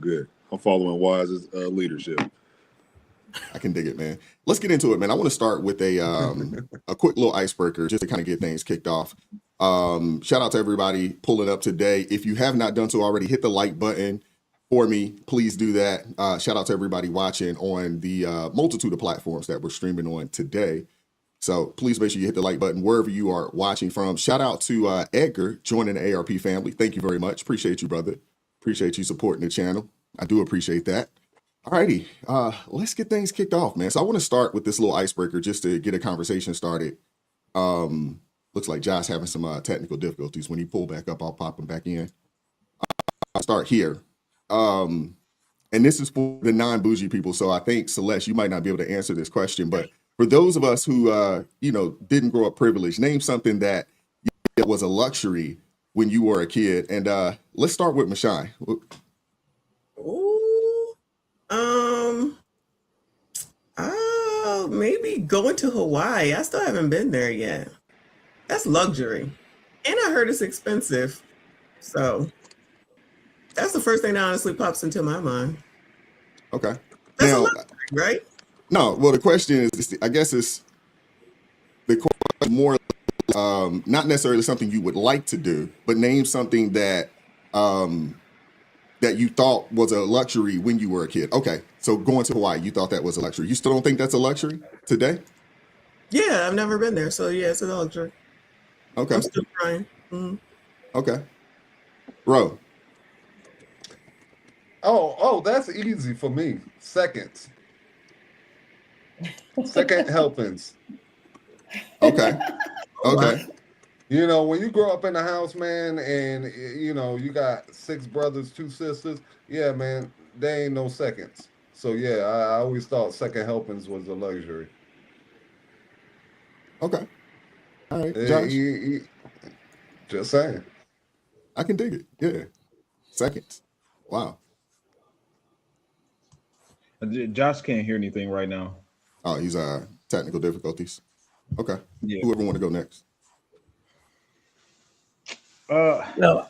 good. I'm following Wise's leadership. I can dig it, man. Let's get into it, man. I want to start with a quick little icebreaker just to kind of get things kicked off. Shout out to everybody pulling up today. If you have not done so already, hit the like button for me. Please do that. Shout out to everybody watching on the multitude of platforms that we're streaming on today. So please make sure you hit the like button wherever you are watching from. Shout out to Edgar joining the ARP family. Thank you very much. Appreciate you, brother. Appreciate you supporting the channel. I do appreciate that. Alrighty, let's get things kicked off, man. So I want to start with this little icebreaker just to get a conversation started. Looks like Josh having some technical difficulties. When he pull back up, I'll pop him back in. I'll start here. And this is for the non-bougie people. So I think, Celeste, you might not be able to answer this question, but for those of us who, didn't grow up privileged, name something that was a luxury when you were a kid. And let's start with Mashai. Maybe going to Hawaii. I still haven't been there yet. That's luxury. And I heard it's expensive. So that's the first thing that honestly pops into my mind. Okay. That's Now, a luxury, right? no, well, the question is, I guess it's the question more not necessarily something you would like to do, but name something that that you thought was a luxury when you were a kid. Okay, so going to Hawaii, you thought that was a luxury. You still don't think that's a luxury today? Yeah, I've never been there. So yeah, it's a luxury. Okay, I'm still trying. Mhm. okay. Bro, Oh, that's easy for me. Seconds. Second helpings. okay, Oh, wow. okay. You know, when you grow up in a house, man, and you got 6 brothers, 2 sisters, yeah, man, there ain't no seconds. So yeah, I always thought second helpings was a luxury. Okay. All right, Eh, Josh, Just saying. I can dig it. Yeah. Seconds. Wow. Josh can't hear anything right now. Oh, he's technical difficulties. Okay. Yeah. Whoever want to go next. No,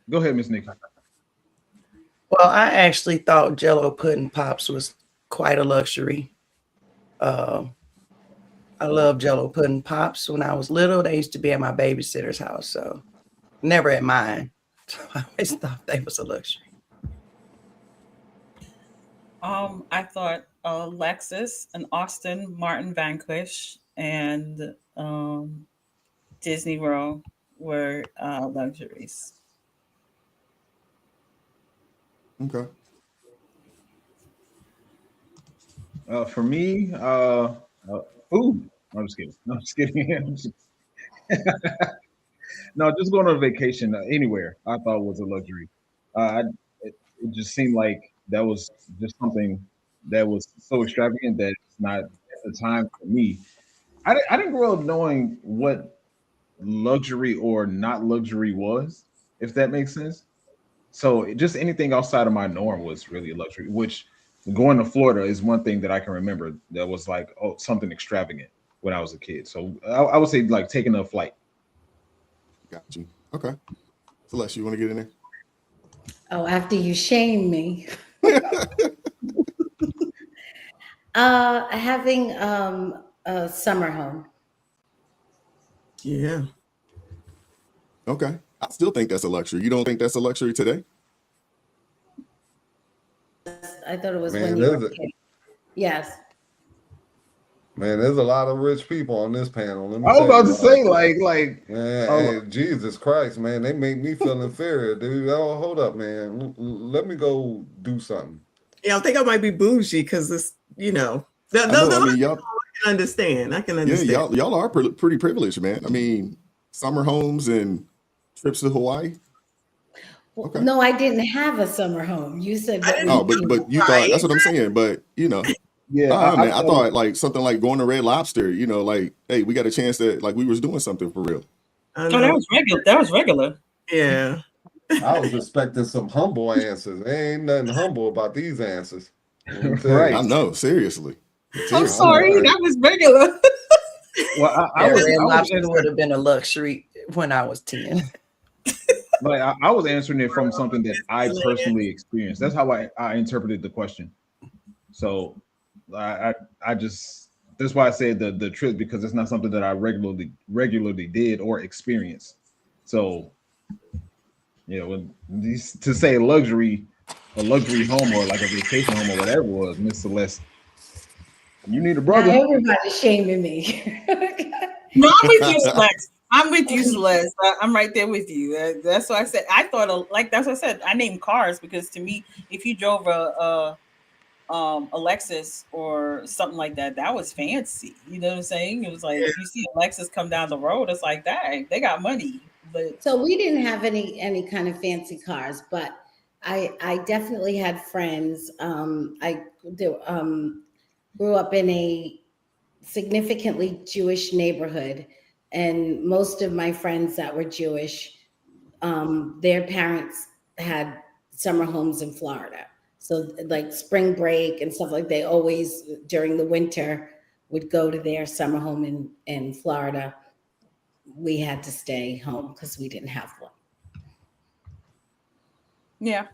Go ahead, Miss Nikki. well, I actually thought Jello pudding pops was quite a luxury. I love Jello pudding pops. When I was little, they used to be at my babysitter's house, so never at mine. So I always thought they was a luxury. I thought Lexus, an Austin Martin Vanquish, and Disney World were luxuries. Okay. For me, food. I'm just kidding. No, I'm just kidding. No, just going on a vacation anywhere, I thought was a luxury. It just seemed like that was just something that was so extravagant that it's not at the time for me. I didn't grow up knowing what luxury or not luxury was, if that makes sense. So just anything outside of my norm was really a luxury, which going to Florida is one thing that I can remember that was like, oh, something extravagant when I was a kid. So I would say like taking a flight. Got you. Okay. Celeste, you want to get in there? Oh, after you shame me. Having a summer home. Yeah. Okay. I still think that's a luxury. You don't think that's a luxury today? I thought it was Man, when you were a kid. Yes. Man, there's a lot of rich people on this panel. Let me I was tell about you, to say, like, man, hey, Jesus Christ, man, they make me feel inferior, dude. Oh, hold up, man. Let me go do something. Yeah, I think I might be bougie because this, I know. I mean, y'all, I can understand. I can yeah, understand. y'all are pretty privileged, man. I mean, summer homes and trips to Hawaii. Okay. No, I didn't have a summer home. You said that. Oh, but you thought, that's what I'm saying. But yeah, man, I thought like something like going to Red Lobster. Like, hey, we got a chance that like we was doing something for real. Oh, that was regular. That was regular. Yeah. I was expecting some humble answers. There ain't nothing humble about these answers. Right. I know, seriously. I'm sorry, that was regular. Well, Red Lobster would have been a luxury when I was 10. Like I was answering it from something that I personally experienced. That's how I interpreted the question. So I just that's why I said the trip, because it's not something that I regularly did or experienced. So when to say a luxury home or like a vacation home or whatever it was, Miss Celeste, you need a Now brother. everybody's shaming me. No, I'm with you, Celeste. I'm with you, Celeste. I'm right there with you. That's what I said. I thought that's what I said. I named cars because to me, if you drove a Lexus or something like that, that was fancy. You know what I'm saying? It was like you see a Lexus come down the road, it's like, dang, they got money. But So we didn't have any kind of fancy cars, but I definitely had friends. I grew up in a significantly Jewish neighborhood, and most of my friends that were Jewish, their parents had summer homes in Florida. So like spring break and stuff, like they always during the winter would go to their summer home in Florida. We had to stay home because we didn't have one. yeah.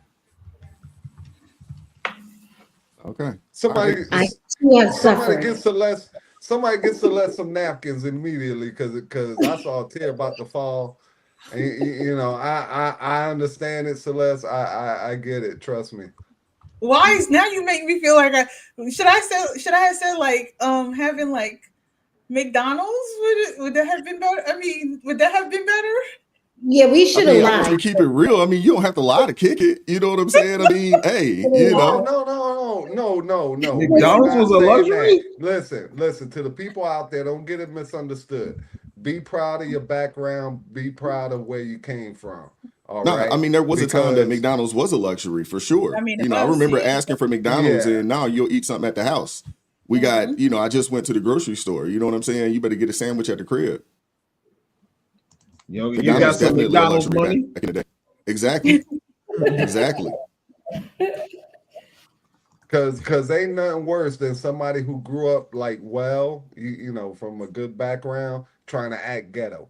Okay. Somebody, I too have somebody suffered. get Celeste some napkins immediately because I saw a tear about to fall. And, I understand it, Celeste. I get it. Trust me. Why is now you make me feel like should I have said like having like McDonald's? Would that have been better? I mean, would that have been better? Yeah, we should have I want you to lied. keep it real. I mean, you don't have to lie to kick it. You know what I'm saying? I mean, hey, No. McDonald's was a luxury? Listen to the people out there. Don't get it misunderstood. Be proud of your background. Be proud of where you came from. All right. I mean, there was a time that Because- McDonald's was a luxury for sure. I mean, I remember asking for McDonald's, Yeah. and now you'll eat something at the house. We got, I just went to the grocery store. You know what I'm saying? You better get a sandwich at the crib. You got some definitely a McDonald's luxury money. back in the day. Exactly. Exactly. Cause ain't nothing worse than somebody who grew up like from a good background trying to act ghetto.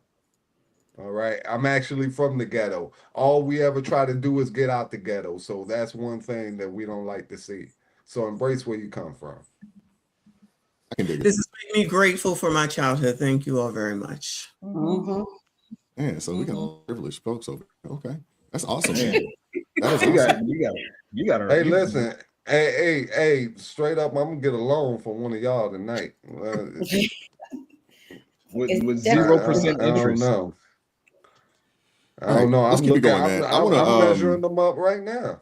All right. I'm actually from the ghetto. All we ever try to do is get out the ghetto. So that's one thing that we don't like to see. So embrace where you come from. I can dig it. This has made me grateful for my childhood. Thank you all very much. Mhm. Yeah, so we got privileged folks over here. Okay. That's awesome. Man. Man. That is awesome. You got Hey, listen. Hey, straight up, I'm gonna get a loan from one of y'all tonight. with It's 0% I don't interest. know. I All right, don't know. let's I'm keep it looking. going, man. I'm measuring them up right now.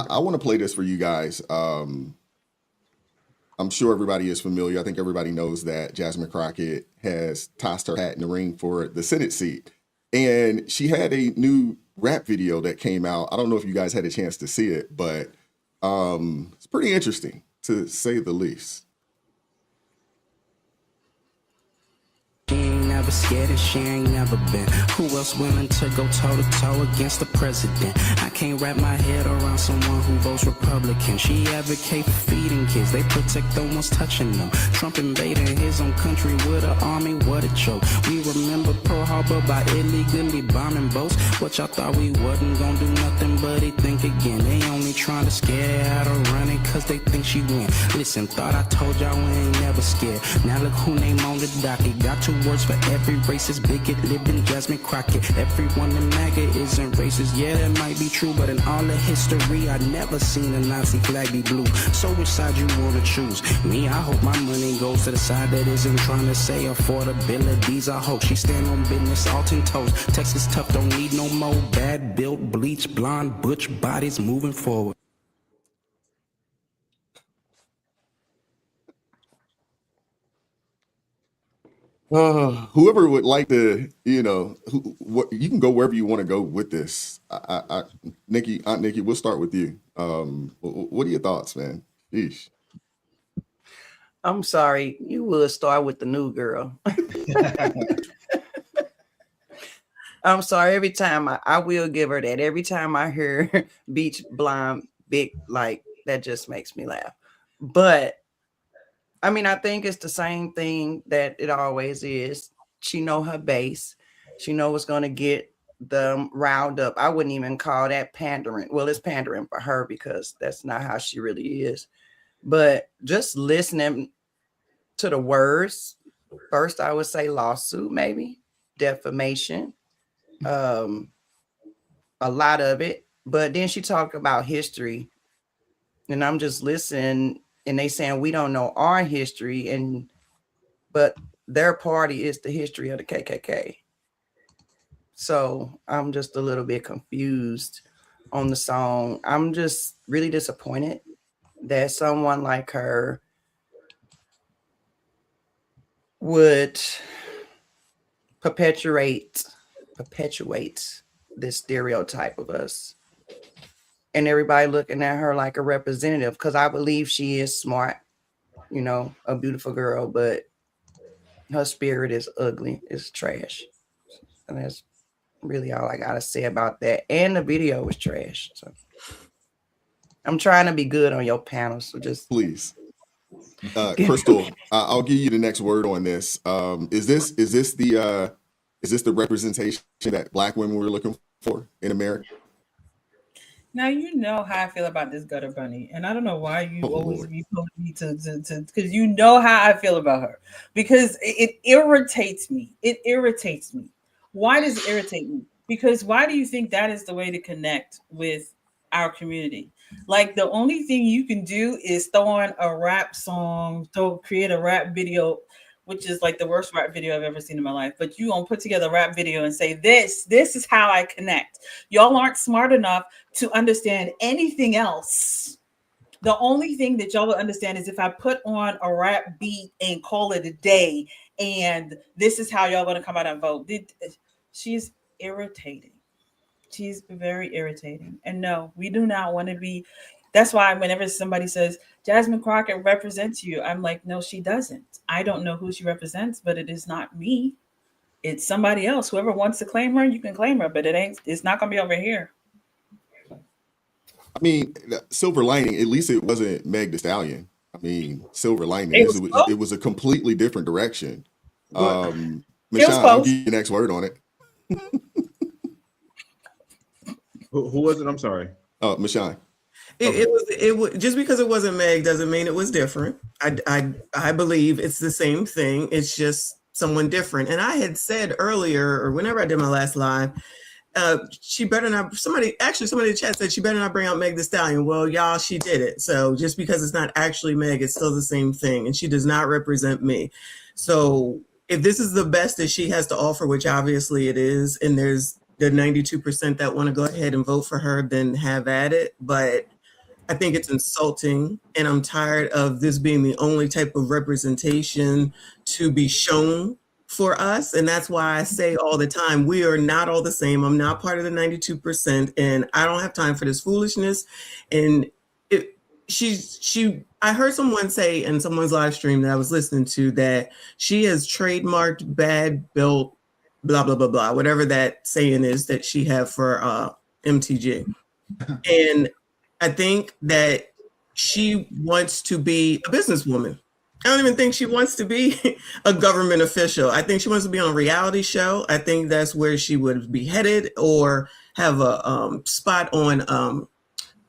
I want to play this for you guys. I'm sure everybody is familiar. I think everybody knows that Jasmine Crockett has tossed her hat in the ring for the Senate seat. And she had a new rap video that came out. I don't know if you guys had a chance to see it, but it's pretty interesting, to say the least. She ain't never scared and she ain't never been. Who else willing to go toe to toe against the president? I can't wrap my head around someone who votes Republican. She advocate for feeding kids, they protect the ones touching them. Trump invading his own country with an army, what a joke. We remember Pearl Harbor by illegally bombing boats. What y'all thought we wasn't gonna do nothing but they think again. They only trying to scare her out of running cause they think she win. Listen, thought I told y'all we ain't never scared. Now look who name on the docket. Got two words for every racist bigot living, Jasmine Crockett. Everyone in MAGA isn't racist. Yeah, that might be true, but in all of history, I never seen a Nazi flag be blue. So which side you wanna choose? Me, I hope my money goes to the side that isn't trying to say affordabilities. I hope she stand on business, all 10 toes. Texas tough, don't need no more bad built, bleach, blonde, butch bodies moving forward. Whoever would like to, you can go wherever you want to go with this. Aunt Nikki, we'll start with you. What are your thoughts, man? Sheesh. I'm sorry, you would start with the new girl. I'm sorry. Every time I will give her that. Every time I hear beach blonde, big, like that just makes me laugh. But I mean, I think it's the same thing that it always is. She know her base. She know what's going to get them riled up. I wouldn't even call that pandering. Well, it's pandering for her because that's not how she really is. But just listening to the words, first I would say lawsuit, maybe defamation, a lot of it. But then she talked about history, and I'm just listening, and they saying we don't know our history, but their party is the history of the KKK. So I'm just a little bit confused on the song. I'm just really disappointed that someone like her would perpetuate this stereotype of us, and everybody looking at her like a representative, because I believe she is smart, a beautiful girl, but her spirit is ugly, it's trash. And that's really all I gotta say about that. And the video was trash. So I'm trying to be good on your panel, so just please. Crystal, I'll give you the next word on this. Is this the representation that Black women were looking for in America? Now you know how I feel about this gutter bunny, and I don't know why you always be pulling me to because you know how I feel about her, because it irritates me. It irritates me. Why does it irritate me? Because why do you think that is the way to connect with our community? Like, the only thing you can do is throw on a rap song, create a rap video, which is like the worst rap video I've ever seen in my life. But you gonna put together a rap video and say, this is how I connect. Y'all aren't smart enough to understand anything else. The only thing that y'all will understand is if I put on a rap beat and call it a day, and this is how y'all gonna come out and vote. She's irritating. She's very irritating. And no, we do not want to be. That's why whenever somebody says Jasmine Crockett represents you, I'm like, no, she doesn't. I don't know who she represents, but it is not me. It's somebody else. Whoever wants to claim her, you can claim her, but it's not gonna be over here. I mean, silver lining, at least it wasn't Meg Thee Stallion. I mean, silver lining, it was a completely different direction. Michelle, I'll give you the next word on it. Who was it? I'm sorry. Michelle. It was just because it wasn't Meg doesn't mean it was different. I believe it's the same thing. It's just someone different. And I had said earlier, or whenever I did my last live, she better not. Somebody in the chat said she better not bring out Meg Thee Stallion. Well, y'all, she did it. So just because it's not actually Meg, it's still the same thing, and she does not represent me. So if this is the best that she has to offer, which obviously it is, and there's the 92% that want to go ahead and vote for her, then have at it. But I think it's insulting, and I'm tired of this being the only type of representation to be shown for us. And that's why I say all the time, we are not all the same. I'm not part of the 92%, and I don't have time for this foolishness. And I heard someone say in someone's live stream that I was listening to that she has trademarked bad built blah, blah, blah, blah, whatever that saying is that she have for MTG. And I think that she wants to be a businesswoman. I don't even think she wants to be a government official. I think she wants to be on a reality show. I think that's where she would be headed, or have a spot on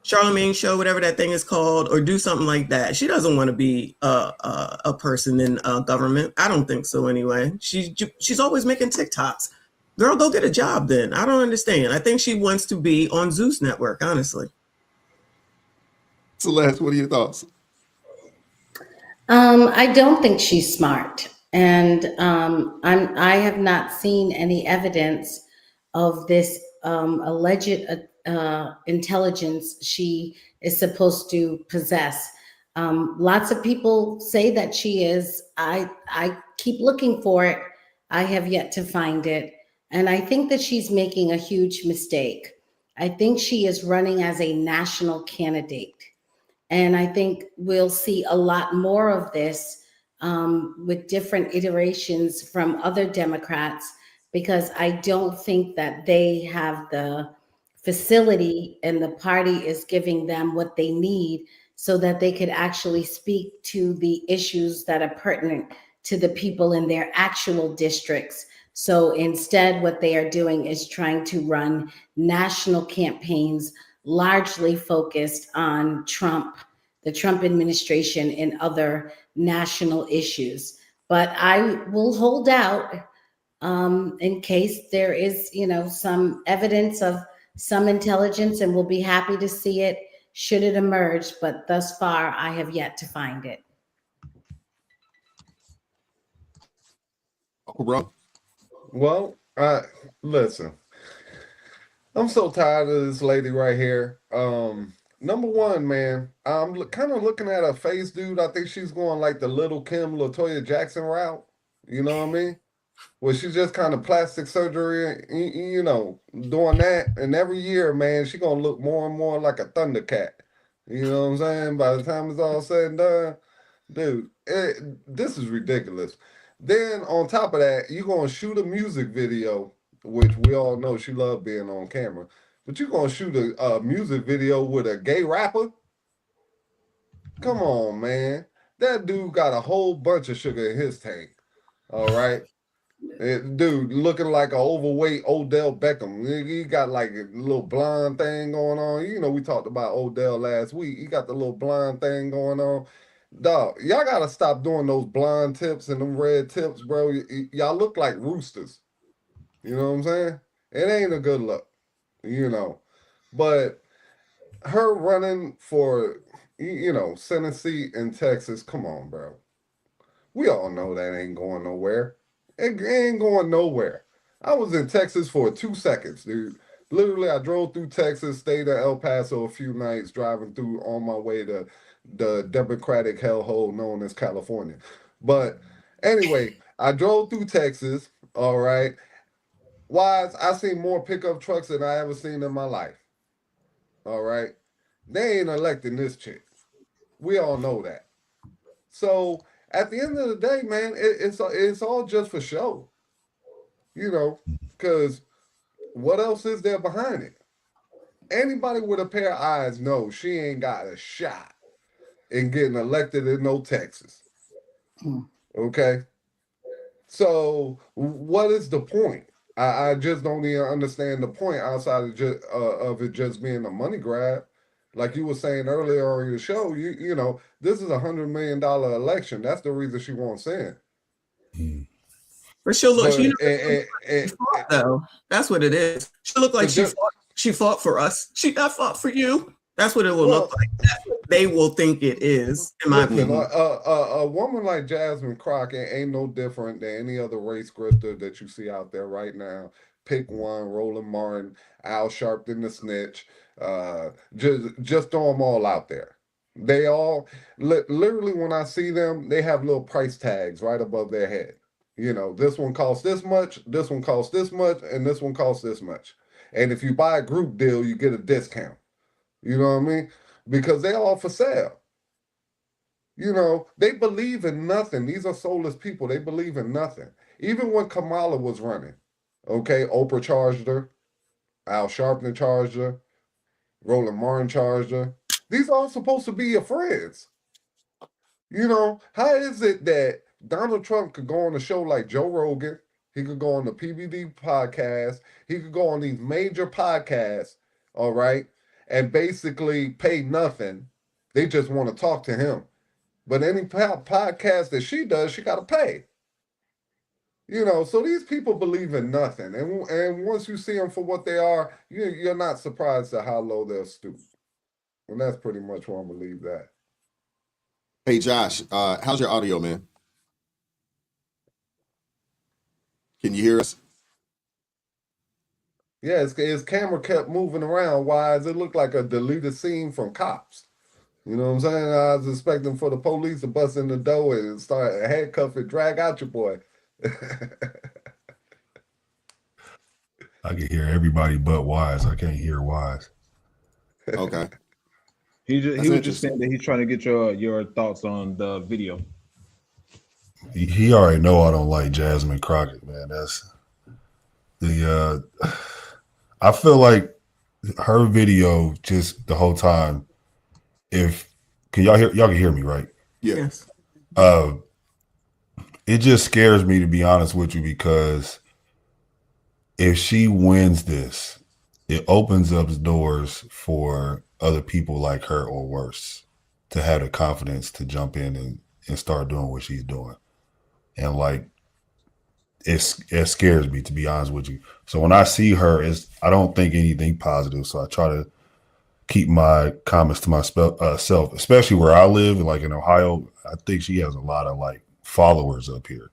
Charlemagne show, whatever that thing is called, or do something like that. She doesn't want to be a person in government. I don't think so anyway. She's always making TikToks. Girl, go get a job then. I don't understand. I think she wants to be on Zeus Network, honestly. Celeste, what are your thoughts? I don't think she's smart, and I have not seen any evidence of this alleged intelligence she is supposed to possess. Lots of people say that she is. I keep looking for it. I have yet to find it, and I think that she's making a huge mistake. I think she is running as a national candidate. And I think we'll see a lot more of this with different iterations from other Democrats, because I don't think that they have the facility and the party is giving them what they need so that they could actually speak to the issues that are pertinent to the people in their actual districts. So instead, what they are doing is trying to run national campaigns largely focused on Trump, the Trump administration, and other national issues. But I will hold out in case there is, some evidence of some intelligence, and we'll be happy to see it should it emerge. But thus far, I have yet to find it. Uncle Bro. Well, listen. I'm so tired of this lady right here. Number one, man, I'm kind of looking at her face, dude. I think she's going like the Little Kim, LaToya Jackson route. You know what I mean? Where she's just kind of plastic surgery, doing that. And every year, man, she's going to look more and more like a Thundercat. You know what I'm saying? By the time it's all said and done, dude, this is ridiculous. Then on top of that, you're going to shoot a music video, which we all know she loved being on camera. But you're going to shoot a music video with a gay rapper? Come on, man. That dude got a whole bunch of sugar in his tank. All right. Dude, looking like an overweight Odell Beckham. He got like a little blonde thing going on. You know, we talked about Odell last week. He got the little blonde thing going on. Dog, y'all got to stop doing those blonde tips and them red tips, bro. Y'all look like roosters. You know what I'm saying? It ain't a good look, But her running for, Senate seat in Texas, come on, bro. We all know that ain't going nowhere. It ain't going nowhere. I was in Texas for 2 seconds, dude. Literally, I drove through Texas, stayed at El Paso a few nights, driving through on my way to the Democratic hellhole known as California. But anyway, I drove through Texas, all right. Wise, I seen more pickup trucks than I ever seen in my life. All right. They ain't electing this chick. We all know that. So at the end of the day, man, it's all just for show. Because what else is there behind it? Anybody with a pair of eyes knows she ain't got a shot in getting elected in no Texas. Okay? So what is the point? I just don't even understand the point outside of it just being a money grab. Like you were saying earlier on your show, this is $100 million election. That's the reason she won't sing. But she'll look. She fought, though. That's what it is. She looked like she fought for us. She not fought for you. That's what it will look like. They will think it is, in my opinion. A woman like Jasmine Crockett ain't no different than any other race grifter that you see out there right now. Pick one: Roland Martin, Al Sharpton, the snitch. Just throw them all out there. They all literally, when I see them, they have little price tags right above their head. This one costs this much, this one costs this much, and this one costs this much. And if you buy a group deal, you get a discount. You know what I mean? Because they're all for sale. They believe in nothing. These are soulless people. They believe in nothing. Even when Kamala was running, okay, Oprah charged her, Al Sharpton charged her, Roland Martin charged her. These are all supposed to be your friends. How is it that Donald Trump could go on a show like Joe Rogan? He could go on the PBD podcast. He could go on these major podcasts, all right, and basically pay nothing. They just want to talk to him. But any podcast that she does, she got to pay. So these people believe in nothing. And once you see them for what they are, you're not surprised at how low they'll stoop. And that's pretty much where I'm going to leave that. Hey, Josh, how's your audio, man? Can you hear us? Yeah, his camera kept moving around. Wise, it looked like a deleted scene from Cops. You know what I'm saying? I was expecting for the police to bust in the door and start handcuff and drag out your boy. I can hear everybody but Wise. I can't hear Wise. Okay. He was just saying that he's trying to get your thoughts on the video. He already know I don't like Jasmine Crockett, man. That's the I feel like her video just the whole time. Can y'all can hear me, right? Yes. It just scares me, to be honest with you, because if she wins this, it opens up doors for other people like her or worse to have the confidence to jump in and start doing what she's doing. And like, it scares me, to be honest with you. So when I see her, I don't think anything positive. So I try to keep my comments to myself, especially where I live, like in Ohio. I think she has a lot of like followers up here,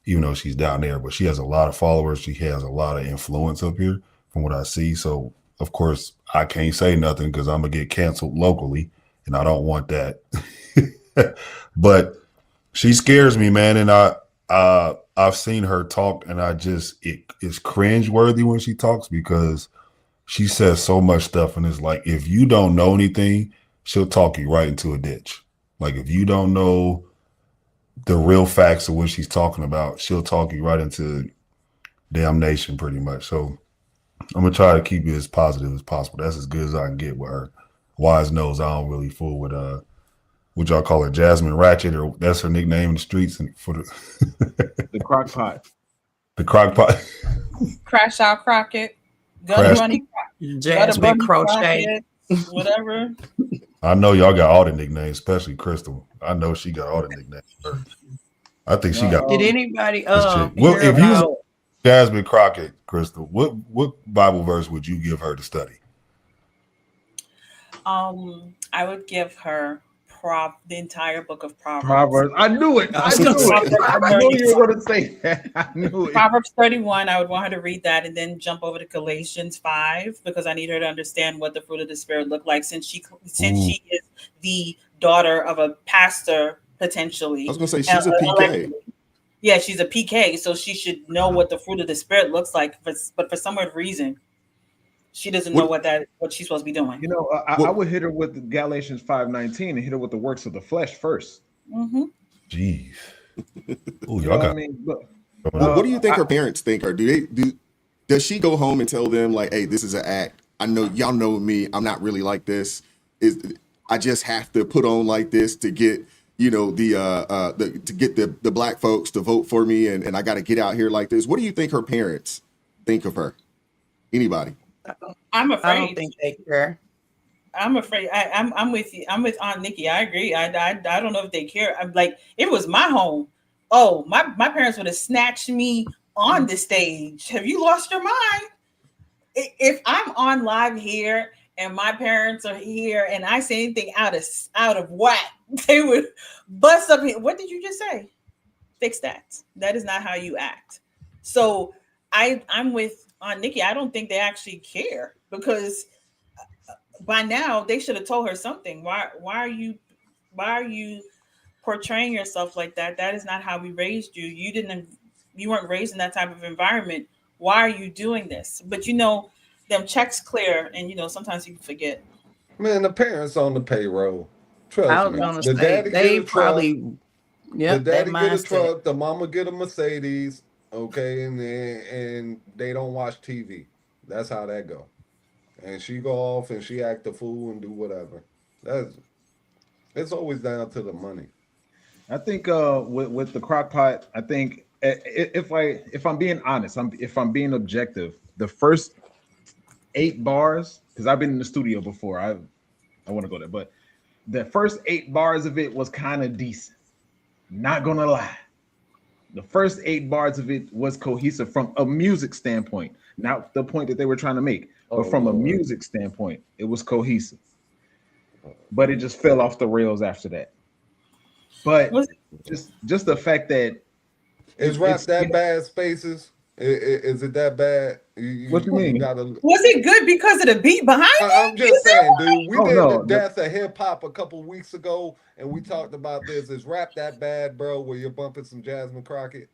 even though she's down there, but she has a lot of followers. She has a lot of influence up here from what I see. So of course I can't say nothing because I'm gonna get canceled locally, and I don't want that. But she scares me, man. And I've seen her talk, and it's cringeworthy when she talks because she says so much stuff, and it's like, if you don't know anything, she'll talk you right into a ditch. Like, if you don't know the real facts of what she's talking about, she'll talk you right into damnation pretty much. So I'm gonna try to keep it as positive as possible. That's as good as I can get with her. Wise knows I don't really fool with what y'all call her, Jasmine Ratchet, or that's her nickname in the streets and for the crock pot. The crock pot. Crash Out Crockett. Jasmine Crochet. Whatever. I know y'all got all the nicknames, especially Crystal. I know she got all the nicknames. I think she got. Did anybody? Well, if you was Jasmine Crockett, Crystal, what Bible verse would you give her to study? I would give her the entire book of Proverbs. I knew it. I knew you were going to say that. I knew it. Proverbs 31. I would want her to read that and then jump over to Galatians 5 because I need her to understand what the fruit of the Spirit look like since she is the daughter of a pastor potentially. I was going to say she's a PK. Yeah, she's a PK, so she should know what the fruit of the Spirit looks like. But for some weird reason, she doesn't know what she's supposed to be doing. You know, I would hit her with Galatians 5:19 and hit her with the works of the flesh first. Mm-hmm. Jeez. Ooh, y'all got. I mean, what do you think her parents think? Or does she go home and tell them like, "Hey, this is an act. I know y'all know me. I'm not really like this. I just have to put on like this to get to get the black folks to vote for me, and I got to get out here like this." What do you think her parents think of her? Anybody? I'm afraid. I don't think they care. I'm afraid. I'm with you. I'm with Aunt Nikki. I agree. I don't know if they care. I'm like, if it was my home, my parents would have snatched me on the stage. Have you lost your mind? If I'm on live here and my parents are here and I say anything out of whack, they would bust up here. What did you just say? Fix that. That is not how you act. So I'm with Aunt Nikki. I don't think they actually care because by now they should have told her something. Why are you portraying yourself like that? That is not how we raised you. You weren't raised in that type of environment. Why are you doing this? But them checks clear, and sometimes you forget. Man, the parents on the payroll. Trust me. The daddy they probably the daddy get a truck, the mama get a Mercedes. Okay, and they don't watch TV. That's how that go. And she go off and she act a fool and do whatever. It's always down to the money. I think with the crock pot, I think if I'm being honest, if I'm being objective, the first 8 bars, because I've been in the studio before, I want to go there, but the first 8 bars of it was kind of decent. Not gonna lie. The first 8 bars of it was cohesive from a music standpoint, not the point that they were trying to make, but from a music standpoint, it was cohesive. But it just fell off the rails after that. But just the fact that is rap that bad, Spaces? Is it that bad? What do you mean? Was it good because of the beat behind it? I'm just saying, dude. We did the death of hip hop a couple weeks ago, and we talked about this. Is rap that bad, bro? Where you're bumping some Jasmine Crockett?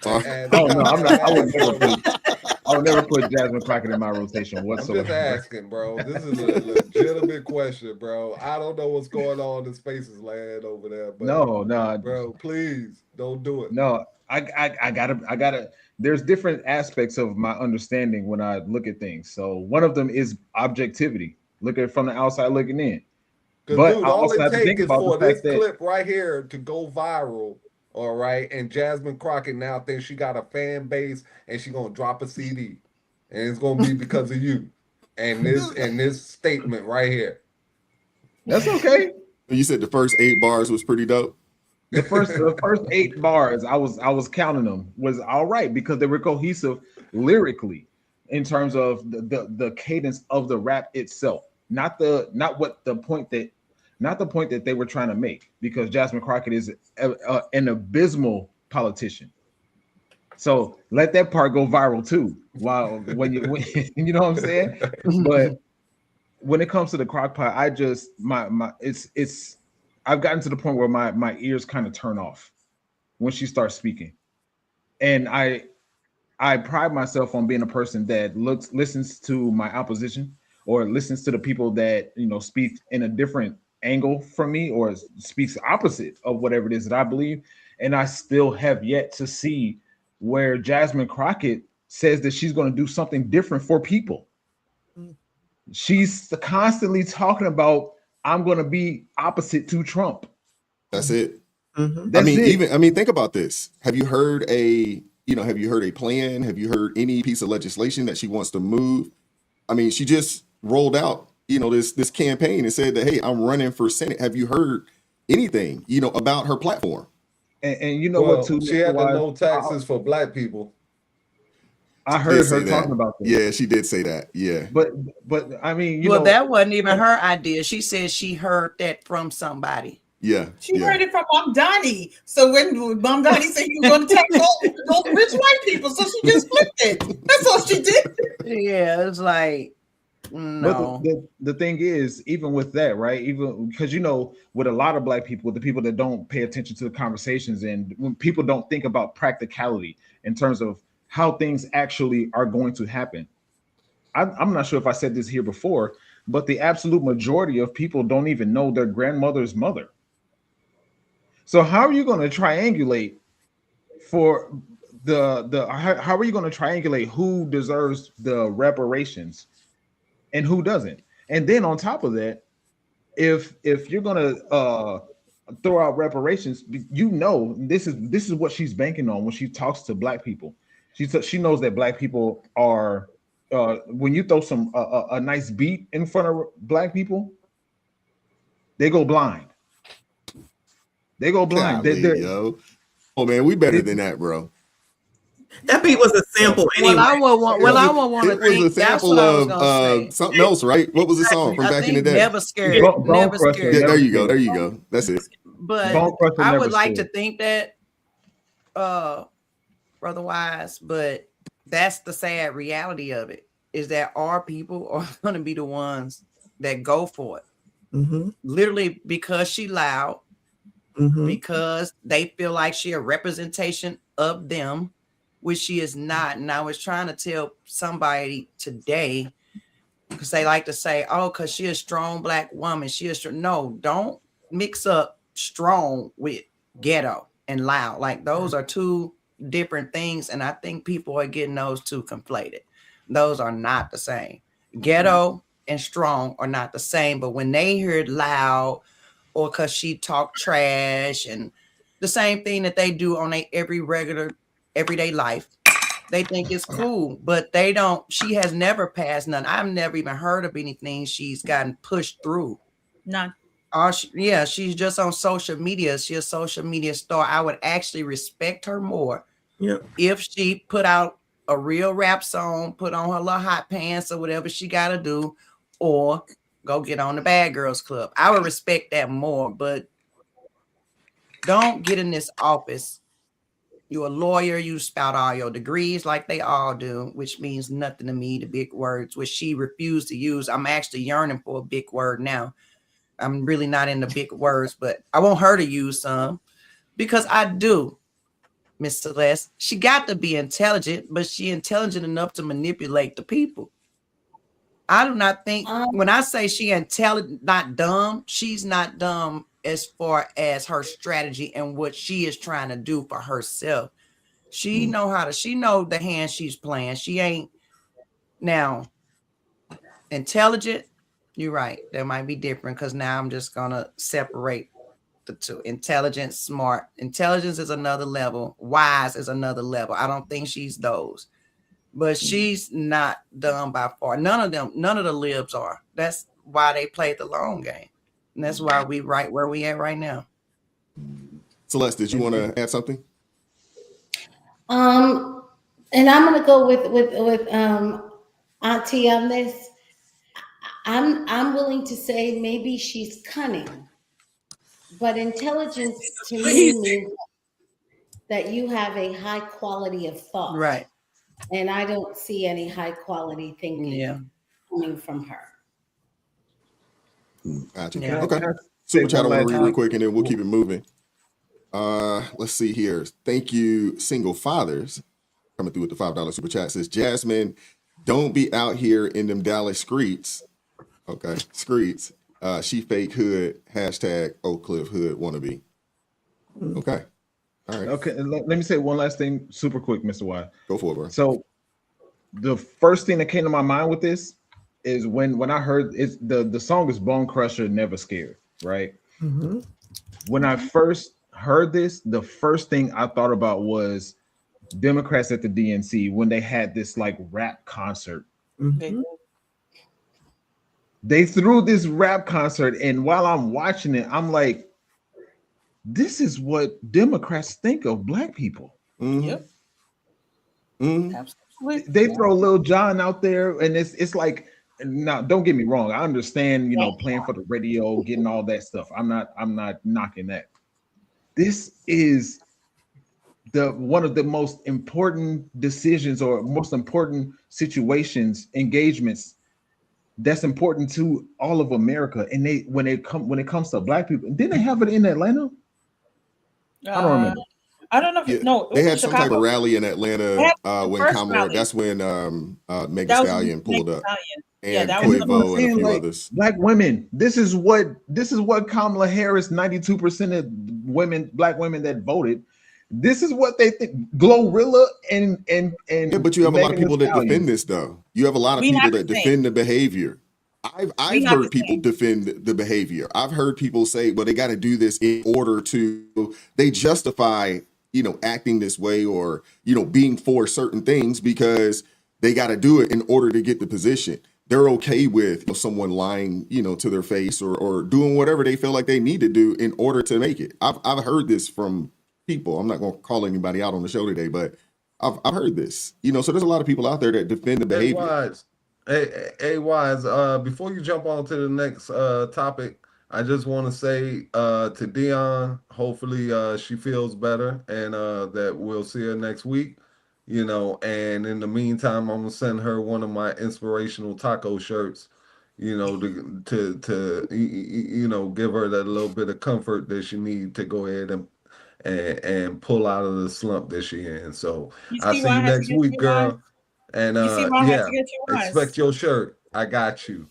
No, I'm not. I would never put Jasmine Crockett in my rotation whatsoever. I'm just asking, bro. This is a legitimate question, bro. I don't know what's going on in Spaces land over there. But no, bro. Please don't do it. No, I gotta. There's different aspects of my understanding when I look at things. So one of them is objectivity. Look at it from the outside looking in. But dude, all it takes is for this clip right here to go viral. all right? And Jasmine Crockett now thinks she got a fan base and she gonna drop a CD. And it's gonna be because of you. And this statement right here. That's okay. You said the first 8 bars was pretty dope. The first 8 bars, I was counting them, was all right because they were cohesive lyrically in terms of the cadence of the rap itself, not the point that they were trying to make, because Jasmine Crockett is an abysmal politician. So let that part go viral too. When you know what I'm saying? But when it comes to the crock pot, I just I've gotten to the point where my ears kind of turn off when she starts speaking. And I pride myself on being a person that listens to my opposition, or listens to the people that, speak in a different angle from me, or speaks opposite of whatever it is that I believe. And I still have yet to see where Jasmine Crockett says that she's going to do something different for people. She's constantly talking about, I'm going to be opposite to Trump. That's it. Mm-hmm. I mean, think about this. Have you heard a plan? Have you heard any piece of legislation that she wants to move? I mean, she just rolled out, this campaign and said that, hey, I'm running for Senate. Have you heard anything, about her platform? And what, too? She had the no taxes for Black people. I heard her talking about that. Yeah, she did say that. Yeah. But I mean, that wasn't even her idea. She said she heard that from somebody. Yeah. She heard it from Mom Donnie. So when Mom Donnie said you were going to tax those rich white people, so she just flipped it. That's all she did. Yeah, it's like, no. But the thing is, even with that, right? Even because, with a lot of Black people, the people that don't pay attention to the conversations, and when people don't think about practicality in terms of how things actually are going to happen. I'm not sure if I said this here before, but the absolute majority of people don't even know their grandmother's mother. So how are you going to triangulate for how are you going to triangulate who deserves the reparations and who doesn't? And then on top of that, if you're going to throw out reparations, this is what she's banking on when she talks to Black people. She knows that Black people are when you throw a nice beat in front of Black people, they go blind. They go blind. Yo. Oh man, we better than that, bro. That beat was a sample anyway. I would want to think was a sample of something else, right? What was the song from back in the day? Never Scared. Never Scared. Yeah, there you go. That's it. But I would like to think that, Brother Wise, but that's the sad reality of it, is that our people are going to be the ones that go for it. Mm-hmm. Literally because she loud, because they feel like she a representation of them, which she is not. And I was trying to tell somebody today, because they like to say, oh, because she a strong Black woman. No, don't mix up strong with ghetto and loud. Like, those are two different things. And I think people are getting those two conflated. Those are not the same. Ghetto and strong are not the same. But when they hear it loud, or because she talk trash, and the same thing that they do on everyday life, they think it's cool, but they don't. She has never passed none. I've never even heard of anything she's gotten pushed through. None. She's just on social media. She's a social media star. I would actually respect her more if she put out a real rap song, put on her little hot pants or whatever she got to do, or go get on the Bad Girls Club. I would respect that more, but don't get in this office. You're a lawyer, you spout all your degrees like they all do, which means nothing to me, the big words, which she refused to use. I'm actually yearning for a big word now. I'm really not into big words, but I want her to use some, because I do, Miss Celeste. She got to be intelligent, but she intelligent enough to manipulate the people. I do not think, when I say she intelligent, not dumb, she's not dumb as far as her strategy and what she is trying to do for herself. She know the hand she's playing. She ain't now intelligent. You're right. That might be different, because now I'm just gonna separate the two. Intelligent, smart. Intelligence is another level. Wise is another level. I don't think she's those. But she's not done by far. None of the libs are. That's why they played the long game. And that's why we right where we at right now. Celeste, did you want to add something? And I'm gonna go with Auntie on this. I'm willing to say maybe she's cunning, but intelligence to me means that you have a high quality of thought. Right. And I don't see any high quality thinking coming from her. Gotcha. Yeah. Okay. Super chat over real quick, and then we'll keep it moving. Let's see here. Thank you, single fathers, coming through with the $5 super chat. Says Jasmine, don't be out here in them Dallas streets. Okay, streets. She fake hood. Hashtag Oak Cliff Hood wannabe. Okay. All right. Okay. Let me say one last thing, super quick, Mr. Y. Go for it, bro. So, the first thing that came to my mind with this is when I heard the song is Bone Crusher, Never Scared, right? Mm-hmm. When I first heard this, the first thing I thought about was Democrats at the DNC when they had this like rap concert. Mm-hmm. They threw this rap concert, and while I'm watching it, I'm like, this is what Democrats think of Black people. Mm-hmm. Yep. Mm-hmm. Absolutely. They throw Lil Jon out there, and it's like, now don't get me wrong. I understand, playing for the radio, getting all that stuff. I'm not knocking that. This is one of the most important decisions or most important situations, engagements that's important to all of America. And when it comes to Black people, didn't they have it in Atlanta? I don't remember. I don't know if no. They had Chicago. some type of rally in Atlanta when Kamala. rally. That's when Megan Thee Stallion pulled up, and that was Quavo and a few others. Black women. This is what Kamala Harris. 92% of women, Black women that voted. This is what they think. Glorilla and Yeah, but you have a lot of people that defend this, though. You have a lot of people that defend the behavior. I've heard people defend the behavior. I've heard people say, well, they got to do this in order to, they justify, acting this way or, being for certain things because they got to do it in order to get the position. They're okay with someone lying, to their face or doing whatever they feel like they need to do in order to make it. I've heard this from people. I'm not going to call anybody out on the show today, but I've heard this, so there's a lot of people out there that defend the behavior. Hey, Wise, before you jump on to the next topic, I just want to say to Dion, hopefully she feels better and that we'll see her next week, and in the meantime, I'm going to send her one of my inspirational taco shirts, to give her that little bit of comfort that she needs to go ahead and pull out of the slump that she in. So I'll see you next week, girl. And expect your shirt. I got you.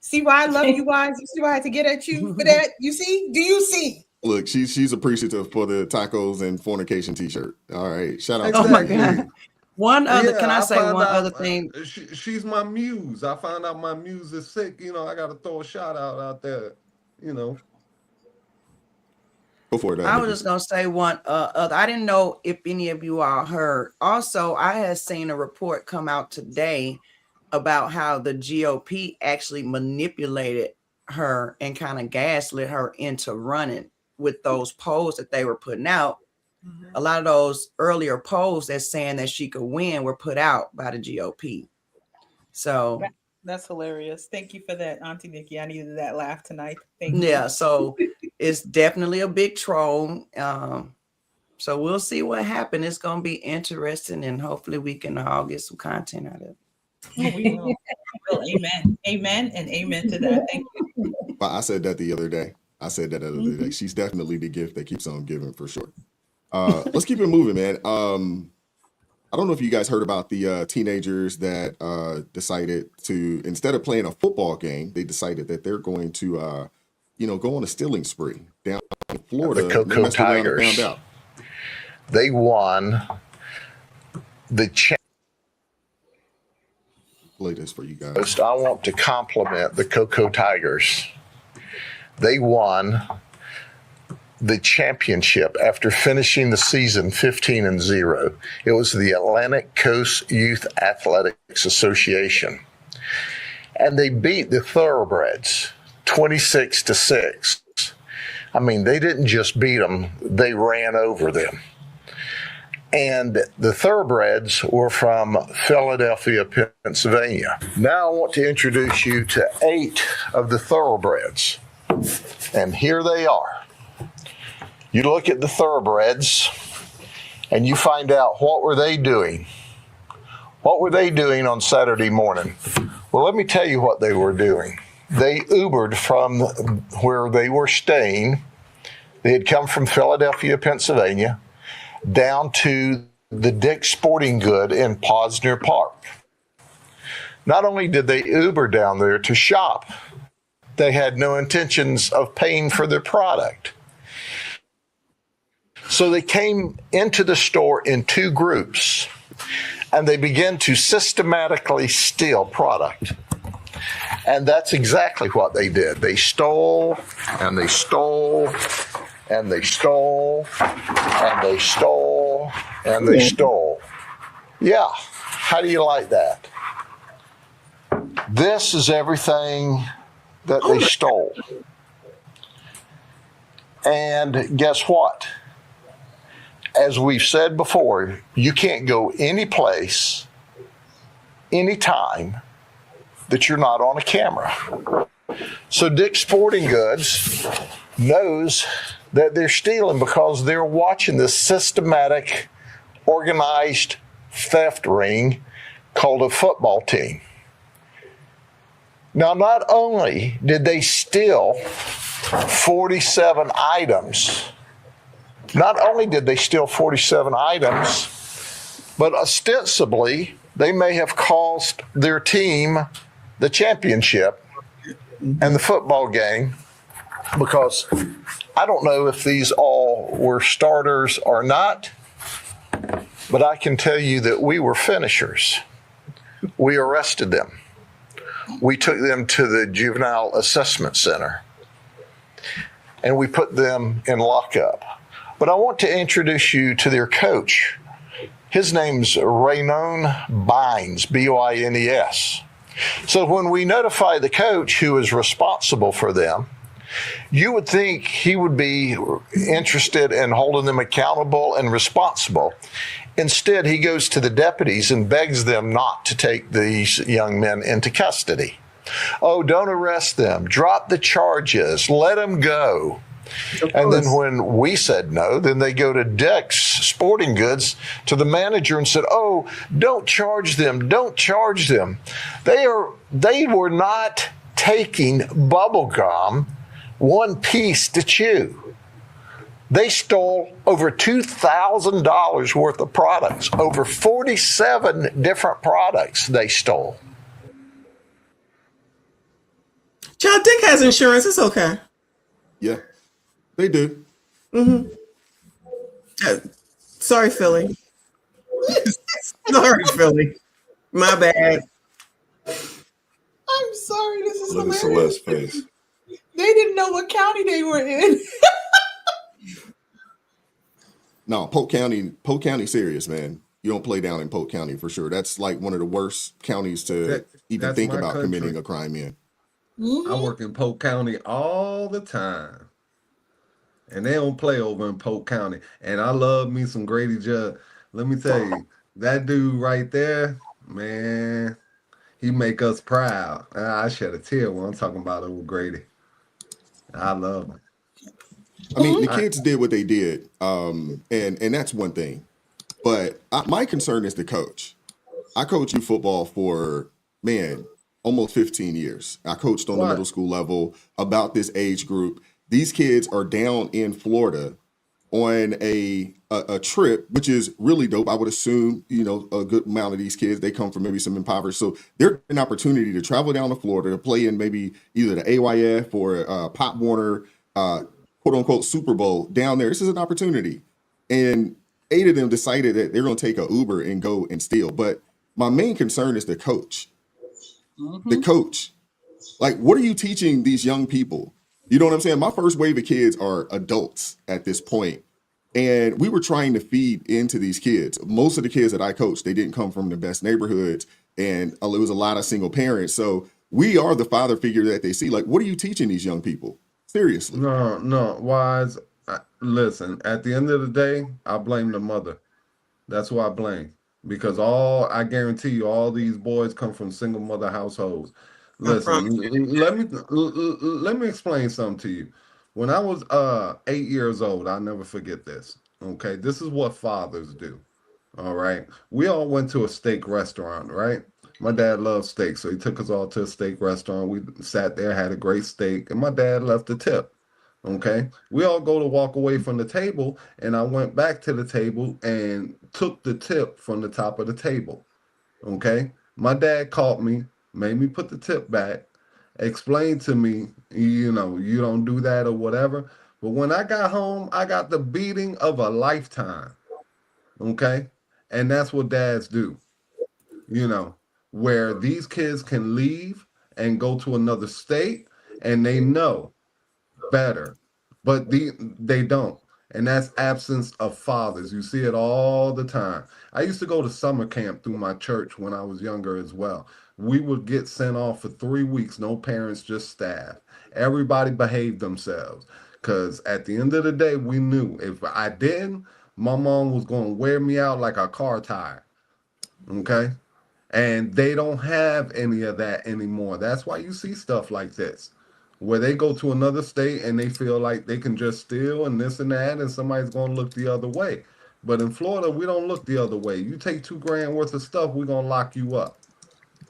See why I love you, Wise? You see why I had to get at you for that? You see? Do you see? Look, she's appreciative for the tacos and fornication t-shirt. All right. Shout out. Exactly. Oh my God. One other, can I say one other thing? She's my muse. I found out my muse is sick. I got to throw a shout out there, Go for it. I was just going to say one other. I didn't know if any of you all heard. Also, I had seen a report come out today about how the GOP actually manipulated her and kind of gaslit her into running with those polls that they were putting out. Mm-hmm. A lot of those earlier polls that's saying that she could win were put out by the GOP. So that's hilarious. Thank you for that, Auntie Nikki. I needed that laugh tonight. Thank you. Yeah, so it's definitely a big troll. So we'll see what happens. It's going to be interesting, and hopefully we can all get some content out of it. Oh, we will. Amen. Amen and amen to that. Thank you. But I said that the other day. She's definitely the gift that keeps on giving for sure. Let's keep it moving, man. I don't know if you guys heard about the teenagers that decided to, instead of playing a football game, they decided that they're going to, go on a stealing spree down in Florida. The Cocoa Tigers. Found out. They won the Play this for you guys. I want to compliment the Cocoa Tigers. They won the championship after finishing the season 15-0. It was the Atlantic Coast Youth Athletics Association. And they beat the Thoroughbreds 26-6. I mean, they didn't just beat them, they ran over them. And the Thoroughbreds were from Philadelphia, Pennsylvania. Now I want to introduce you to 8 of the Thoroughbreds. And here they are. You look at the Thoroughbreds and you find out, what were they doing? What were they doing on Saturday morning? Well, let me tell you what they were doing. They Ubered from where they were staying. They had come from Philadelphia, Pennsylvania, down to the Dick's Sporting Good in Posner Park. Not only did they Uber down there to shop, they had no intentions of paying for their product. So they came into the store in 2 groups, and they began to systematically steal product. And that's exactly what they did. They stole, and they stole, and they stole, and they stole, and they stole. Yeah, how do you like that? This is everything that they stole. And guess what? As we've said before, you can't go any place, anytime, that you're not on a camera. So Dick's Sporting Goods knows that they're stealing because they're watching this systematic, organized theft ring called a football team. Now, not only did they steal 47 items, not only did they steal 47 items, but ostensibly they may have cost their team the championship and the football game, because I don't know if these all were starters or not, but I can tell you that we were finishers. We arrested them. We took them to the Juvenile Assessment Center, and we put them in lockup. But I want to introduce you to their coach. His name's Raynon Bynes, B-O-I-N-E-S. So when we notify the coach who is responsible for them, you would think he would be interested in holding them accountable and responsible. Instead, he goes to the deputies and begs them not to take these young men into custody. Oh, don't arrest them. Drop the charges. Let them go. And then when we said no, then they go to Dick's Sporting Goods, to the manager, and said, oh, don't charge them. Don't charge them. They were not taking bubble gum, one piece to chew. They stole over $2,000 worth of products, over 47 different products they stole. Child, Dick has insurance. It's okay. Yeah, they do. Mm-hmm. Sorry, Philly. Sorry, Philly. My bad. I'm sorry. This is Look at hilarious. Celeste's face. They didn't know what county they were in. No, Polk County serious, man. You don't play down in Polk County for sure. That's like one of the worst counties to even think about committing a crime in. Mm-hmm. I work in Polk County all the time. And they don't play over in Polk County. And I love me some Grady Judd. Let me tell you, that dude right there, man, he make us proud. I shed a tear when I'm talking about old Grady. I love him. I mean, the kids did what they did, and that's one thing. But my concern is the coach. I coached youth football for, man, almost 15 years. I coached on the middle school level about this age group. These kids are down in Florida on a trip, which is really dope. I would assume, you know, a good amount of these kids, they come from maybe some impoverished. So they're an opportunity to travel down to Florida to play in maybe either the AYF or Pop Warner, quote unquote, Super Bowl down there. This is an opportunity. And 8 of them decided that they're going to take an Uber and go and steal. But my main concern is the coach. The coach. Like, what are you teaching these young people? You know what I'm saying? My first wave of kids are adults at this point. And we were trying to feed into these kids. Most of the kids that I coached, they didn't come from the best neighborhoods. And it was a lot of single parents. So we are the father figure that they see. Like, what are you teaching these young people? Seriously. No, Wise. Listen, at the end of the day, I blame the mother. That's who I blame. Because I guarantee you, all these boys come from single mother households. Listen, let me explain something to you. When I was 8 years old, I'll never forget this. Okay, this is what fathers do. All right, we all went to a steak restaurant, right? My dad loves steak, so he took us all to a steak restaurant. We sat there, had a great steak, and my dad left a tip. Okay. We all go to walk away from the table, and I went back to the table and took the tip from the top of the table. Okay. My dad caught me, made me put the tip back, explained to me, you know, you don't do that or whatever. But when I got home, I got the beating of a lifetime. Okay. And that's what dads do, you know, where these kids can leave and go to another state and they know better, but they don't. And that's absence of fathers. You see it all the time. I used to go to summer camp through my church when I was younger as well. We would get sent off for 3 weeks, no parents, just staff. Everybody behaved themselves. Because at the end of the day, we knew if I didn't, my mom was going to wear me out like a car tire. Okay? And they don't have any of that anymore. That's why you see stuff like this, where they go to another state and they feel like they can just steal and this and that, and somebody's going to look the other way. But in Florida, we don't look the other way. You take $2,000 worth of stuff, we're going to lock you up.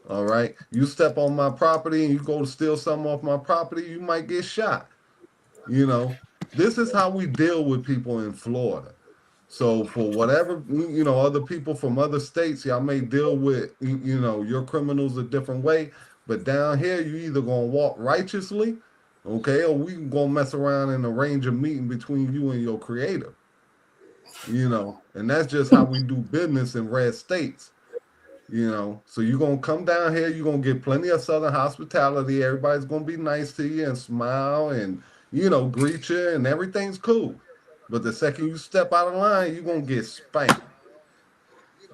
All right. You step on my property and you go to steal something off my property, you might get shot. You know, this is how we deal with people in Florida. So for whatever, you know, other people from other states, y'all may deal with, you know, your criminals a different way. But down here, you either gonna walk righteously, okay, or we gonna mess around and arrange a meeting between you and your creator. You know, and that's just how we do business in red states. You know, so you're gonna come down here, you're gonna get plenty of Southern hospitality. Everybody's gonna be nice to you and smile and, you know, greet you, and everything's cool. But the second you step out of line, you're gonna get spanked.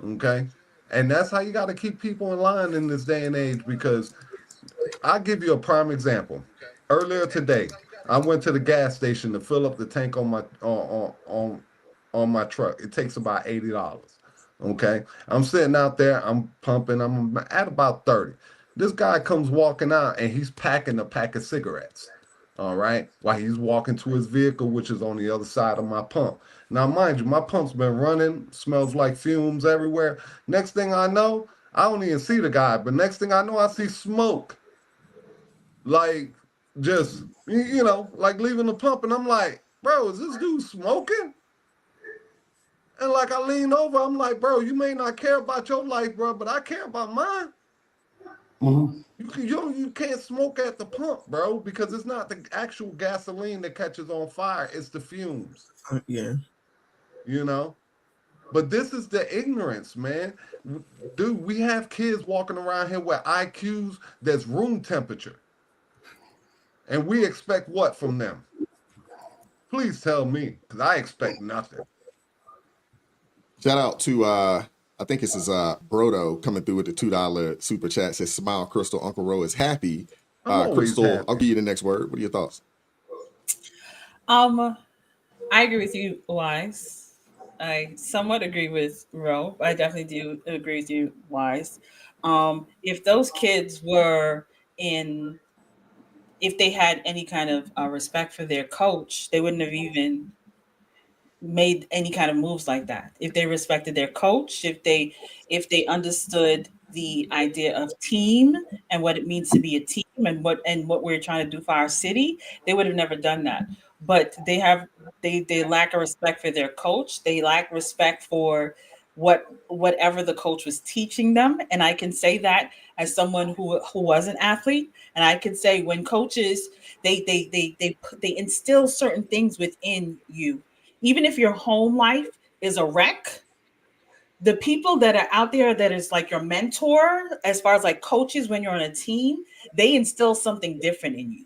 Okay. And that's how you got to keep people in line in this day and age, because I'll give you a prime example. Earlier today, I went to the gas station to fill up the tank on my on my truck. It takes about $80. Okay. I'm sitting out there, I'm pumping, I'm at about 30. This guy comes walking out and he's packing a pack of cigarettes. All right. While he's walking to his vehicle, which is on the other side of my pump. Now, mind you, my pump's been running, smells like fumes everywhere. Next thing I know, I don't even see the guy, but next thing I know, I see smoke. Like, just, you know, like leaving the pump. And I'm like, bro, is this dude smoking? And like I lean over, I'm like, bro, you may not care about your life, bro, but I care about mine. Mm-hmm. You can't smoke at the pump, bro, because it's not the actual gasoline that catches on fire. It's the fumes. Yeah. You know? But this is the ignorance, man. Dude, we have kids walking around here with IQs that's room temperature. And we expect what from them? Please tell me, because I expect nothing. Shout out to I think this is Brodo coming through with the $2 super chat. Says smile, Crystal. Uncle Ro is happy. Crystal, happy. I'll give you the next word. What are your thoughts? I agree with you, Wise. I somewhat agree with Ro. I definitely do agree with you, Wise. If those kids were if they had any kind of respect for their coach, they wouldn't have even made any kind of moves like that. If they respected their coach, if they understood the idea of team and what it means to be a team and what we're trying to do for our city, they would have never done that. But they lack a respect for their coach. They lack respect for whatever the coach was teaching them. And I can say that as someone who was an athlete, and I can say when coaches they instill certain things within you. Even if your home life is a wreck, the people that are out there that is like your mentor, as far as like coaches when you're on a team, they instill something different in you.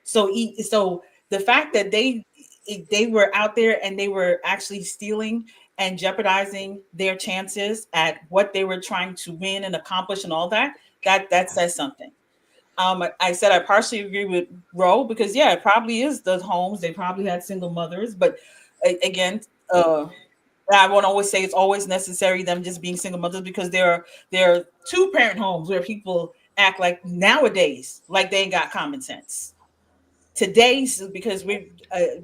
So the fact that they were out there and they were actually stealing and jeopardizing their chances at what they were trying to win and accomplish and all that, that says something. I said I partially agree with Ro because it probably is the homes. They probably had single mothers, but again, I won't always say it's always necessary them just being single mothers, because there are two parent homes where people act like nowadays like they ain't got common sense. Today's, because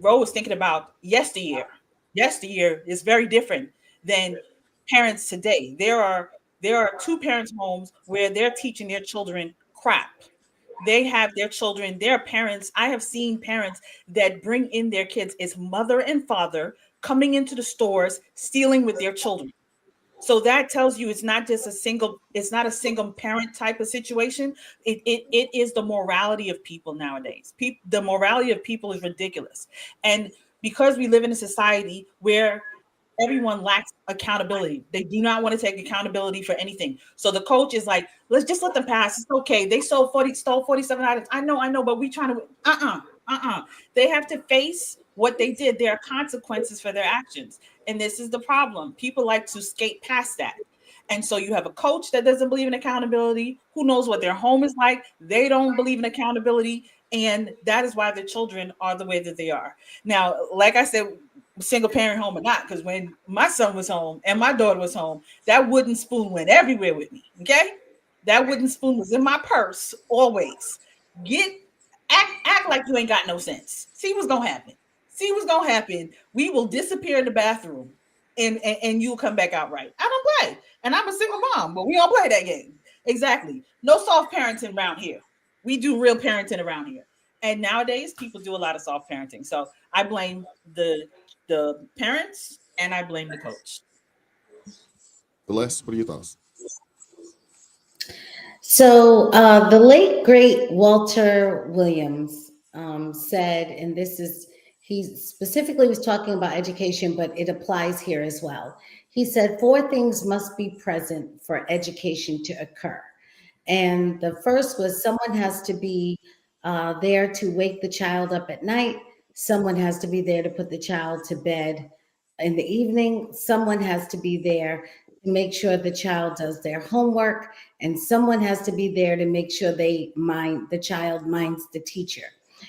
Ro was thinking about yesteryear. Yesteryear is very different than parents today. There are two parents homes where they're teaching their children crap. They have their children, their parents. I have seen parents that bring in their kids as mother and father coming into the stores, stealing with their children. So that tells you it's not a single parent type of situation. It is the morality of people nowadays. The morality of people is ridiculous. And because we live in a society where everyone lacks accountability, they do not want to take accountability for anything. So the coach is like, let's just let them pass. It's okay. They stole 47 items. I know, but we trying to, They have to face what they did. There are consequences for their actions. And this is the problem. People like to skate past that. And so you have a coach that doesn't believe in accountability. Who knows what their home is like? They don't believe in accountability. And that is why the children are the way that they are. Now, like I said, single parent home or not, because when my son was home and my daughter was home, that wooden spoon went everywhere with me. Okay. That wooden spoon was in my purse always. Act like you ain't got no sense. See what's gonna happen. We will disappear in the bathroom and you'll come back out right. I don't play. And I'm a single mom, but we don't play that game. Exactly. No soft parenting around here. We do real parenting around here. And nowadays people do a lot of soft parenting. So I blame the parents and I blame the coach. Celeste, what are your thoughts? So the late great Walter Williams said, and he specifically was talking about education, but it applies here as well. He said 4 things must be present for education to occur. And the first was someone has to be there to wake the child up at night. Someone has to be there to put the child to bed in the evening. Someone has to be there to make sure the child does their homework, and someone has to be there to make sure the child minds the teacher.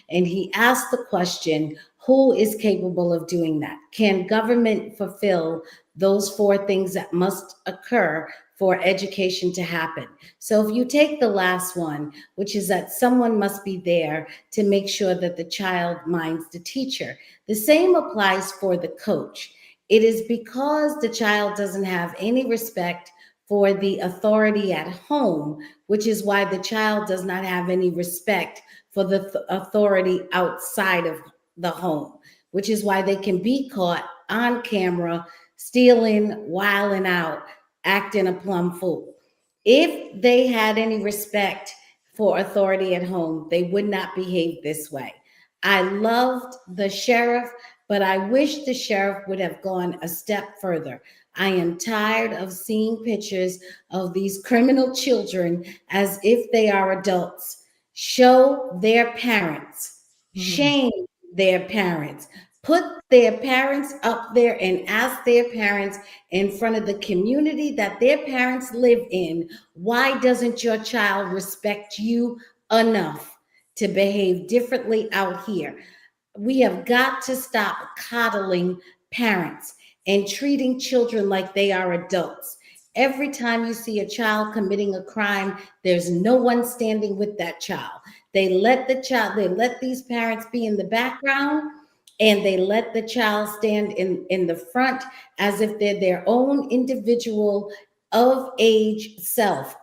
And he asked the question, who is capable of doing that? Can government fulfill those 4 things that must occur for education to happen? So if you take the last one, which is that someone must be there to make sure that the child minds the teacher, the same applies for the coach. It is because the child doesn't have any respect for the authority at home, which is why the child does not have any respect for the authority outside of the home, which is why they can be caught on camera stealing, wilding out, acting a plumb fool. If they had any respect for authority at home, they would not behave this way. I loved the sheriff, but I wish the sheriff would have gone a step further. I am tired of seeing pictures of these criminal children as if they are adults. Show their parents, shame their parents, put their parents up there and ask their parents in front of the community that their parents live in, why doesn't your child respect you enough to behave differently out here? We have got to stop coddling parents and treating children like they are adults. Every time you see a child committing a crime, there's no one standing with that child. They let these parents be in the background, and they let the child stand in the front as if they're their own individual of age self.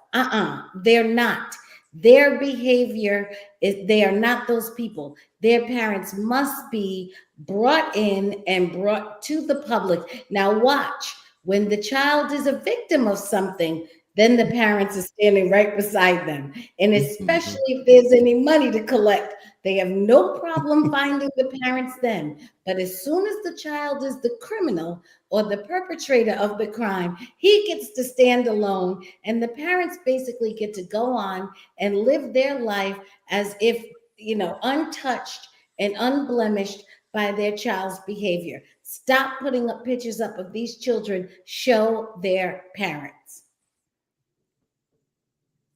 They're not. Their behavior they are not those people. Their parents must be brought in and brought to the public. Now watch, when the child is a victim of something, then the parents are standing right beside them. And especially if there's any money to collect, they have no problem finding the parents then. But as soon as the child is the criminal or the perpetrator of the crime, he gets to stand alone, and the parents basically get to go on and live their life as if untouched and unblemished by their child's behavior. Stop putting up pictures up of these children. Show their parents.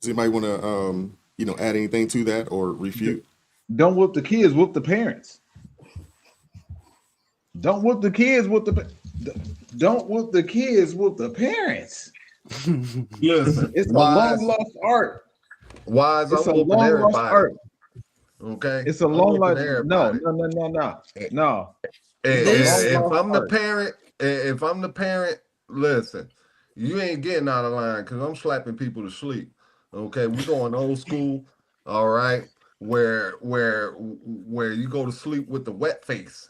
Does anybody want to, add anything to that or refute? Don't whoop the kids, whoop the parents. Don't whoop the kids, don't whoop the kids, whoop the parents. Listen, It's a long lost art. Wise, It's I'm a whooping long lost everybody. art. Okay, It's a I'm long whooping lost. everybody. No. If I'm the parent, listen, you ain't getting out of line because I'm slapping people to sleep. Okay, we're going old school. All right, where you go to sleep with the wet face.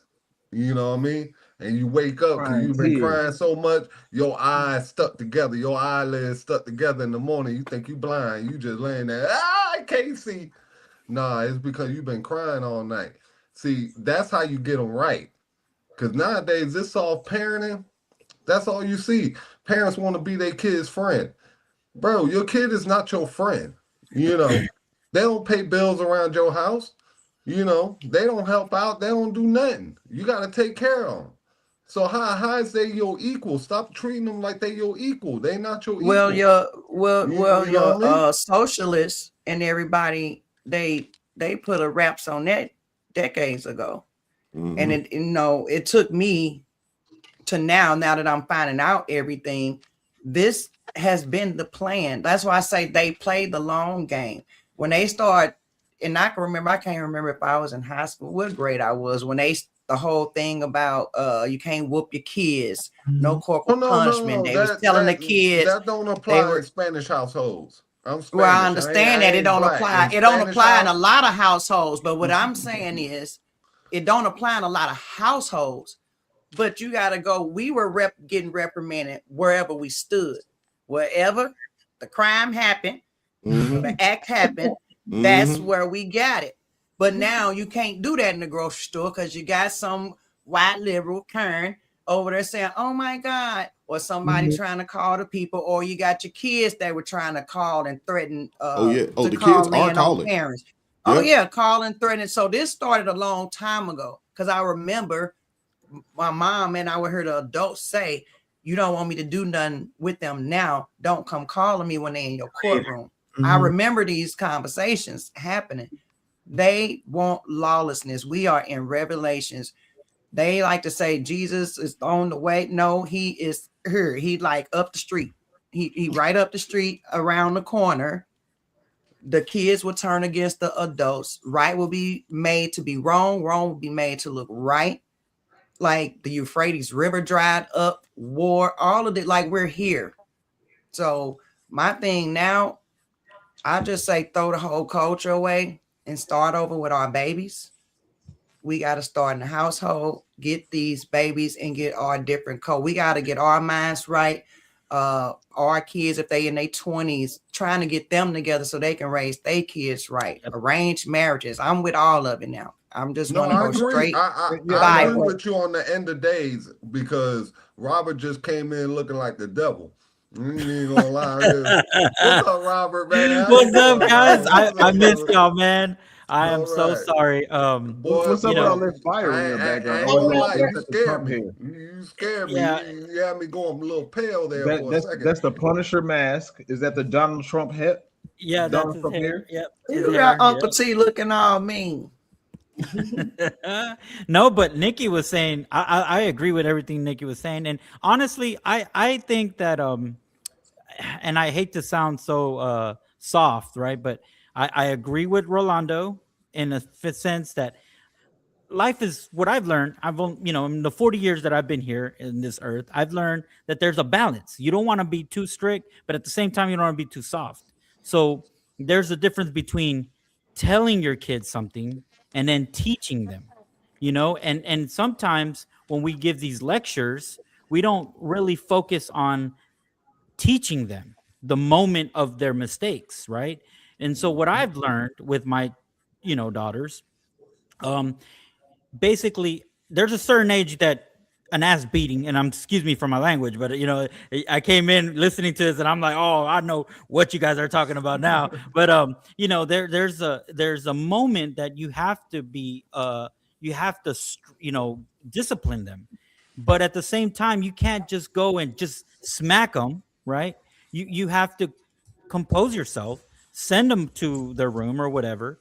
You know what I mean? And you wake up because Crying you've been tears. crying so much, your eyes stuck together, your eyelids stuck together in the morning. You think you blind. You just laying there. I can't see. Nah, it's because you've been crying all night. See, that's how you get them right. Because nowadays, this soft parenting, that's all you see. Parents want to be their kid's friend. Bro, your kid is not your friend. They don't pay bills around your house. They don't help out. They don't do nothing. You got to take care of them. So how is they your equal? Stop treating them like they your equal. They not your Well, equal. your socialists and everybody, they put a wraps on that decades ago. Mm-hmm. And it took me to now that I'm finding out everything, this has been the plan. That's why I say they play the long game. When they start, and I can't remember if I was in high school, what grade I was, when the whole thing about you can't whoop your kids, no corporal punishment. They was telling the kids that don't apply in Spanish households. I'm Spanish. Well, I understand that it don't apply. It don't apply in a lot of households. But what I'm saying is, it don't apply in a lot of households. But you got to go. We were getting reprimanded wherever we stood, wherever the crime happened, the act happened. That's where we got it. But now you can't do that in the grocery store because you got some white liberal Karen over there saying, "Oh my God," or somebody trying to call the people, or you got your kids that were trying to call and threaten. The kids are calling. Parents. Yep. Oh yeah, calling, threatening. So this started a long time ago because I remember my mom and I would hear the adults say, "You don't want me to do nothing with them now. Don't come calling me when they're in your courtroom." I remember these conversations happening. They want lawlessness. We are in Revelations. They like to say Jesus is on the way. No, he is here. He like up the street. He right up the street around the corner. The kids will turn against the adults. Right will be made to be wrong. Wrong will be made to look right. Like the Euphrates River dried up, war, all of it. Like we're here. So my thing now, I just say throw the whole culture away and start over with our babies. We got to start in the household, get these babies and get our different code. We got to get our minds right. Our kids, if they in their 20s, trying to get them together so they can raise their kids right. Arranged marriages. I'm with all of it now. I'm just going to go straight. I agree with you on the end of days because Robert just came in looking like the devil. You ain't gonna lie. What's up, Robert, man? What's up, guys? I missed y'all, man. I am so sorry. What's up with all this fire in your background? You scared me. You scared me. Yeah. You had me going a little pale there for a second. That's the Punisher mask. Is that the Donald Trump hat? Yeah, Donald that's Trump his hair. Yep. You got Uncle T looking all mean. No, but Nikki was saying, I agree with everything Nikki was saying. And honestly, I think that, and I hate to sound so soft, right? But I agree with Rolando in a sense that life is what I've learned. In the 40 years that I've been here in this earth, I've learned that there's a balance. You don't want to be too strict, but at the same time, you don't want to be too soft. So there's a difference between telling your kids something and then teaching them, and sometimes when we give these lectures, we don't really focus on teaching them the moment of their mistakes, right? And so what I've learned with my daughters, basically there's a certain age that an ass beating, and excuse me for my language, but I came in listening to this and I'm like, oh, I know what you guys are talking about now. But there's a moment that you have to be discipline them, but at the same time you can't just go and just smack them, right? You have to compose yourself, send them to their room or whatever,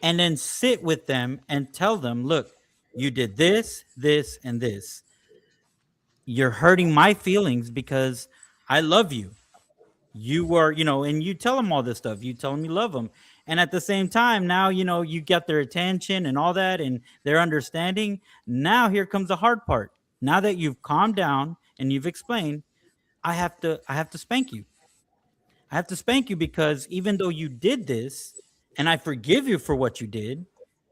and then sit with them and tell them, look, you did this, this, and this. You're hurting my feelings because I love you. You were, and you tell them all this stuff. You tell them you love them. And at the same time, now, you get their attention and all that, and their understanding. Now here comes the hard part. Now that you've calmed down and you've explained, I have to spank you. I have to spank you because even though you did this, and I forgive you for what you did,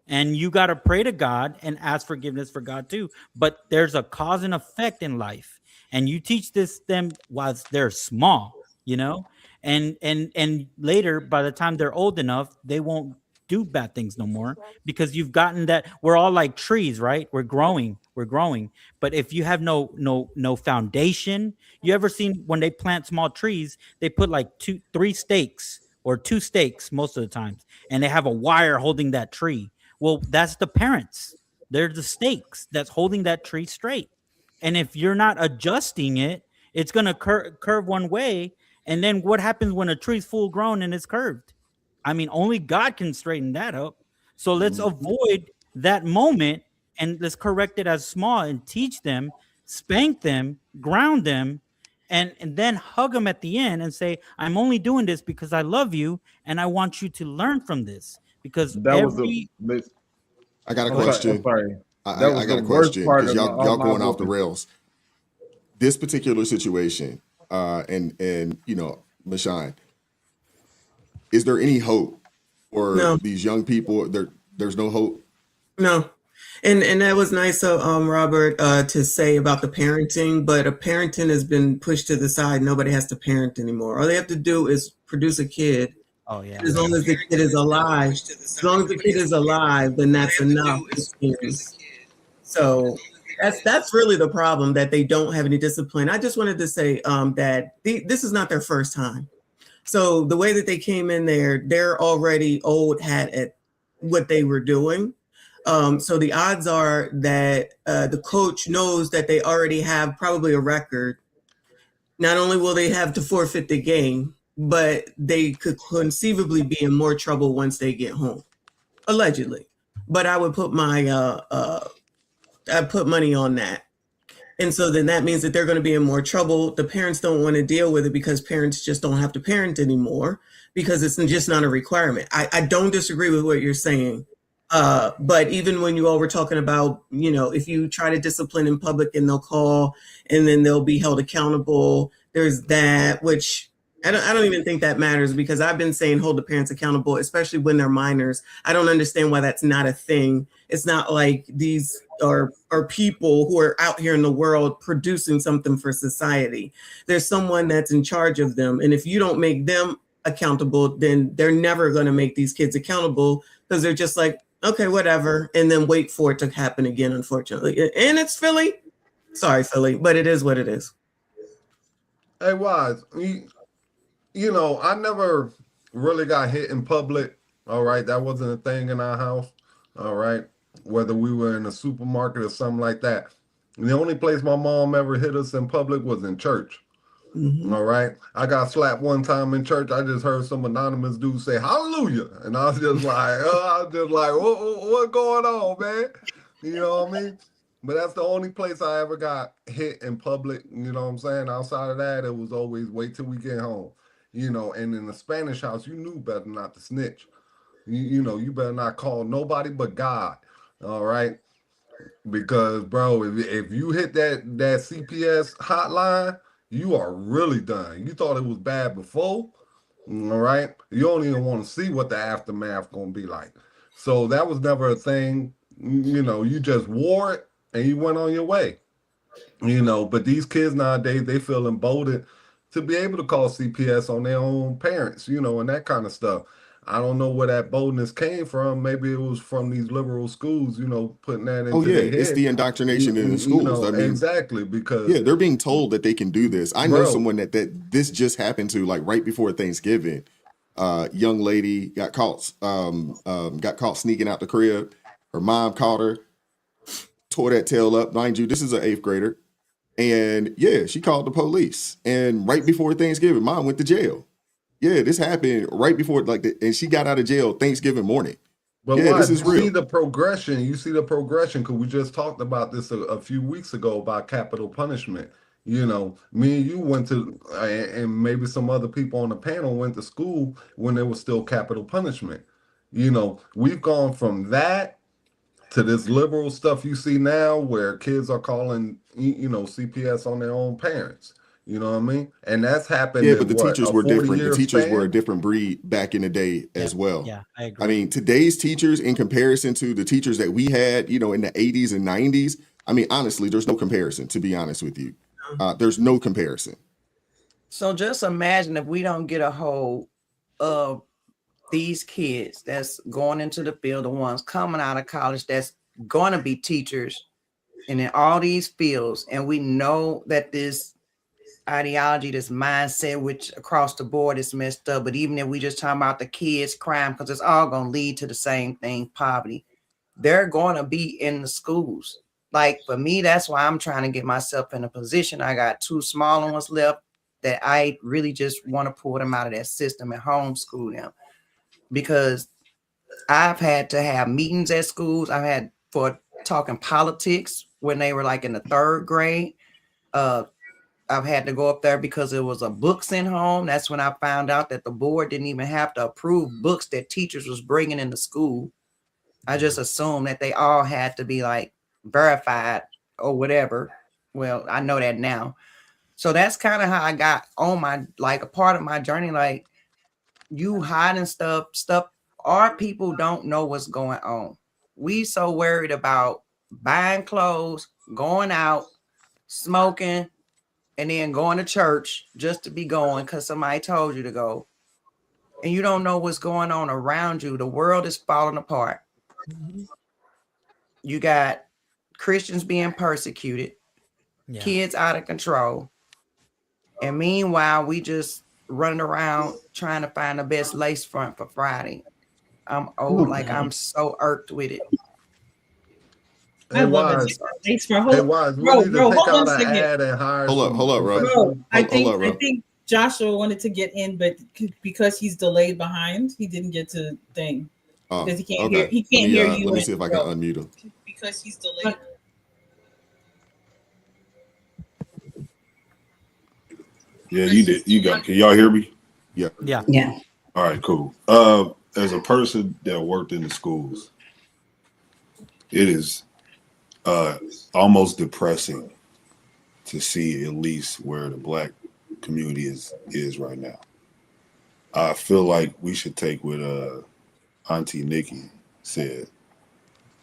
and you got to pray to God and ask forgiveness for God too. But there's a cause and effect in life, and you teach them while they're small, and later, by the time they're old enough, they won't do bad things no more, because you've gotten that. We're all like trees, right? We're growing. But if you have no foundation, you ever seen when they plant small trees, they put like 2 stakes or 2 stakes most of the times, and they have a wire holding that tree. Well, that's the parents. They're the stakes that's holding that tree straight. And if you're not adjusting it, it's going to curve one way. And then what happens when a tree's full grown and it's curved? I mean, only God can straighten that up. So let's avoid that moment, and let's correct it as small and teach them, spank them, ground them, and then hug them at the end and say, I'm only doing this because I love you and I want you to learn from this. Because I got a question. Sorry. I got a question because y'all going off the rails. This particular situation, and Mashine, is there any hope for these young people? There's no hope. No. And that was nice of Robert to say about the parenting, but a parenting has been pushed to the side. Nobody has to parent anymore. All they have to do is produce a kid. Oh yeah. As long as the kid is alive, then that's enough. So that's really the problem, that they don't have any discipline. I just wanted to say that this is not their first time. So the way that they came in there, they're already old hat at what they were doing. So the odds are that the coach knows that they already have probably a record. Not only will they have to forfeit the game, but they could conceivably be in more trouble once they get home, allegedly. But I would put I put money on that. And so then that means that they're going to be in more trouble. The parents don't want to deal with it because parents just don't have to parent anymore, because it's just not a requirement. I don't disagree with what you're saying. But even when you all were talking about, if you try to discipline in public and they'll call and then they'll be held accountable, there's that, which I don't even think that matters, because I've been saying hold the parents accountable, especially when they're minors. I don't understand why that's not a thing. It's not like these are people who are out here in the world producing something for society. There's someone that's in charge of them. And if you don't make them accountable, then they're never going to make these kids accountable, because they're just like, okay, whatever, and then wait for it to happen again, unfortunately. And it's Philly. Sorry, Philly, but it is what it is. Hey, Wise, I never really got hit in public. All right. That wasn't a thing in our house. All right. Whether we were in a supermarket or something like that. And the only place my mom ever hit us in public was in church. Mm-hmm. All right. I got slapped one time in church. I just heard some anonymous dude say hallelujah. And I was just like, what going on, man? You know what I mean? But that's the only place I ever got hit in public. You know what I'm saying? Outside of that, it was always wait till we get home. And in the Spanish house, you knew better not to snitch. You better not call nobody but God. All right. Because, bro, if you hit that CPS hotline, you are really done. You thought it was bad before. All right. You don't even want to see what the aftermath going to be like. So that was never a thing. You just wore it and you went on your way. But these kids nowadays, they feel emboldened to be able to call CPS on their own parents, and that kind of stuff. I don't know where that boldness came from. Maybe it was from these liberal schools, putting that into Oh yeah, their head. it's the indoctrination in the schools. I mean, exactly, because yeah, they're being told that they can do this. I know Bro. someone that this just happened to, like right before Thanksgiving. Young lady got caught sneaking out the crib. Her mom caught her, tore that tail up. Mind you, this is an 8th grader. And yeah, she called the police. And right before Thanksgiving, mom went to jail. Yeah, this happened right before, and she got out of jail Thanksgiving morning. But yeah, why? this is You see real. the progression. You see the progression because we just talked about this a few weeks ago about capital punishment. Me and you went to, and maybe some other people on the panel went to school when there was still capital punishment. We've gone from that to this liberal stuff you see now where kids are calling, CPS on their own parents. You know what I mean? And that's happened Yeah, in but the what, teachers a were different. The 40-year teachers were a span? different breed back in the day as well. Yeah, I agree. I mean, today's teachers in comparison to the teachers that we had, in the 80s and 90s, I mean, honestly, there's no comparison, to be honest with you. There's no comparison. So just imagine if we don't get a hold of these kids that's going into the field, the ones coming out of college that's going to be teachers and in all these fields, and we know that this ideology, this mindset, which across the board is messed up, but even if we just talk about the kids crime, because it's all going to lead to the same thing, poverty, they're going to be in the schools. Like for me, that's why I'm trying to get myself in a position. I got 2 smaller ones left that I really just want to pull them out of that system and homeschool them, because I've had to have meetings at schools. I've had for talking politics when they were like in the 3rd grade. I've had to go up there because it was a book sent home. That's when I found out that the board didn't even have to approve books that teachers was bringing into school. I just assumed that they all had to be like verified or whatever. Well, I know that now. So that's kind of how I got on my, like a part of my journey. Like you hiding stuff, our people don't know what's going on. We so worried about buying clothes, going out, smoking, and then going to church just to be going because somebody told you to go. And you don't know what's going on around you. The world is falling apart. You got Christians being persecuted, kids out of control. And meanwhile, we just running around trying to find the best lace front for Friday. I'm old, like I'm so irked with it. I love it. Thanks for hold on, Hold up, bro. I think Joshua wanted to get in, but because he's delayed behind, he didn't get to thing. Because he can't hear. He can't hear you. Let me see if I can unmute him. Because he's delayed. Yeah, you did. You got. Can y'all hear me? Yeah. Yeah. All right, cool. As a person that worked in the schools, it is almost depressing to see at least where the Black community is right now. I feel like we should take what Auntie Nikki said,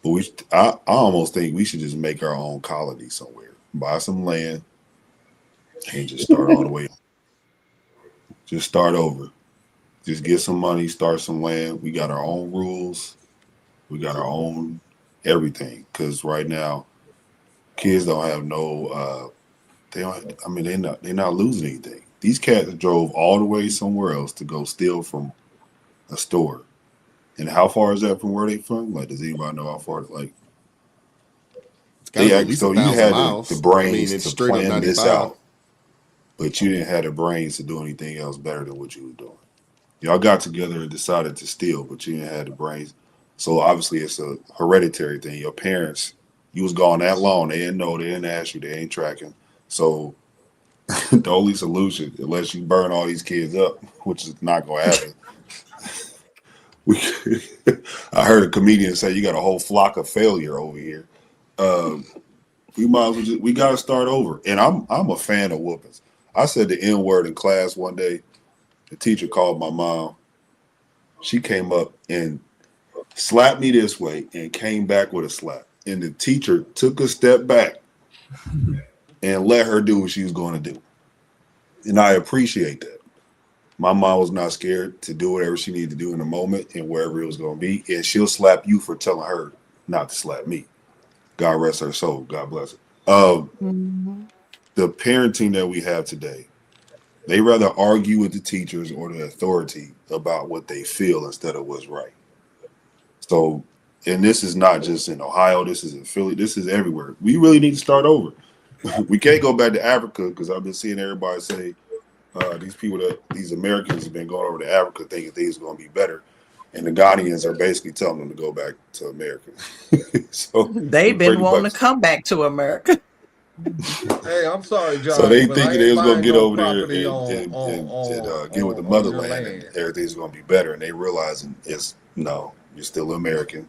but I almost think we should just make our own colony somewhere, buy some land, and just start all the way. Just start over. Just get some money, start some land. We got our own rules. We got our own everything. Because right now, kids don't have no. They're not losing anything. These cats drove all the way somewhere else to go steal from a store. And how far is that from where they from? Like, does anybody know how far? Like, so you had the brains to plan this out, but you didn't have the brains to do anything else better than what you were doing. Y'all got together and decided to steal, but you didn't have the brains. So obviously it's a hereditary thing. Your parents, you was gone that long. They didn't know. They didn't ask you. They ain't tracking. So the only solution, unless you burn all these kids up, which is not going to happen. I heard a comedian say you got a whole flock of failure over here. We might as well we got to start over. And I'm a fan of whoopings. I said the N-word in class one day. The teacher called my mom. She came up and slapped me this way and came back with a slap. And the teacher took a step back and let her do what she was going to do. And I appreciate that. My mom was not scared to do whatever she needed to do in the moment and wherever it was going to be. And she'll slap you for telling her not to slap me. God rest her soul. God bless her. The parenting that we have today, they rather argue with the teachers or the authority about what they feel instead of what's right. So, and this is not just in Ohio, this is in Philly, this is everywhere. We really need to start over. We can't go back to Africa because I've been seeing everybody say these Americans have been going over to Africa thinking things are going to be better. And the Ghanaians are basically telling them to go back to America. So they've been wanting to come back to America. Hey, I'm sorry, Josh. So they but thinking I they ain't was gonna buying get no over there property and get with the on your motherland and land. everything's gonna be better. And they realizing no, you're still American.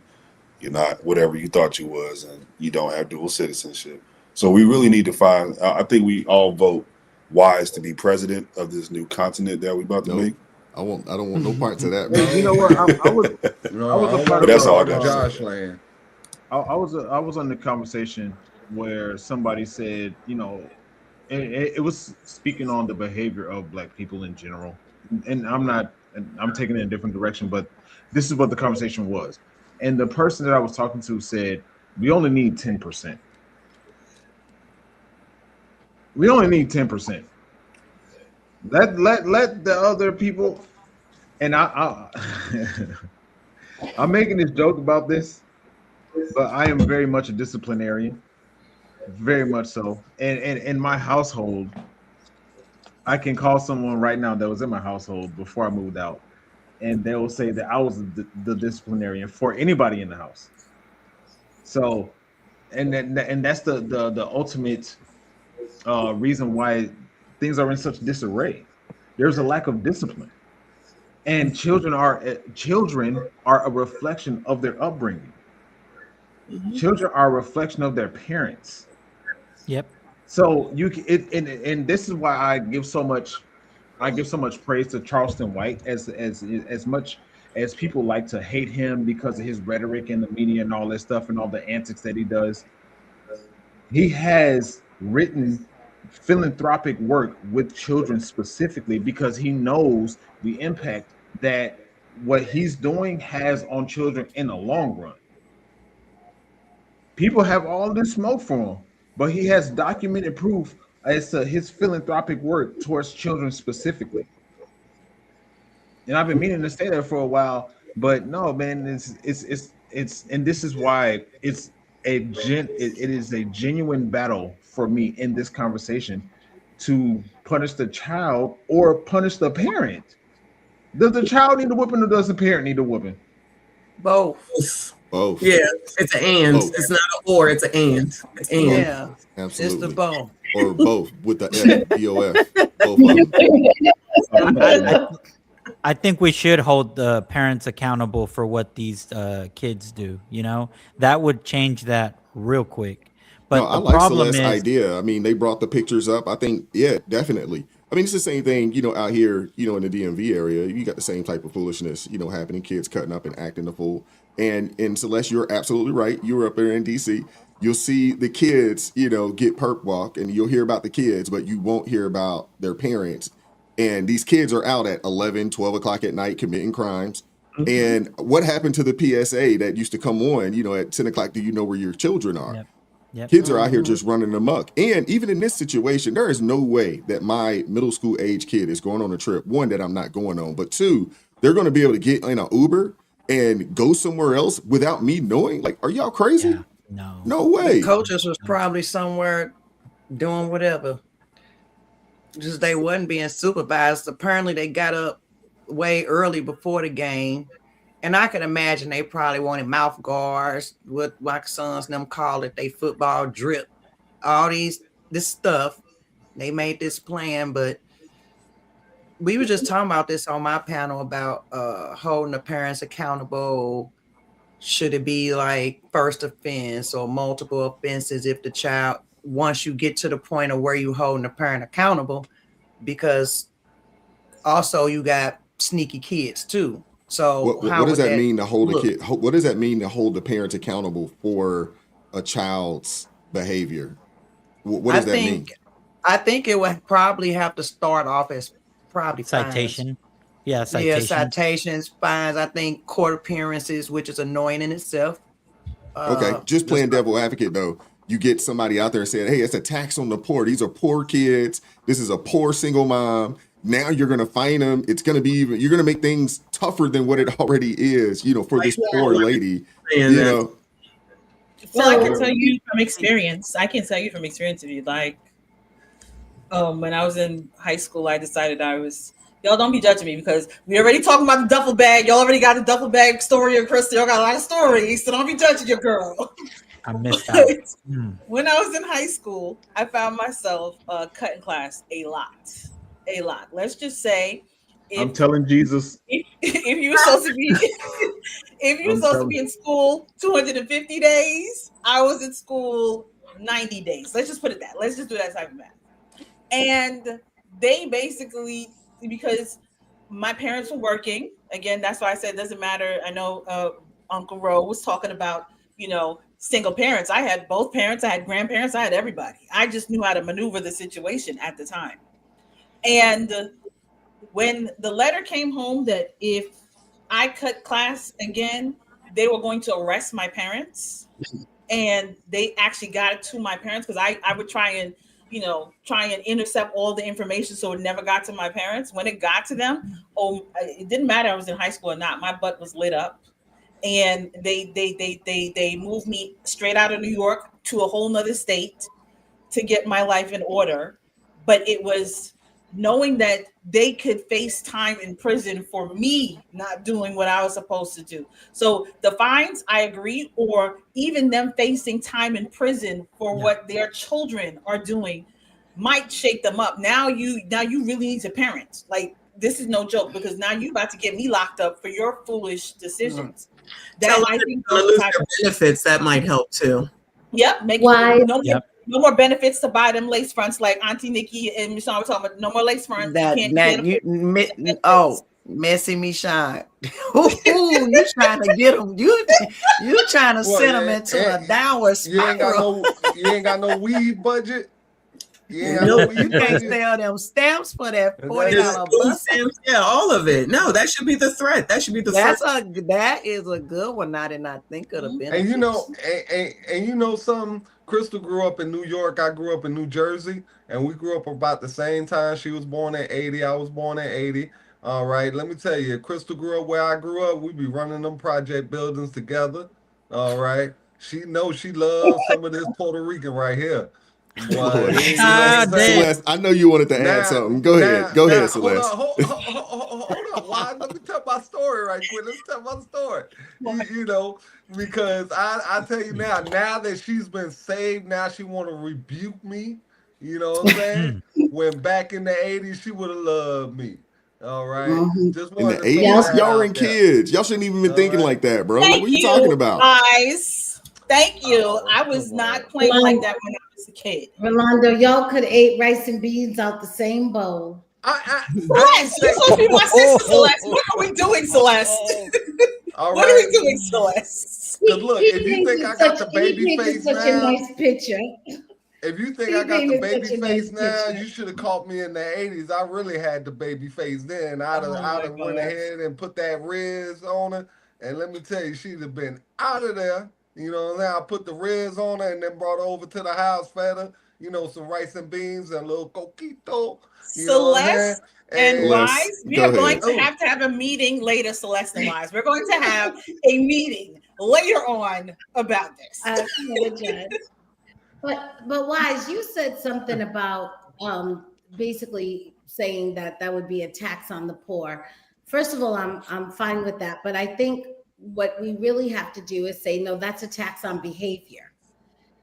You're not whatever you thought you was, and you don't have dual citizenship. So we really need to find. I think we all vote wise to be president of this new continent that we about to make. I don't want no parts of that, Hey, man. you know what? I was No, I a don't part want of that's all I part got of to say. Josh land. I was on the conversation where somebody said, you know, it was speaking on the behavior of Black people in general, and I'm taking it in a different direction, but this is what the conversation was. And the person that I was talking to said, we only need 10%. We only need 10%. Let the other people. And I'm making this joke about this, but I am very much a disciplinarian, very much so. And in my household, I can call someone right now that was in my household before I moved out, and they will say that I was the disciplinarian for anybody in the house. So, and that's the ultimate reason why things are in such disarray. There's a lack of discipline, and children are a reflection of their upbringing. Children are a reflection of their parents. Yep. So and this is why I give so much praise to Charleston White, as much as people like to hate him because of his rhetoric in the media and all that stuff and all the antics that he does. He has written philanthropic work with children specifically because he knows the impact that what he's doing has on children in the long run. People have all this smoke for him, but he has documented proof as to his philanthropic work towards children specifically. And I've been meaning to say that for a while, but no, man, it's and this is why it is a genuine battle for me in this conversation to punish the child or punish the parent. Does the child need a whooping or does the parent need a whooping? Both. Both. Yeah, it's an and. Both. It's not an or, it's an and. It's and. Yeah. Absolutely. It's the both. Or both with the F, B-O-F. Both of them. I think we should hold the parents accountable for what these kids do. You know, that would change that real quick. But No, I the like problem Celeste's is, idea. I mean, they brought the pictures up. I think, yeah, definitely. I mean, it's the same thing, out here, in the DMV area. You got the same type of foolishness, happening. Kids cutting up and acting a fool. And Celeste, you're absolutely right. You were up there in DC. You'll see the kids, get perp walk, and you'll hear about the kids, but you won't hear about their parents. And these kids are out at 11, 12 o'clock at night committing crimes. And what happened to the PSA that used to come on, at 10 o'clock? Do you know where your children are? Yep. Yep. Kids are out here just running amok. And even in this situation, there is no way that my middle school age kid is going on a trip. One, that I'm not going on. But two, they're going to be able to get in an Uber and go somewhere else without me knowing. Like, are y'all crazy? Yeah, no way. The coaches was probably somewhere doing whatever. Just they wasn't being supervised. Apparently they got up way early before the game. And I can imagine they probably wanted mouth guards, what my sons and them call it, they football drip, all this stuff. They made this plan, but we were just talking about this on my panel about holding the parents accountable. Should it be like first offense or multiple offenses if the child, once you get to the point of where you holding the parent accountable, because also you got sneaky kids too. So what does that mean to hold a kid? What does that mean to hold the parents accountable for a child's behavior? What does that mean? I think it would probably have to start off as probably citation. Fines. Yeah, citations. Yeah, citations, fines. I think court appearances, which is annoying in itself. Okay, just playing devil advocate though. You get somebody out there saying, "Hey, it's a tax on the poor. These are poor kids. This is a poor single mom. Now you're gonna fine them. It's gonna be even. You're gonna make things tougher than what it already is. You know, for this poor lady. You know." Well, I can tell you from experience. If you'd like. When I was in high school, I decided y'all don't be judging me because we already talking about the duffel bag. Y'all already got the duffel bag story of Crystal. Y'all got a lot of stories, so don't be judging your girl. I missed out. When I was in high school, I found myself cutting class a lot. Let's just say, I'm telling Jesus. if you were supposed to be, in school 250 days, I was in school 90 days. Let's just put it that. Let's just do that type of math. And they basically, because my parents were working, again, that's why I said it doesn't matter. I know Uncle Ro was talking about, single parents. I had both parents, I had grandparents, I had everybody. I just knew how to maneuver the situation at the time. And when the letter came home that if I cut class again, they were going to arrest my parents. And they actually got it to my parents because I would try and intercept all the information so it never got to my parents. When it got to them, it didn't matter I was in high school or not. My butt was lit up. And they moved me straight out of New York to a whole nother state to get my life in order. But it was knowing that they could face time in prison for me not doing what I was supposed to do. So the fines, I agree, or even them facing time in prison for what their children are doing might shake them up. Now you really need to parent. Like, this is no joke, because now you about to get me locked up for your foolish decisions. That I think those type of benefits that might help too. Yep, no more benefits to buy them lace fronts like Auntie Nikki and Michonne were talking about. No more lace fronts. Messy Michonne. You trying to get them? You trying to send them into a downward spiral? You ain't got no weed budget. You can't sell them stamps for that $40 bus. Yeah, all of it. No, that should be the threat. That should be the that is a good one. I did not think of the benefits. And something. Crystal grew up in New York. I grew up in New Jersey, and we grew up about the same time. She was born in 80. I was born in 80. All right, let me tell you, Crystal grew up where I grew up. We be running them project buildings together. All right, she knows she loves some of this Puerto Rican right here. Celeste, I know you wanted to add something. Go ahead, Celeste. Hold up. Why? Let me tell my story right quick. Let me tell my story. Because I tell you now that she's been saved, now she want to rebuke me. You know what I'm saying? When back in the 80s, she would have loved me. All right. Just in the 80s, y'all were kids. Y'all shouldn't even been thinking like that, bro. What are you talking about? Guys, thank you. I was not playing like that when I was a kid. Rolando, y'all could have ate rice and beans out the same bowl. Celeste, you're supposed to be my sister, Celeste. What are we doing, Celeste? What are we doing, Celeste? Because look, if you think I got the baby face now, a nice picture. If you think I got the baby face now, you should have caught me in the 80s. I really had the baby face then. I'd have went ahead and put that Riz on her. And let me tell you, she'd have been out of there. You know, now I put the Riz on her and then brought her over to the house, fed her, some rice and beans and a little coquito. Celeste and Wise, we are going to have a meeting later, Celeste and Wise. We're going to have a meeting later on about this. I apologize. But Wise, you said something about basically saying that would be a tax on the poor. First of all, I'm fine with that, but I think what we really have to do is say, no, that's a tax on behavior.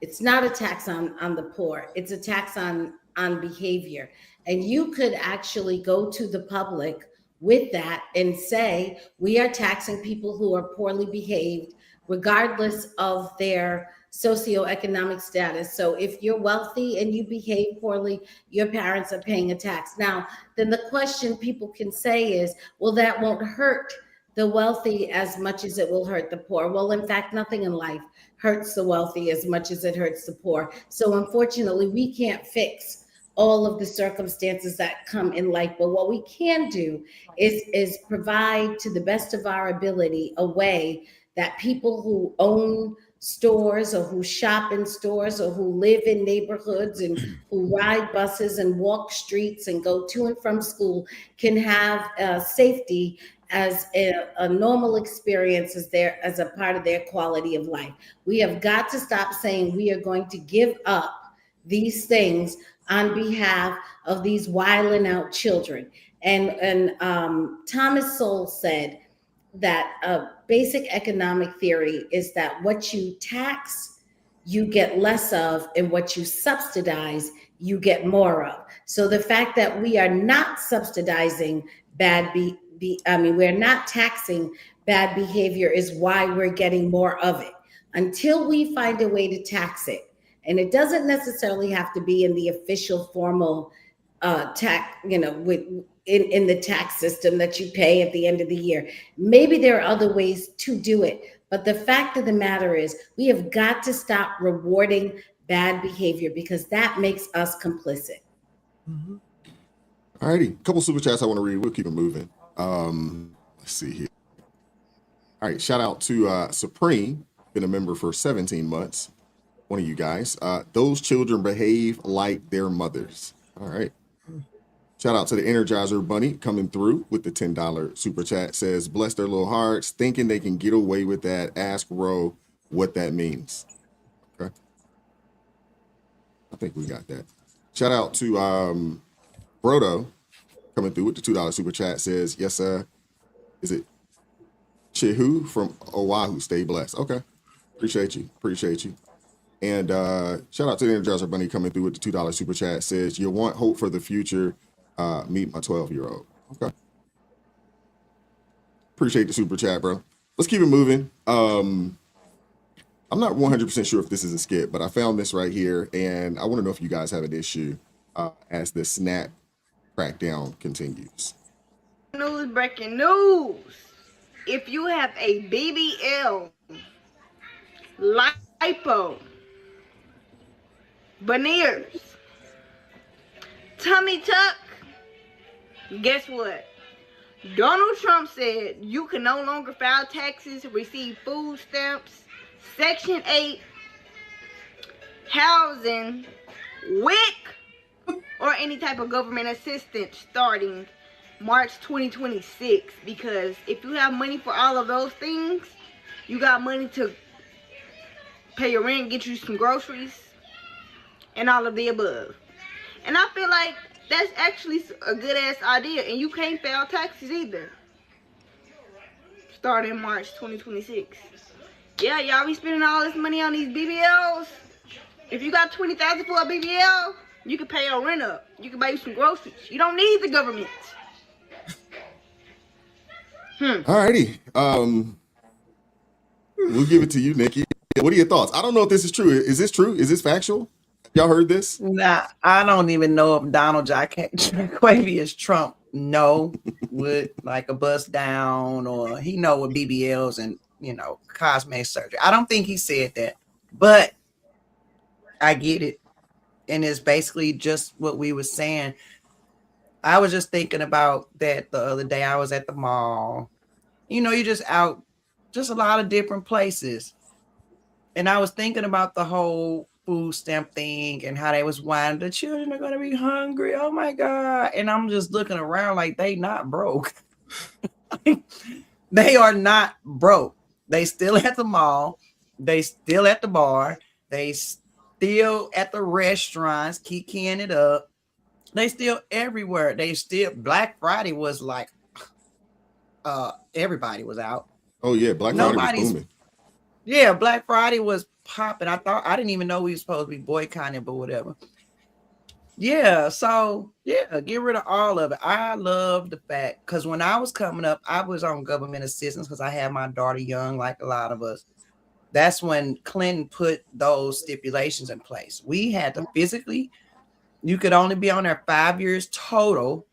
It's not a tax on the poor. It's a tax on behavior. And you could actually go to the public with that and say, we are taxing people who are poorly behaved, regardless of their socioeconomic status. So if you're wealthy and you behave poorly, your parents are paying a tax. Now, then the question people can say is, well, that won't hurt the wealthy as much as it will hurt the poor. Well, in fact, nothing in life hurts the wealthy as much as it hurts the poor. So unfortunately, we can't fix all of the circumstances that come in life. But what we can do is provide, to the best of our ability, a way that people who own stores or who shop in stores or who live in neighborhoods and who ride buses and walk streets and go to and from school can have safety as a normal experience as a part of their quality of life. We have got to stop saying we are going to give up these things on behalf of these wilding out children. And Thomas Sowell said that basic economic theory is that what you tax, you get less of, and what you subsidize, you get more of. So the fact that we are not subsidizing we're not taxing bad behavior is why we're getting more of it. Until we find a way to tax it, and it doesn't necessarily have to be in the official formal tax, in the tax system that you pay at the end of the year. Maybe there are other ways to do it. But the fact of the matter is, we have got to stop rewarding bad behavior because that makes us complicit. Mm-hmm. All righty. A couple super chats I want to read. We'll keep it moving. Let's see here. All right. Shout out to Supreme, been a member for 17 months. One of you guys. Those children behave like their mothers. All right. Shout out to the Energizer Bunny coming through with the $10 super chat. Says, bless their little hearts, thinking they can get away with that. Ask Ro what that means. Okay. I think we got that. Shout out to Brodo coming through with the $2 super chat. Says, yes, sir. Is it Chihu from Oahu? Stay blessed. Okay. Appreciate you. And shout out to the Energizer Bunny coming through with the $2 super chat. Says, you want hope for the future. Meet my 12-year-old. Okay. Appreciate the super chat, bro. Let's keep it moving. I'm not 100% sure if this is a skit, but I found this right here, and I want to know if you guys have an issue as the snap crackdown continues. Breaking news. If you have a BBL, lipo, veneers, tummy tuck, guess what? Donald Trump said you can no longer file taxes, receive food stamps, Section 8, housing, WIC, or any type of government assistance starting March 2026. Because if you have money for all of those things, you got money to pay your rent, get you some groceries, and all of the above. And I feel like that's actually a good ass idea, and you can't file taxes either. Starting March 2026. Yeah, y'all be spending all this money on these BBLs. If you got $20,000 for a BBL, you can pay your rent up. You can buy you some groceries. You don't need the government. Alrighty. We'll give it to you, Nikki. What are your thoughts? I don't know if this is true. Is this true? Is this factual? Y'all heard this? Nah, I don't even know if Donald Jaquavius Trump would like a bust down, or he know what BBLs and cosmetic surgery. I don't think he said that, but I get it. And it's basically just what we were saying. I was just thinking about that the other day. I was at the mall. You're just out, just a lot of different places. And I was thinking about the whole food stamp thing and how they was whining, the children are going to be hungry. Oh my God. And I'm just looking around like they not broke. They are not broke. They still at the mall. They still at the bar. They still at the restaurants, kicking it up. They still everywhere. They still, Black Friday was like, everybody was out. Oh yeah, Black Friday was booming. Yeah, Black Friday was popping. I didn't even know we were supposed to be boycotting, but whatever. Yeah, so yeah, get rid of all of it. I love the fact, because when I was coming up, I was on government assistance because I had my daughter young, like a lot of us. That's when Clinton put those stipulations in place. We had to physically, you could only be on there 5 years total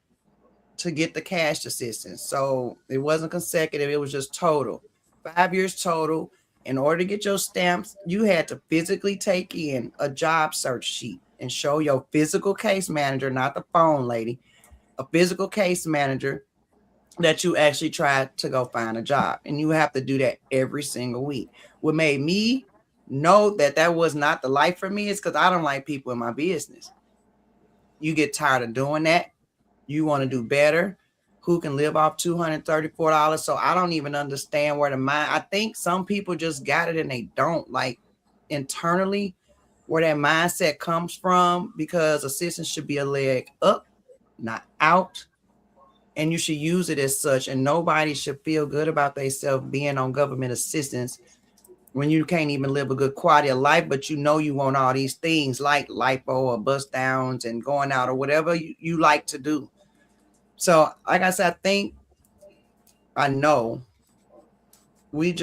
to get the cash assistance. So it wasn't consecutive, it was just total. 5 years total. In order to get your stamps, you had to physically take in a job search sheet. and show your physical case manager, not the phone lady, a physical case manager that you actually tried to go find a job. And you have to do that every single week. What made me know that that was not the life for me is because I don't like people in my business. You get tired of doing that. You want to do better. Who can live off $234? So I don't even understand where the mind. I think some people just got it and they don't, like, internally where that mindset comes from, because assistance should be a leg up, not out. And you should use it as such. And nobody should feel good about themselves being on government assistance when you can't even live a good quality of life, but you know you want all these things like lipo or bust downs and going out or whatever you like to do. So, like I said, I know we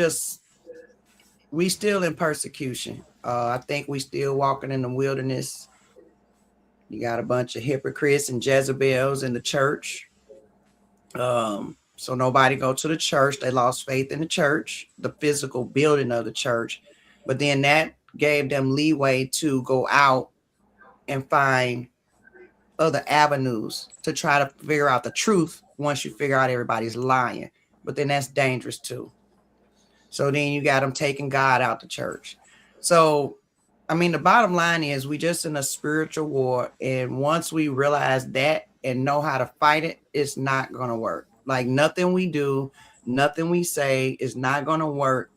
still in persecution. I think we still walking in the wilderness. You got a bunch of hypocrites and Jezebels in the church. So nobody go to the church. They lost faith in the church, the physical building of the church. But then that gave them leeway to go out and find other avenues to try to figure out the truth once you figure out everybody's lying. But then that's dangerous too. So then you got them taking God out the church. So, I mean, the bottom line is we just in a spiritual war. And once we realize that and know how to fight it, it's not going to work. Like nothing we do, nothing we say is not going to work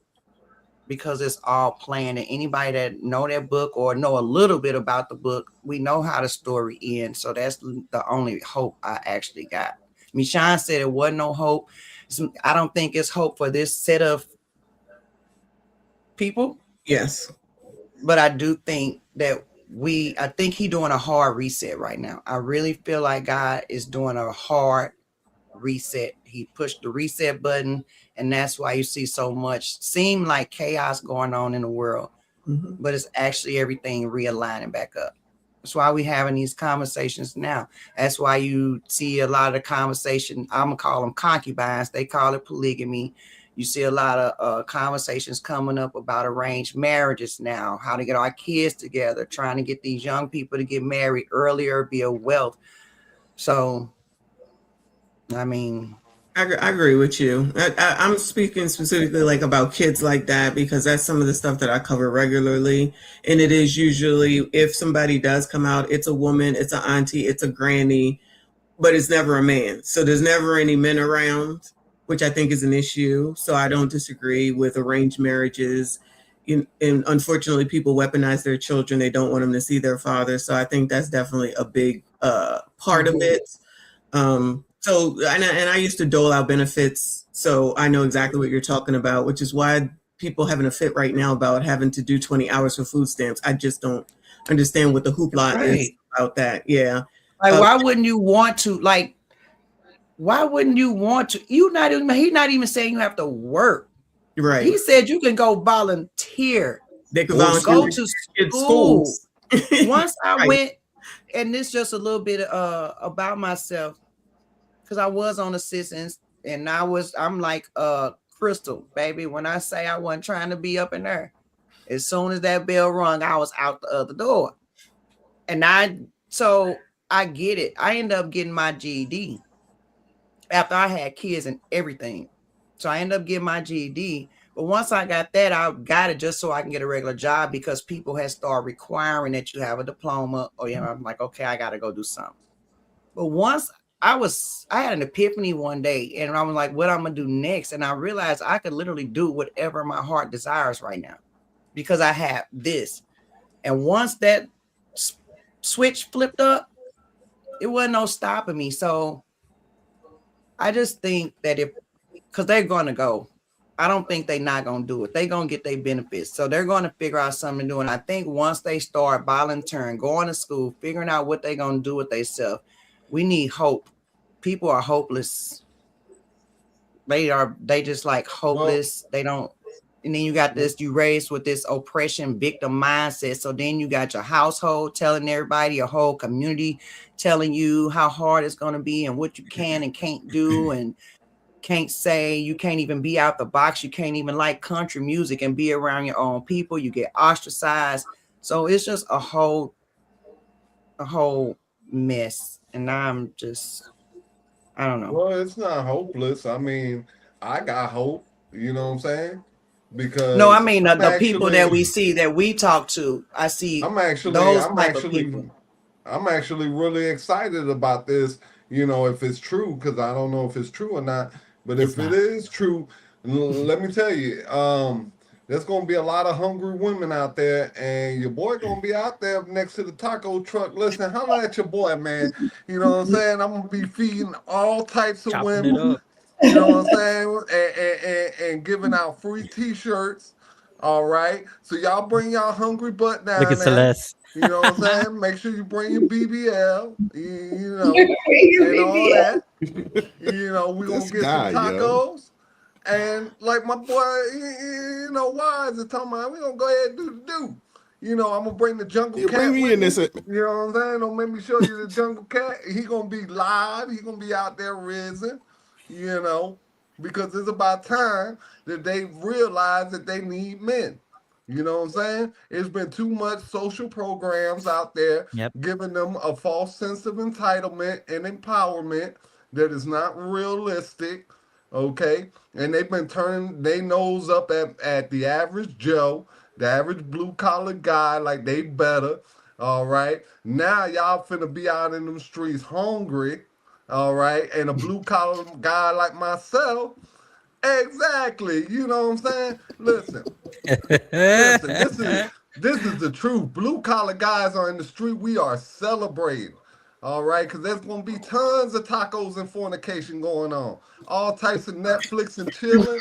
because it's all planned. And anybody that know that book or know a little bit about the book, we know how the story ends. So that's the only hope I actually got. Michonne said it wasn't no hope. I don't think it's hope for this set of people. Yes. But I do think that I think he's doing a hard reset right now. I really feel like God is doing a hard reset. He pushed the reset button, and that's why you see so much seem like chaos going on in the world. Mm-hmm. But it's actually everything realigning back up. That's why we're having these conversations now. That's why you see a lot of the conversation. I'm gonna call them concubines. They call it polygamy. You see a lot of conversations coming up about arranged marriages now, how to get our kids together, trying to get these young people to get married earlier, be a wealth. So, I mean, I agree with you. I'm speaking specifically like about kids like that because that's some of the stuff that I cover regularly. And it is usually if somebody does come out, it's a woman, it's an auntie, it's a granny, but it's never a man. So there's never any men around, which I think is an issue. So I don't disagree with arranged marriages. And unfortunately, people weaponize their children. They don't want them to see their father. So I think that's definitely a big part of it. So, and I used to dole out benefits, so I know exactly what you're talking about, which is why people having a fit right now about having to do 20 hours for food stamps. I just don't understand what the hoopla is about that. Yeah. Like, why wouldn't you want to? Like, why wouldn't you want to? He's not even saying you have to work. Right. He said you can go volunteer. They could go to school. Once I went, and this just a little bit about myself. Because I was on assistance and I'm like Crystal, baby. When I say I wasn't trying to be up in there, as soon as that bell rung, I was out the other door. And so I get it. I ended up getting my GED after I had kids and everything. So I ended up getting my GED. But once I got that, I got it just so I can get a regular job because people had started requiring that you have a diploma. Oh yeah, I'm like, okay, I got to go do something. But once I had an epiphany one day and I was like, what I'm going to do next? And I realized I could literally do whatever my heart desires right now because I have this. And once that switch flipped up, it wasn't no stopping me. So I just think that because they're going to go, I don't think they're not going to do it. They're going to get their benefits. So they're going to figure out something to do. And I think once they start volunteering, going to school, figuring out what they're going to do with themselves, we need hope. People are hopeless. They just like hopeless. Well, they don't. And then you got this, you raised with this oppression victim mindset. So then you got your household telling everybody, your whole community telling you how hard it's going to be and what you can and can't do and can't say. You can't even be out the box. You can't even like country music and be around your own people. You get ostracized. So it's just a whole a whole mess, and now I'm just, I don't know. Well, it's not hopeless. I mean, I got hope. You know what I'm saying? Because No, I mean I'm the people that we actually, see, that we talk to. I see I'm actually, those I'm type of actually, people. I'm actually really excited about this. You know, if it's true, because I don't know if it's true or not. But It's if it not. is true, let me tell you, there's gonna be a lot of hungry women out there, and your boy gonna be out there next to the taco truck. Listen, holla at your boy, man. You know what I'm saying? I'm gonna be feeding all types of Chopping it women. up. You know what I'm saying? And giving out free T-shirts. All right. So y'all bring y'all hungry butt Look at down there. Celeste. You know what I'm saying? Make sure you bring your BBL. You know, and all that. You know, we This gonna get some guy, yo. tacos. And like my boy, you know, Wise is talking about, we gonna go ahead and do the do. You know, I'm gonna bring the jungle Yeah, bring cat me with in me. this. You know what I'm saying? Don't make me show you the jungle cat. He gonna be live. He gonna be out there rizzing. You know, because it's about time that they realize that they need men. You know what I'm saying? It's been too much social programs out there Yep. giving them a false sense of entitlement and empowerment that is not realistic. Okay, and they've been turning their nose up at the average Joe, the average blue collar guy, like they better. All right, now y'all finna be out in them streets hungry. All right, and a blue collar guy like myself. Exactly. You know what I'm saying? Listen, listen. This is the truth. Blue collar guys are in the street. We are celebrating. All right, because there's gonna be tons of tacos and fornication going on. All types of Netflix and chilling.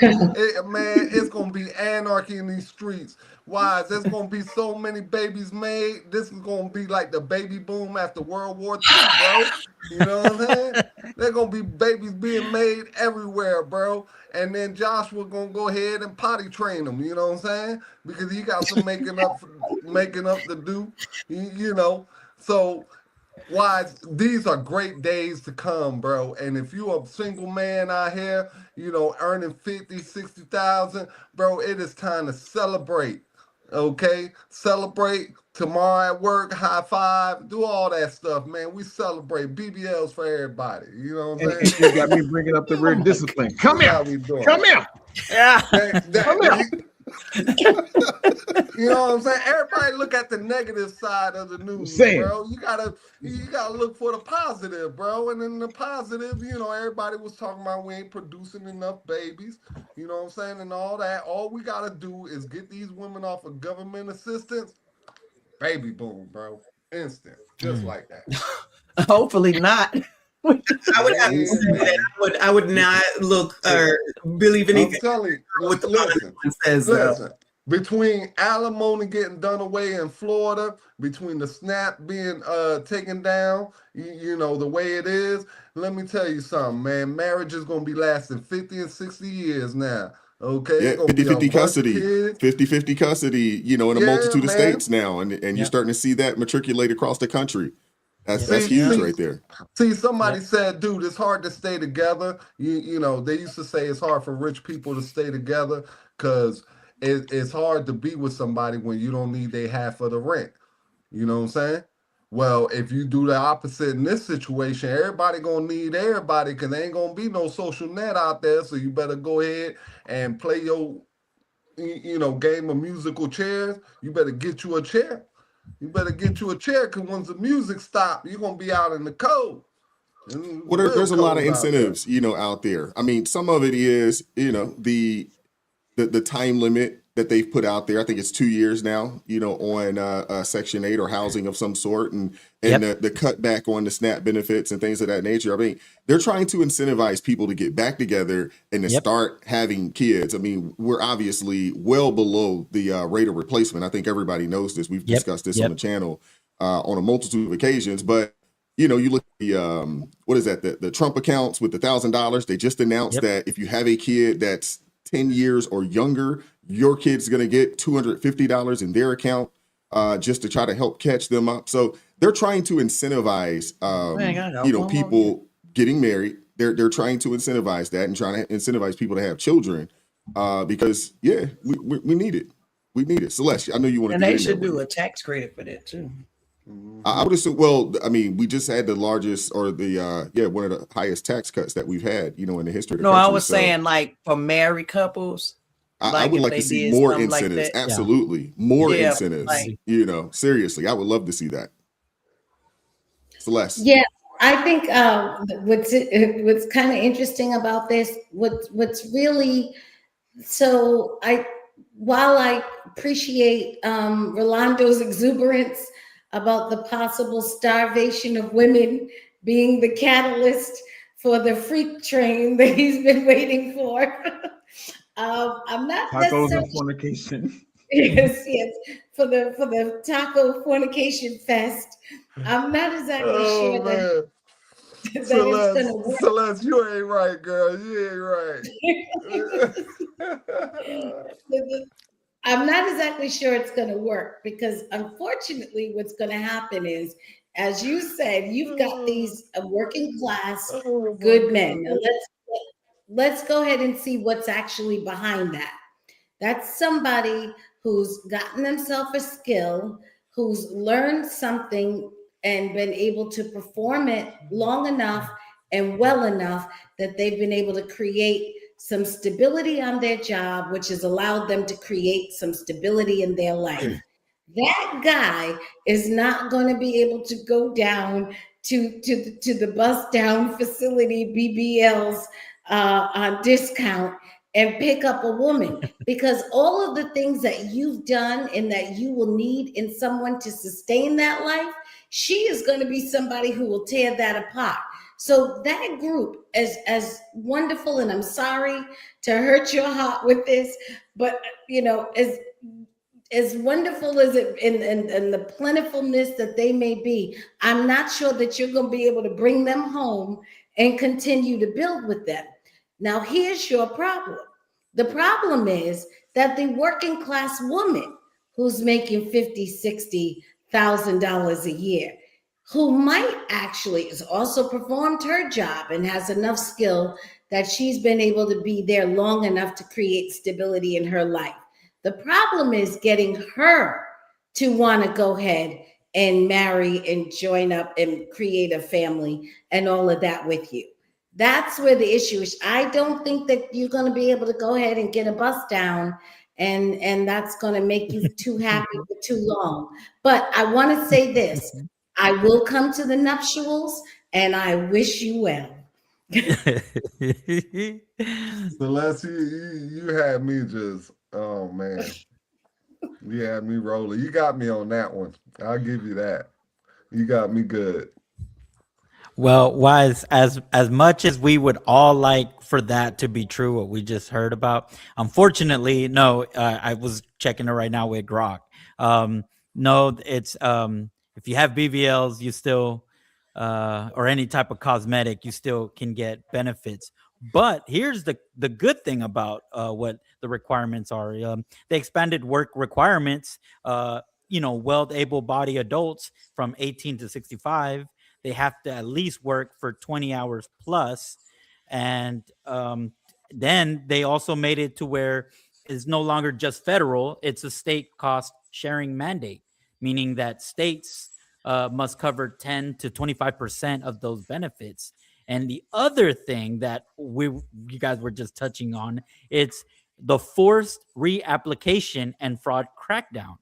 Man, it's gonna be anarchy in these streets. Why? There's gonna be so many babies made. This is gonna be like the baby boom after World War II, bro. You know what I'm saying? There's gonna be babies being made everywhere, bro. And then Joshua gonna go ahead and potty train them. You know what I'm saying? Because he got some making up to do. You know. So why these are great days to come, bro. And if you a single man out here, you know, earning 50, 60,000, bro, it is time to celebrate. Okay? Celebrate tomorrow at work, high five, do all that stuff, man. We celebrate BBLs for everybody. You know what I'm And saying? you got me bringing up the word discipline. Come That's here. how we doing. Come here. Yeah. Come here. You know what I'm saying? Everybody look at the negative side of the news, Saying. bro. You gotta look for the positive, bro. And in the positive, you know, everybody was talking about we ain't producing enough babies. You know what I'm saying? And all that. All we gotta do is get these women off of government assistance. Baby boom, bro. Instant. Just like that. Hopefully not. I would have to Yeah, say that man. I would not look or believe I'm anything telling you, what the listen, politician says though. listen. Between alimony getting done away in Florida, between the SNAP being taken down, you know, the way it is, let me tell you something, man. Marriage is gonna be lasting 50 and 60 years now. Okay, Yeah, it's gonna be a 50-50 bunch of custody. kids. 50-50 custody, you know, in a Yeah, multitude of man. states now. And you're Yep. starting to see that matriculate across the country. That's Yep. huge See, right there. somebody Yep. said, dude, it's hard to stay together. You know, they used to say it's hard for rich people to stay together because it's hard to be with somebody when you don't need their half of the rent. You know what I'm saying? Well, if you do the opposite in this situation, everybody gonna need everybody because there ain't gonna be no social net out there. So you better go ahead and play your, you know, game of musical chairs. You better get you a chair. You better get you a chair because once the music stops, you're gonna be out in the cold. Well, Real there's a lot of cold out there. incentives, you know, out there. I mean, some of it is, you know, the time limit that they've put out there. I think it's 2 years now, you know, on Section 8 or housing of some sort, and Yep. the cutback on the SNAP benefits and things of that nature. I mean, they're trying to incentivize people to get back together and to Yep. start having kids. I mean, we're obviously well below the rate of replacement. I think everybody knows this. We've Yep. discussed this on Yep. the channel on a multitude of occasions, but you know, you look at the what is that? The Trump accounts with the $1,000. They just announced Yep. that if you have a kid that's 10 years or younger, your kid's going to get $250 in their account just to try to help catch them up. So they're trying to incentivize, Man, I got you know, one more year. people getting married. They're trying to incentivize that and trying to incentivize people to have children because, yeah, we need it. We need it. Celeste, I know you want to And get they in there should with do me. a tax credit for that too. I would assume. Well, I mean, we just had the largest, or the one of the highest tax cuts that we've had, in the history of the No, country. I was saying like for married couples. I would if like they to see did more something like incentives. that. Absolutely, more Yeah, incentives. like- Seriously, I would love to see that. Celeste. Yeah, I think what's kind of interesting about this, what's really while I appreciate Rolando's exuberance about the possible starvation of women being the catalyst for the freak train that he's been waiting for, I'm not Tacos necessarily and fornication. yes, for the taco fornication fest. I'm not exactly sure that it's going to work. Celeste, you ain't right, girl. You ain't right. I'm not exactly sure it's going to work because unfortunately, what's going to happen is, as you said, you've got these working class good men. Now let's go ahead and see what's actually behind that. That's somebody who's gotten themselves a skill, who's learned something and been able to perform it long enough and well enough that they've been able to create some stability on their job, which has allowed them to create some stability in their life. That guy is not going to be able to go down to the bus down facility BBLs on discount and pick up a woman, because all of the things that you've done and that you will need in someone to sustain that life, she is going to be somebody who will tear that apart. So that group, as wonderful, and I'm sorry to hurt your heart with this, but as wonderful as it and the plentifulness that they may be, I'm not sure that you're going to be able to bring them home and continue to build with them. Now, here's your problem. The problem is that the working class woman who's making $50,000, $60,000 a year, who might actually has also performed her job and has enough skill that she's been able to be there long enough to create stability in her life. The problem is getting her to want to go ahead and marry and join up and create a family and all of that with you. That's where the issue is. I don't think that you're going to be able to go ahead and get a bus down and that's going to make you too happy for too long. But I want to say this. I will come to the nuptials and I wish you well. Celeste, you had me just, oh man. You had me rolling. You got me on that one. I'll give you that. You got me good. Well, Wise, as much as we would all like for that to be true, what we just heard about, unfortunately, no. I was checking it right now with Grok. No, it's if you have BBLs, you still or any type of cosmetic, you still can get benefits. But here's the good thing about what the requirements are. They expanded work requirements. Well, able-bodied adults from 18 to 65. They have to at least work for 20 hours plus. And then they also made it to where it's no longer just federal. It's a state cost sharing mandate, meaning that states must cover 10 to 25% of those benefits. And the other thing that you guys were just touching on, it's the forced reapplication and fraud crackdown,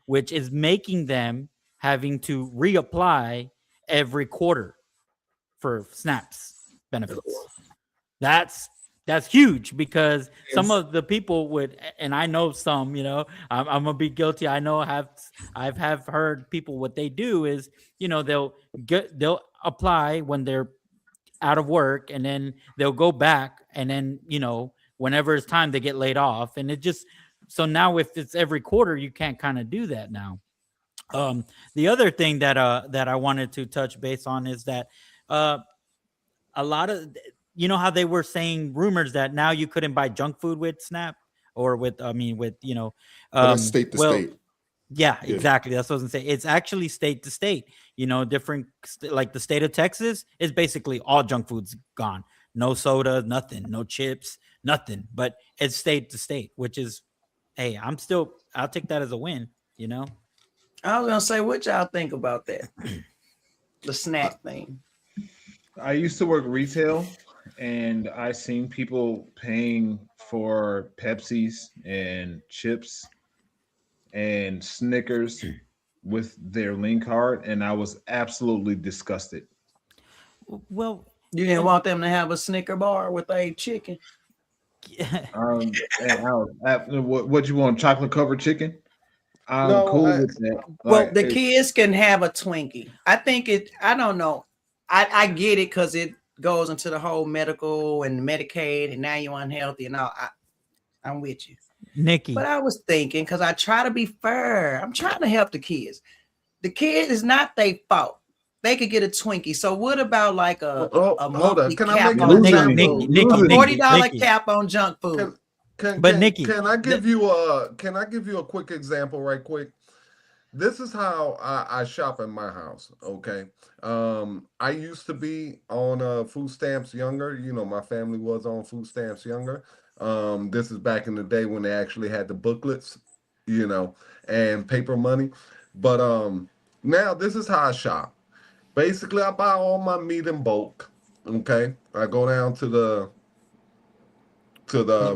which is making them having to reapply every quarter for SNAP's benefits. That's huge, because some of the people would, and I know some, I'm gonna be guilty. I know I've heard people, what they do is, they'll apply when they're out of work, and then they'll go back, and then whenever it's time, they get laid off, and it just, so now if it's every quarter, you can't kind of do that now. The other thing that I wanted to touch base on is that a lot of, how they were saying rumors that now you couldn't buy junk food with SNAP, or with that's state to state. Yeah, exactly. That's what I was gonna say. It's actually state to state. Different, like the state of Texas is basically all junk food's gone. No soda, nothing, no chips, nothing. But it's state to state, which is, hey, I'll take that as a win. I was gonna say, what y'all think about that? The snack thing. I used to work retail, and I seen people paying for Pepsis and chips and Snickers with their link card, and I was absolutely disgusted. Well, You didn't want them to have a Snicker bar with a chicken. And what you want? Chocolate covered chicken? I'm No, cool with that. Well, Like, the kids can have a Twinkie. I think I don't know. I get it because it goes into the whole medical and Medicaid, and now you're unhealthy and all. I'm with you, Nikki. But I was thinking, because I try to be fair. I'm trying to help the kids. The kid is not their fault. They could get a Twinkie. So what about like a monthly cap on junk food? A $40 cap on junk food. Nikki, can I give you a quick example right quick? This is how I shop in my house. Okay. I used to be on food stamps younger. You know, my family was on food stamps younger. This is back in the day when they actually had the booklets, you know, and paper money. But now this is how I shop. Basically, I buy all my meat in bulk. Okay. I go down to the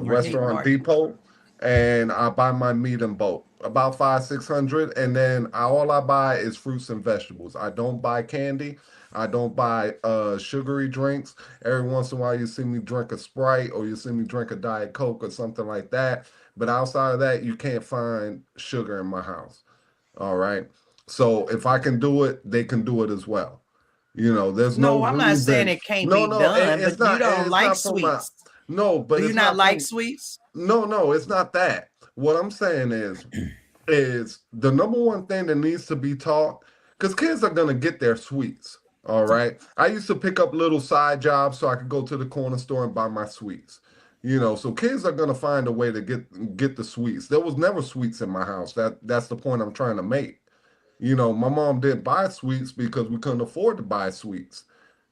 restaurant depot and I buy my meat in bulk, about 500-600, and then all I buy is fruits and vegetables. I don't buy candy. I don't buy sugary drinks. Every once in a while you see me drink a Sprite or you see me drink a Diet Coke or something like that. But outside of that, you can't find sugar in my house. All right. So if I can do it, they can do it as well. You know, there's no I'm reason. not saying it can't be done, it's but not, you don't like sweets. But do you it's not like from, sweets? No, it's not that. What I'm saying is the number one thing that needs to be taught, because kids are gonna get their sweets. All right. I used to pick up little side jobs so I could go to the corner store and buy my sweets. You know, so kids are gonna find a way to get the sweets. There was never sweets in my house. That's the point I'm trying to make. You know, my mom didn't buy sweets because we couldn't afford to buy sweets.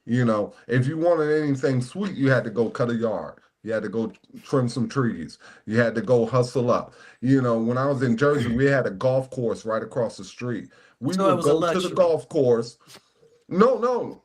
You know, if you wanted anything sweet, you had to go cut a yard. You had to go trim some trees. You had to go hustle up. You know, when I was in Jersey, we had a golf course right across the street. We would go to the golf course. No.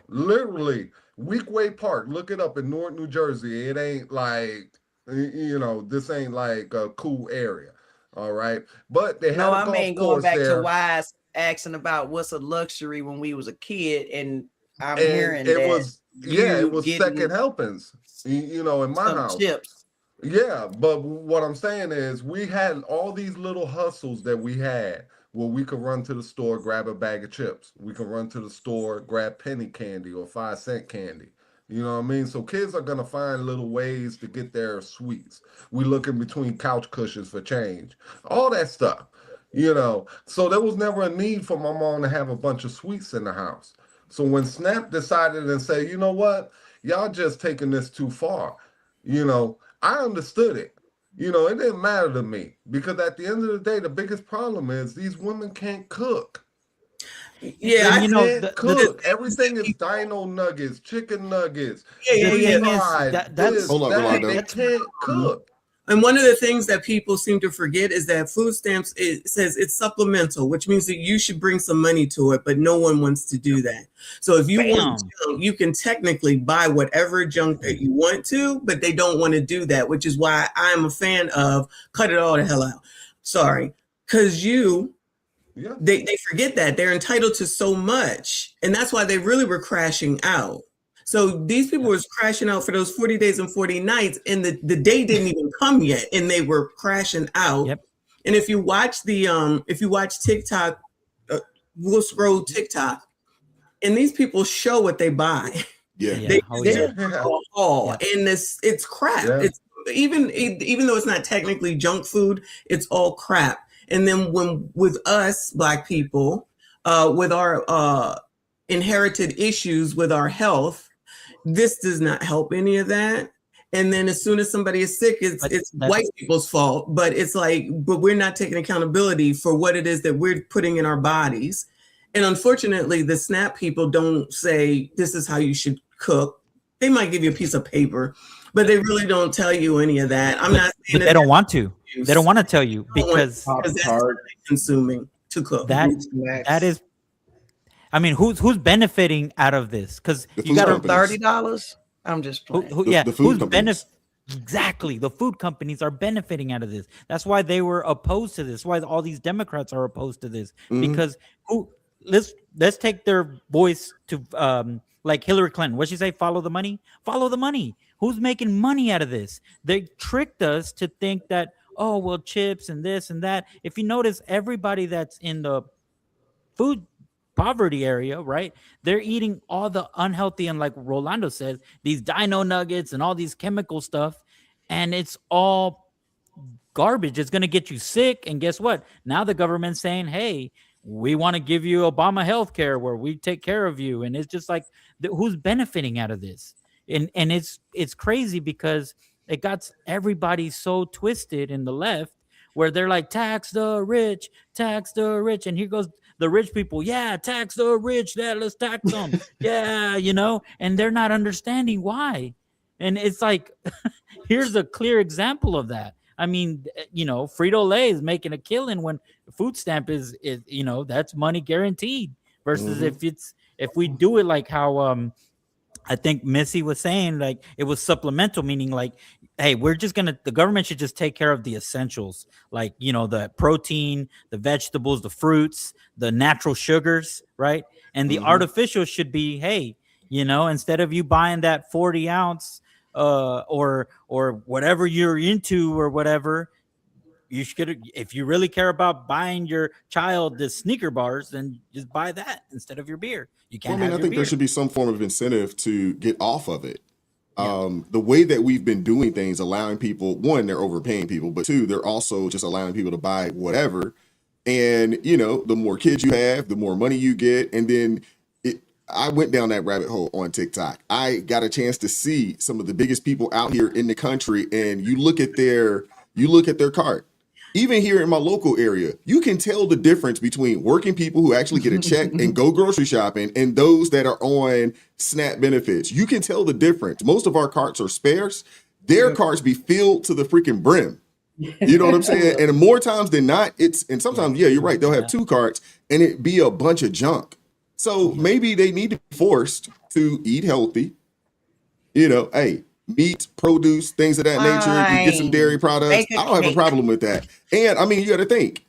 Literally, Weekway Park. Look it up in Newark, New Jersey. It ain't like, you know, this ain't like a cool area. All right. But they had a golf course going back there. to Wise asking about what's a luxury when we was a kid, and I'm hearing it that was second helpings, you know, in my house. Chips. Yeah, but what I'm saying is we had all these little hustles that we had where we could run to the store, grab a bag of chips. We could run to the store, grab penny candy or 5-cent candy. You know what I mean? So kids are gonna find little ways to get their sweets. We look in between couch cushions for change, all that stuff. You know, so there was never a need for my mom to have a bunch of sweets in the house. So when Snap decided and say, you know what, y'all just taking this too far, you know, I understood it. You know, it didn't matter to me because at the end of the day, the biggest problem is these women can't cook. Yeah, you know, cook. Everything is dino nuggets, chicken nuggets. That's they can't cook. And one of the things that people seem to forget is that food stamps, it says it's supplemental, which means that you should bring some money to it, but no one wants to do that. So if you want junk, you can technically buy whatever junk that you want to, but they don't want to do that, which is why I'm a fan of cut it all the hell out. Sorry. Because they forget that they're entitled to so much. And that's why they really were crashing out. So these people was crashing out for those 40 days and 40 nights, and the day didn't even come yet, and they were crashing out. Yep. And if you watch TikTok, we'll scroll TikTok, and these people show what they buy. They're all, and it's crap. Yeah. It's even though it's not technically junk food, it's all crap. And then with us Black people, with our inherited issues with our health, this does not help any of that. And then as soon as somebody is sick, it's white people's fault. But it's like, but we're not taking accountability for what it is that we're putting in our bodies. And unfortunately, the SNAP people don't say this is how you should cook. They might give you a piece of paper, but they really don't tell you any of that. I'm not saying they don't want to. They don't want to tell you because that's consuming. to cook. That is, I mean, who's benefiting out of this? Because you got $30. I'm just playing. The food companies. Exactly, the food companies are benefiting out of this. That's why they were opposed to this. Why all these Democrats are opposed to this? Because let's take their voice to like Hillary Clinton. What'd she say? Follow the money. Follow the money. Who's making money out of this? They tricked us to think that, oh well, chips and this and that. If you notice, everybody that's in the food poverty area, right? They're eating all the unhealthy, and like Rolando says, these dino nuggets and all these chemical stuff, and it's all garbage. It's going to get you sick. And guess what? Now the government's saying, hey, we want to give you Obama health care where we take care of you. And it's just like, who's benefiting out of this? And it's crazy because it got everybody so twisted in the left where they're like, tax the rich, and here goes the rich people. Yeah, tax the rich. Yeah, let's tax them. Yeah, and they're not understanding why. And it's like, here's a clear example of that. I mean, Frito-Lay is making a killing when food stamp is that's money guaranteed versus if we do it like how I think Missy was saying, like it was supplemental, meaning like, hey, the government should just take care of the essentials, like, the protein, the vegetables, the fruits, the natural sugars, right? And the artificial should be, hey, instead of you buying that 40 ounce or whatever you're into or whatever, you should, if you really care about buying your child the sneaker bars, then just buy that instead of your beer. You can't. I think there should be some form of incentive to get off of it. The way that we've been doing things, allowing people, one, they're overpaying people, but two, they're also just allowing people to buy whatever. And, the more kids you have, the more money you get. And then I went down that rabbit hole on TikTok. I got a chance to see some of the biggest people out here in the country. And you look at their cart. Even here in my local area, you can tell the difference between working people who actually get a check and go grocery shopping and those that are on SNAP benefits. You can tell the difference. Most of our carts are spares. Their carts be filled to the freaking brim. You know what I'm saying? And more times than not, and sometimes, yeah, you're right. They'll have 2 carts and it be a bunch of junk. So maybe they need to be forced to eat healthy. Hey, meat, produce, things of that nature. You get some dairy products. I don't have a problem with that. And I mean, you got to think,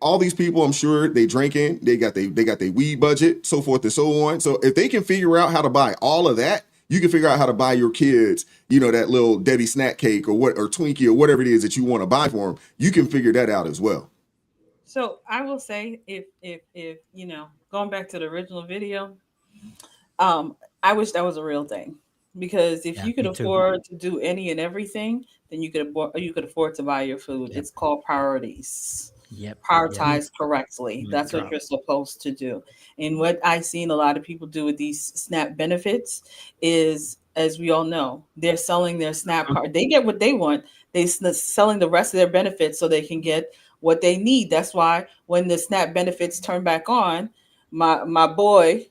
all these people, I'm sure they drinking, they got their weed budget, so forth and so on. So if they can figure out how to buy all of that, you can figure out how to buy your kids, that little Debbie snack cake or Twinkie or whatever it is that you want to buy for them. You can figure that out as well. So I will say, if going back to the original video, I wish that was a real thing. Because if you could afford to do any and everything, then you could afford to buy your food. Yep. It's called priorities. Prioritize correctly. That's what you're supposed to do. And what I've seen a lot of people do with these SNAP benefits is, as we all know, they're selling their SNAP card. They get what they want. They're selling the rest of their benefits so they can get what they need. That's why when the SNAP benefits turn back on, my boy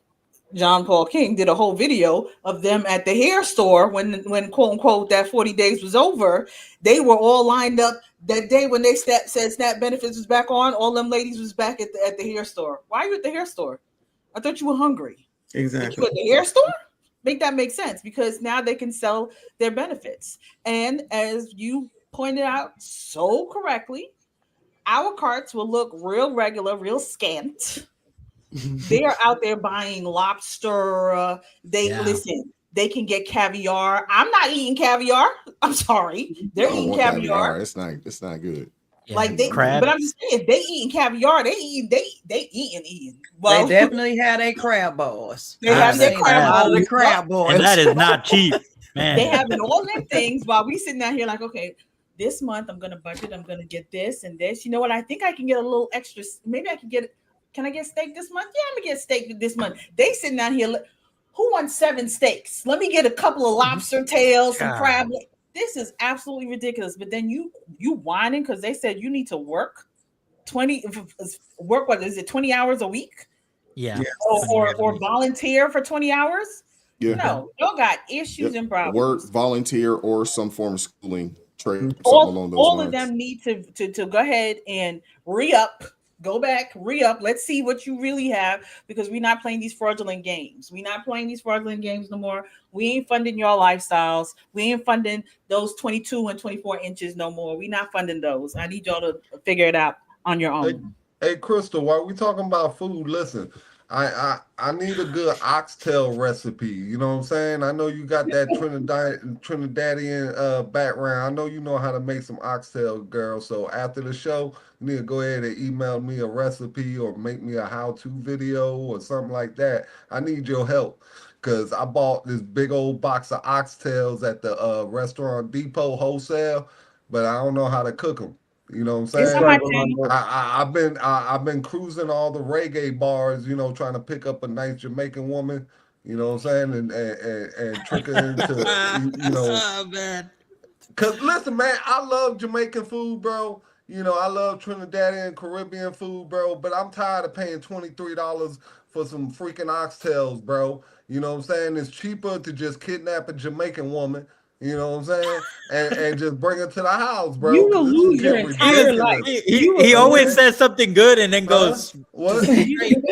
John Paul King did a whole video of them at the hair store when quote unquote that 40 days was over. They were all lined up that day when they said SNAP benefits was back on. All them ladies was back at the hair store. Why are you at the hair store? I thought you were hungry. Exactly. You at the hair store? Make that make sense, because now they can sell their benefits. And as you pointed out so correctly, our carts will look real regular, real scant. They are out there buying lobster. Listen, they can get caviar. I'm not eating caviar. I'm sorry. They're eating caviar. It's not good. Yeah, like but I'm just saying, they eating caviar. They eating. Well, they definitely had a crab balls. They have their crab balls. And that is not cheap, man. They having all them things while we sitting down here like, okay, this month I'm gonna budget. I'm gonna get this and this. You know what? I think I can get a little extra. Maybe I can get. Can I get steak this month? Yeah, I'm gonna get steak this month. They sitting down here. Who wants 7 steaks? Let me get a couple of lobster tails, some crab. This is absolutely ridiculous. But then you whining because they said you need to work 20 hours a week? Yeah. Or volunteer for 20 hours? Yeah. No, y'all got issues and problems. Work, volunteer, or some form of schooling, trade, all of them need to go ahead and re-up Go back, re-up. Let's see what you really have, because we're not playing these fraudulent games. We're not playing these fraudulent games no more. We ain't funding your lifestyles. We ain't funding those 22 and 24 inches no more. We're not funding those. I need y'all to figure it out on your own. Hey, Crystal, while we talking about food, listen, I need a good oxtail recipe. You know what I'm saying? I know you got that Trinidadian background. I know you know how to make some oxtail, girl. So after the show, you need to go ahead and email me a recipe or make me a how-to video or something like that. I need your help, because I bought this big old box of oxtails at the Restaurant Depot wholesale, but I don't know how to cook them. You know what I'm It's saying? on my channel. I've been cruising all the reggae bars, you know, trying to pick up a nice Jamaican woman, you know what I'm saying, and trick her into, you know. Oh, man. Cause listen, man, I love Jamaican food, bro. You know, I love Trinidadian Caribbean food, bro. But I'm tired of paying $23 for some freaking oxtails, bro. You know what I'm saying? It's cheaper to just kidnap a Jamaican woman. You know what I'm saying? And just bring her to the house, bro. You will 'Cause this is lose your getting entire life. ridiculous. He always says something good and then Huh? goes, What? you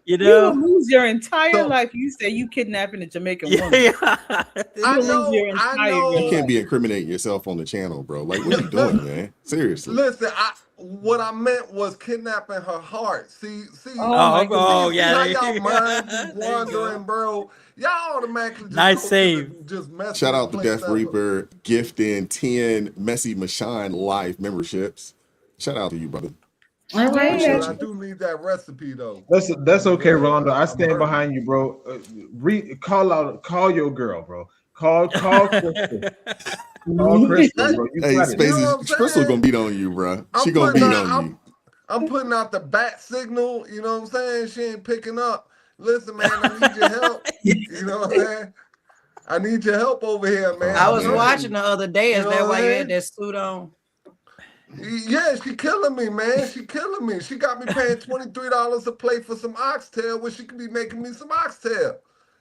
You know? will lose your entire So- life. You say you kidnapping a Jamaican Yeah, woman. yeah. You will lose your entire You life. can't be incriminating yourself on the channel, bro. Like, what are you doing, man? Seriously. Listen, what I meant was kidnapping her heart. See, Oh, see yeah. how y'all mind be There you go. wandering, bro. Y'all automatically just Nice go save. to the just mess Shout out to place Death ever. Reaper gifting 10 Messy Machine Live memberships. Shout out to you, brother. All right. Appreciate But I you. do need that recipe though. That's okay, Rolando. I I'm stand hurting. behind you, bro. Call your girl, bro. Call Crystal. Call Crystal, bro. You Hey, got it. You know what I'm Spaces, Crystal saying? gonna beat on you, bro. She I'm gonna putting beat out, on you. I'm putting out the bat signal. You know what I'm saying? She ain't picking up. Listen, man, I need your help. You know what I'm saying? I need your help over here, man. I Oh, was man. watching the other day. You Is know that what why I'm you saying? had that suit on? Yeah, she killing me, man. She killing me. She got me paying $23 a plate for some oxtail when she could be making me some oxtail.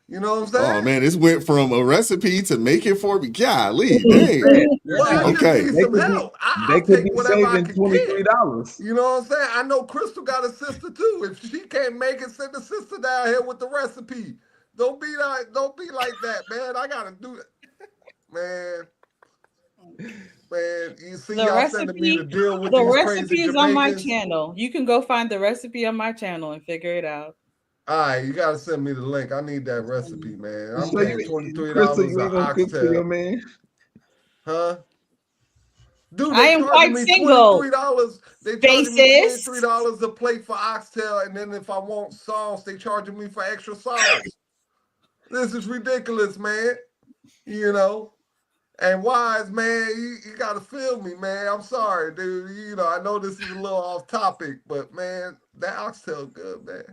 You know what I'm saying? Oh man, this went from a recipe to make it for me. Golly, Man, dang. Well, I just Okay. need They some could be help. they I'll could take be whatever I saving can get. $23. You know what I'm saying? I know Crystal got a sister too. If she can't make it, send the sister down here with the recipe. Don't be like that, man. I gotta do it. Man, you see The y'all sending me to recipe, deal with the these recipe crazy is on my Jamaicans. channel. You can go find the recipe on my channel and figure it out. All right, you gotta send me the link. I need that recipe, man. I'm So paying you, $23 Crystal, you an ain't gonna cook for your oxtail. man? Huh? Dude, I they am charging quite me single. $23. They charging me Faces. $23 a plate for oxtail, and then if I want sauce, they charging me for extra sauce. This is ridiculous, man. You know. And Wise, man, you gotta feel me, man. I'm sorry, dude. You know, I know this is a little off topic, but man, that oxtail good, man.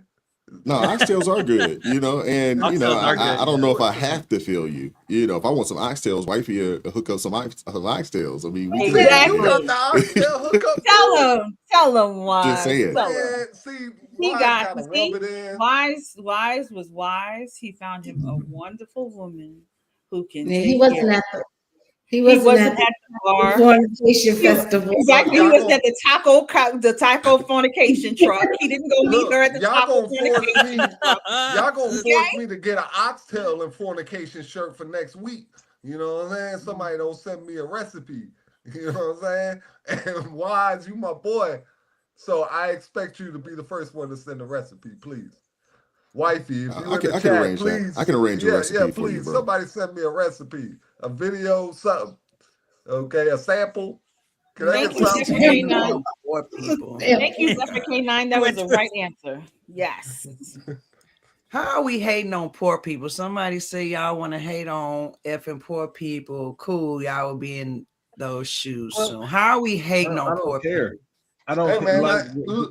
No, oxtails are good, you know, and you know, Oxtails are good. I don't know if I have to feel you. You know, if I want some oxtails, wifey hook up some oxtails. I mean, we See, good. you got Exactly. the oxtail hookup too. Tell him why. Just saying. Tell him. Man, see, He Wise got gotta see, rub it in. wise was wise. He found him a wonderful woman who can Yeah, take he care wasn't of at him. the he He wasn't wasn't at at the the bar. fornication He- festival. Exactly. He Y'all was gonna- at the taco fornication truck. He didn't go meet Look, her at the y'all taco gonna force fornication me. truck. Y'all gonna Okay? force me to get an oxtail and fornication shirt for next week. You know what I'm saying? Somebody don't send me a recipe. You know what I'm saying? And Wise, you my boy. So I expect you to be the first one to send a recipe, please. Wifey, if you I in can the chat, arrange please. that. I can arrange a recipe for please. you, bro. Somebody send me a recipe, a video, something. Okay, a sample. Can I Thank get you, something? Zephyr K9. Poor people. Thank you, Zephyr K9. That was the right answer. Yes. How are we hating on poor people? Somebody say y'all want to hate on effing poor people. Cool, y'all will be in those shoes soon. How are we hating I on don't poor care. people? I don't Hey man, like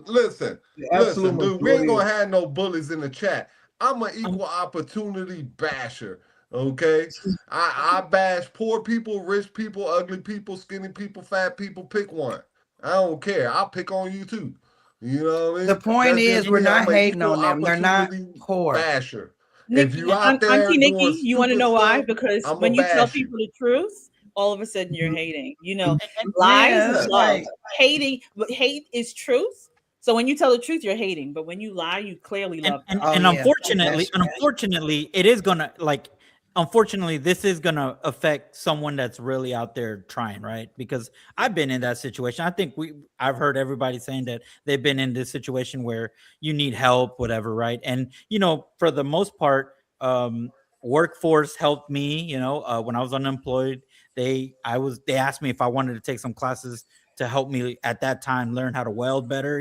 listen, the absolute dude. We ain't majority gonna of have no bullies in the chat. I'm an equal opportunity basher. Okay, I bash poor people, rich people, ugly people, skinny people, fat people. Pick one. I don't care. I'll pick on you too. You know what I mean? The point That's is, just we're me. not I'm an hating equal on them. They're not opportunity poor. basher. Nick, If you out there Auntie doing Nikki, you want to stupid know why? stuff, Because I'm when a you tell bash you. people the truth, all of a sudden you're hating. You know, And lies yeah, is it's love. like Hating, but hate is truth. So when you tell the truth, you're hating, but when you lie, you clearly love them. Oh, And yeah. unfortunately, it is gonna unfortunately, this is gonna affect someone that's really out there trying, right? Because I've been in that situation. I think I've heard everybody saying that they've been in this situation where you need help, whatever, right? And for the most part, workforce helped me. When I was unemployed, they asked me if I wanted to take some classes to help me at that time learn how to weld better,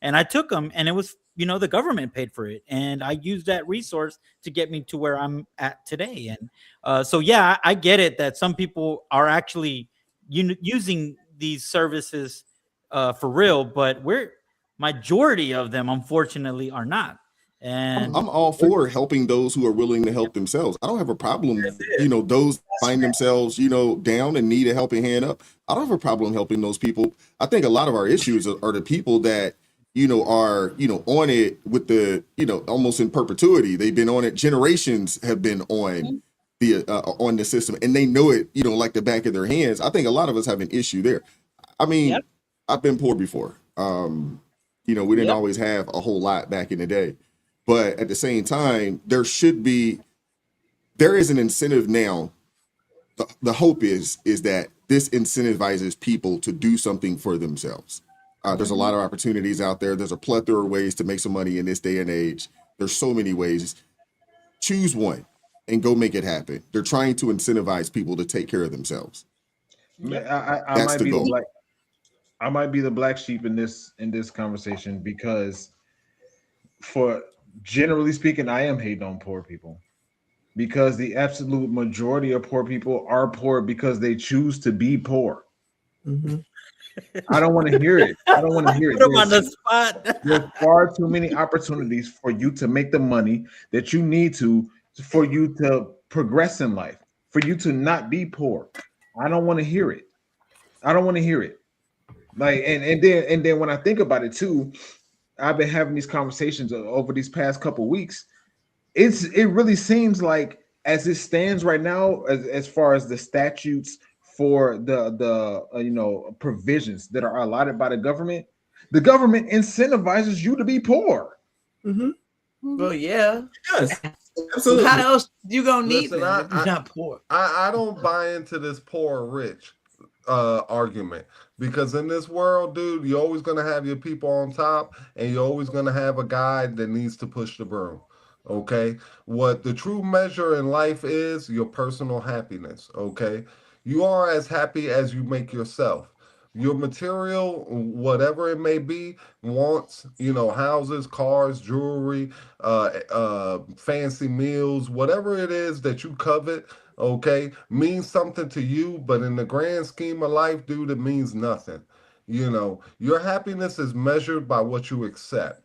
and I took them, and it was, the government paid for it, and I used that resource to get me to where I'm at today. And so, yeah, I get it that some people are actually using these services for real, but majority of them, unfortunately, are not. And I'm all for helping those who are willing to help themselves. I don't have a problem, those find themselves, down and need a helping hand up. I don't have a problem helping those people. I think a lot of our issues are the people that, are, on it with the, almost in perpetuity. They've been on it. Generations have been on the system, and they know it, like the back of their hands. I think a lot of us have an issue there. I mean, I've been poor before. We didn't always have a whole lot back in the day. But at the same time, there is an incentive now. The hope is that this incentivizes people to do something for themselves. There's a lot of opportunities out there. There's a plethora of ways to make some money in this day and age. There's so many ways. Choose one and go make it happen. They're trying to incentivize people to take care of themselves. I might be the goal. I might be the black sheep in this conversation, because generally speaking, I am hating on poor people, because the absolute majority of poor people are poor because they choose to be poor. Mm-hmm. I don't want to hear it. I don't want to hear it. Put them on the spot. There's far too many opportunities for you to make the money that you need for you to progress in life, for you to not be poor. I don't want to hear it. I don't want to hear it. Like, and then when I think about it too, I've been having these conversations over these past couple weeks. It really seems like, as it stands right now, as far as the statutes for the provisions that are allotted by the government incentivizes you to be poor. Mm-hmm. Well, yeah. Yes. Absolutely. How else you gonna need Listen, them if you're not poor? I don't buy into this poor or rich argument, because in this world, dude, you're always going to have your people on top, and you're always going to have a guy that needs to push the broom. Okay, what the true measure in life is your personal happiness. Okay, you are as happy as you make yourself. Your material, whatever it may be, wants, houses, cars, jewelry, fancy meals, whatever it is that you covet, okay, means something to you, but in the grand scheme of life, dude, it means nothing. Your happiness is measured by what you accept.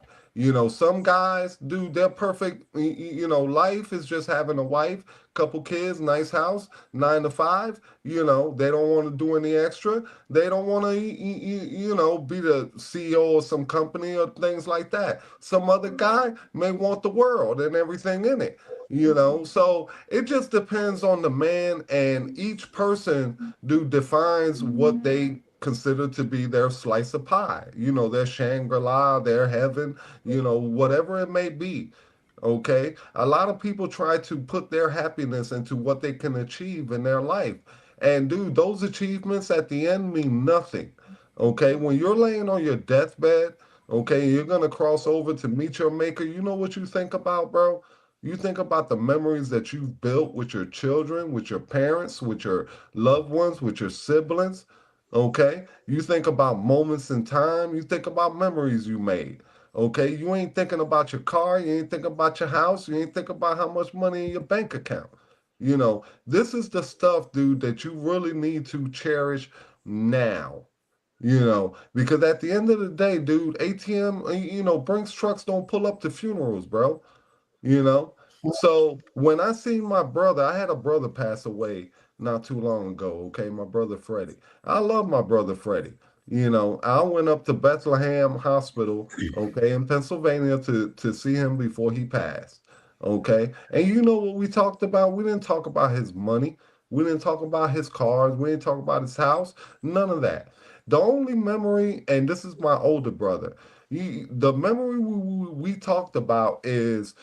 Some guys, dude, they're perfect. Life is just having a wife, couple kids, nice house, 9 to 5. They don't want to do any extra. They don't want to, be the CEO of some company or things like that. Some other guy may want the world and everything in it. So it just depends on the man, and each person, dude, defines what they consider to be their slice of pie, their Shangri-La, their heaven, whatever it may be. Okay. A lot of people try to put their happiness into what they can achieve in their life. And dude, those achievements at the end mean nothing. Okay. When you're laying on your deathbed, okay, you're going to cross over to meet your maker. You know what you think about, bro? You think about the memories that you've built with your children, with your parents, with your loved ones, with your siblings. Okay, you think about moments in time, you think about memories you made. Okay, you ain't thinking about your car, you ain't thinking about your house, you ain't thinking about how much money in your bank account. This is the stuff, dude, that you really need to cherish now. Because at the end of the day, dude, ATM, Brinks trucks don't pull up to funerals, bro. So when I seen my brother, I had a brother pass away not too long ago. Okay, my brother Freddie. I love my brother Freddie. I went up to Bethlehem Hospital, okay, in Pennsylvania to see him before he passed. Okay, and you know what we talked about? We didn't talk about his money. We didn't talk about his cars. We didn't talk about his house. None of that. The only memory, and this is my older brother. The memory we talked about is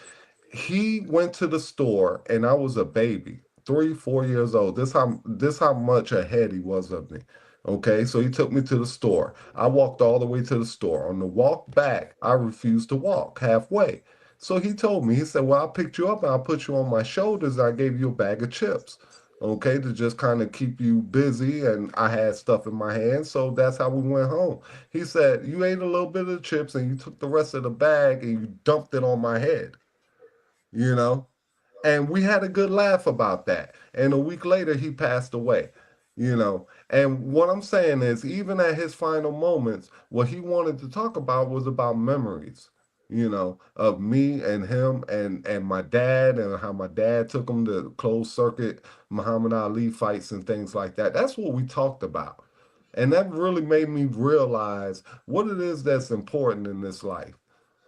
he went to the store and I was a baby, 3, 4 years old. This how much ahead he was of me. Okay, so he took me to the store. I walked all the way to the store. On the walk back, I refused to walk halfway. So he told me, he said, well, I picked you up and I put you on my shoulders. And I gave you a bag of chips, okay, to just kind of keep you busy. And I had stuff in my hand. So that's how we went home. He said, you ate a little bit of the chips and you took the rest of the bag and you dumped it on my head, you know? And we had a good laugh about that. And a week later, he passed away, you know. And what I'm saying is, even at his final moments, what he wanted to talk about was about memories, you know, of me and him and my dad, and how my dad took him to closed circuit Muhammad Ali fights and things like that. That's what we talked about. And that really made me realize what it is that's important in this life.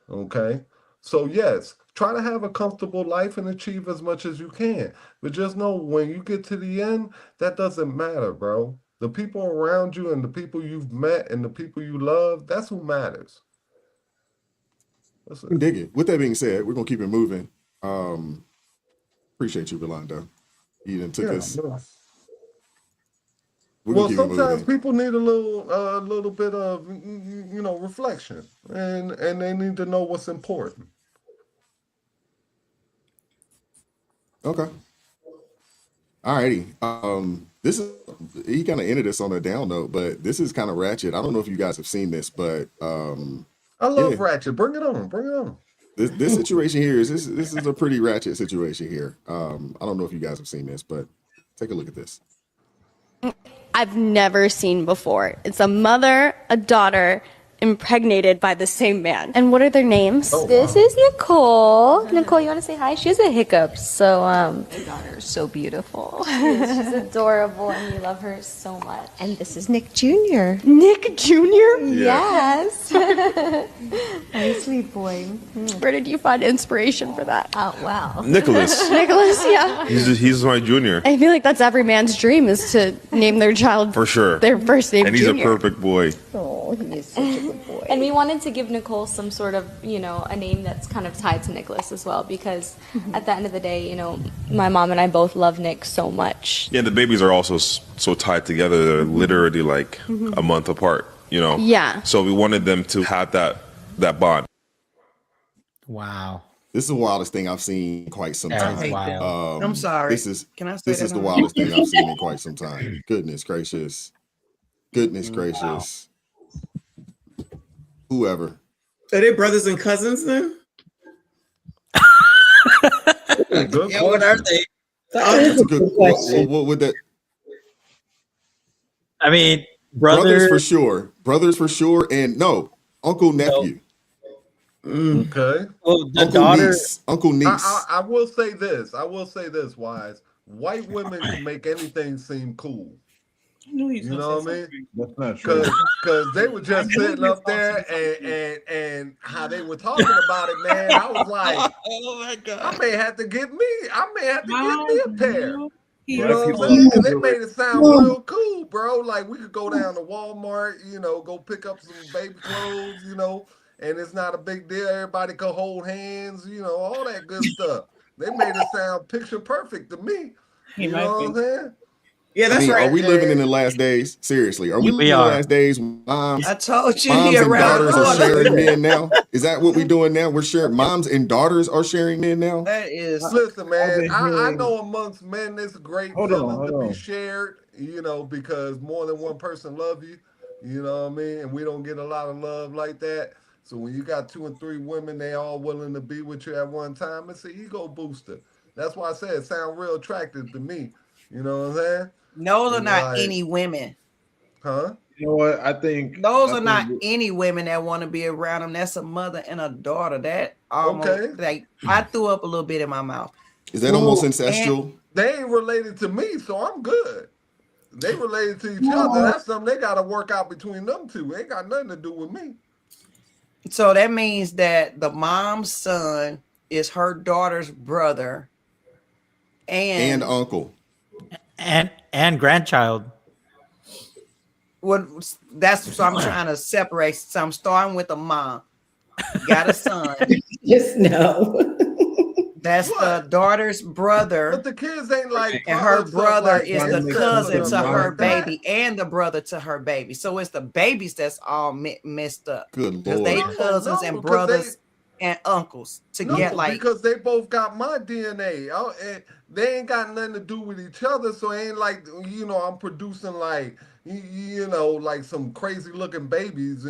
Okay. So, yes, try to have a comfortable life and achieve as much as you can. But just know when you get to the end, that doesn't matter, bro. The people around you and the people you've met and the people you love, that's who matters. That's I can dig it. With that being said, we're gonna keep it moving. Appreciate you, Rolando. You done took us. No. We're Well, gonna keep it sometimes moving. people need a little bit of reflection, and they need to know what's important. Okay. Alrighty. This is he kind of ended us on a down note, but this is kind of ratchet. I don't know if you guys have seen this, but I love Ratchet. Bring it on. Bring it on. This situation here is this is a pretty ratchet situation here. I don't know if you guys have seen this, but take a look at this. I've never seen before. It's a mother, a daughter, impregnated by the same man. And what are their names? This is Nicole. Nicole, you want to say hi? She has a hiccup, so My daughter is so beautiful. she's adorable, and we love her so much. And this is Nick Jr. Nick Jr.? Yes. Very sweet boy. Where did you find inspiration for that? Oh wow. Nicholas. Nicholas, yeah. He's my junior. I feel like that's every man's dream, is to name their child For sure. their first name And he's Junior. a perfect boy. Oh, he is such a good boy. And we wanted to give Nicole some sort of, a name that's kind of tied to Nicholas as well, because at the end of the day, my mom and I both love Nick so much. Yeah, the babies are also so tied together. They're literally like a month apart, Yeah. So we wanted them to have that bond. Wow. This is the wildest thing I've seen in quite some I time. hate them. I'm sorry. Can I say This that is the on- wildest thing I've seen in quite some time. Goodness gracious. Goodness gracious. Whoever. Are they brothers and cousins then? Good Yeah, what are they? That's a good question. What would that? I mean, brothers for sure. Brothers for sure. And no, uncle, nephew. Okay. Well, the Uncle daughter. niece. Uncle niece. I will say this. Wise. White women can make anything seem cool. You know what I mean? That's not true. Because they were just sitting up there and how they were talking about it, man. I was like, oh my God. I may have to get me a pair. You Black know what people I'm saying? don't 'Cause they do made it sound real cool, bro. Like we could go down to Walmart, go pick up some baby clothes, and it's not a big deal. Everybody could hold hands, all that good stuff. They made it sound picture perfect to me. You know what I'm saying? Yeah, that's right. Are we living in the last days? Seriously, are we living in the last days? Moms, I told you moms he and around the daughters are corner. sharing men now. Is that what we're doing now? We're sharing. Moms and daughters are sharing men now. That is. Listen, man, I hearing- know amongst men it's a great Hold on, feeling hold to on. be shared, because more than one person love you, you know what I mean? And we don't get a lot of love like that. So when you got 2 and 3 women, they all willing to be with you at one time, it's an ego booster. That's why I said it sound real attractive to me. You know what I'm saying? No, they're And not like- any women. Huh? You know what? I think Those I are not think- any women that want to be around them. That's a mother and a daughter. That almost Okay. like I threw up a little bit in my mouth. Is that almost ancestral? They ain't related to me, so I'm good. They related to each other. That's something they got to work out between them two. It ain't got nothing to do with me. So that means that the mom's son is her daughter's brother, And uncle. And grandchild. That's what I'm trying to separate. So I'm starting with the mom. got a son. Just no. That's the daughter's brother. But the kids ain't like, and her brother is Trying to the make cousin sense to of her life. baby and the brother to her baby. So it's the babies that's all messed up. Good Because they Lord. cousins No, and because brothers and uncles to No, get like. because they both got my DNA. And they ain't got nothing to do with each other. So it ain't like, I'm producing like, like some crazy looking babies, or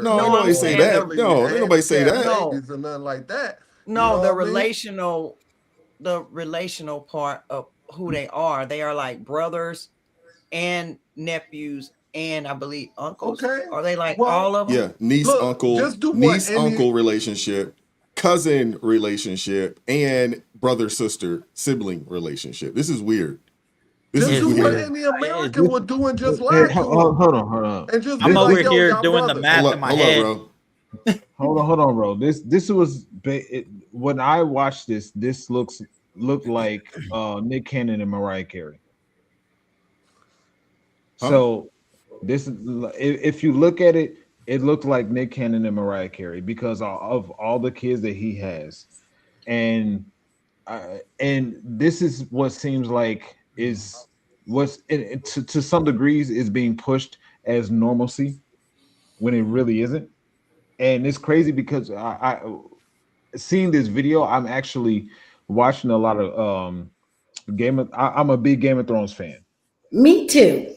No, ain't nobody say that. No, ain't nobody say that. babies and nothing like that. No, the what I mean? relational part of who they are like brothers and nephews and I believe uncles. Okay. Are they like Well, all of them? Yeah, niece, Look, uncle, just do what niece, any- uncle relationship, cousin relationship, and brother, sister, sibling relationship. This is weird. This Just is do what weird. any American would do and just Hey, lie to hold them. on. And just I'm be over like, yo, here y'all doing the brothers. math Hold in up, my hold up, head. bro. Hold on, bro. This was when I watched this. This looked like Nick Cannon and Mariah Carey. Huh? So this, if you look at it, it looked like Nick Cannon and Mariah Carey because of all the kids that he has, and this is what seems like is what's to some degrees is being pushed as normalcy when it really isn't. And it's crazy because I seeing this video, I'm actually watching a lot of I'm a big Game of Thrones fan. Me too.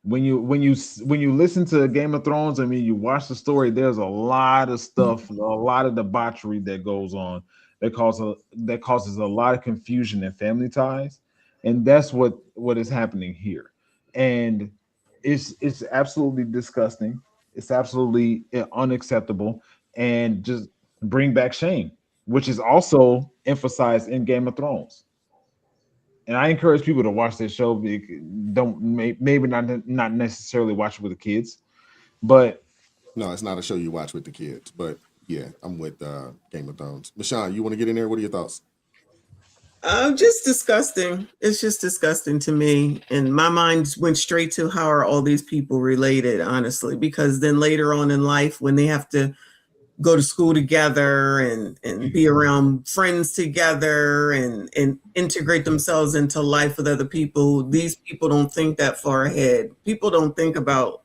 When you listen to Game of Thrones, I mean, you watch the story, there's a lot of stuff, a lot of debauchery that goes on that causes a lot of confusion and family ties, and that's what is happening here. And it's absolutely disgusting. It's absolutely unacceptable, and just bring back shame, which is also emphasized in Game of Thrones. And I encourage people to watch this show. Maybe not necessarily watch it with the kids, but No, it's not a show you watch with the kids. But yeah, I'm with Game of Thrones. Michonne, you want to get in there? What are your thoughts? Just disgusting. It's just disgusting to me. And my mind went straight to how are all these people related, honestly, because then later on in life, when they have to go to school together and be around friends together and integrate themselves into life with other people, these people don't think that far ahead. People don't think about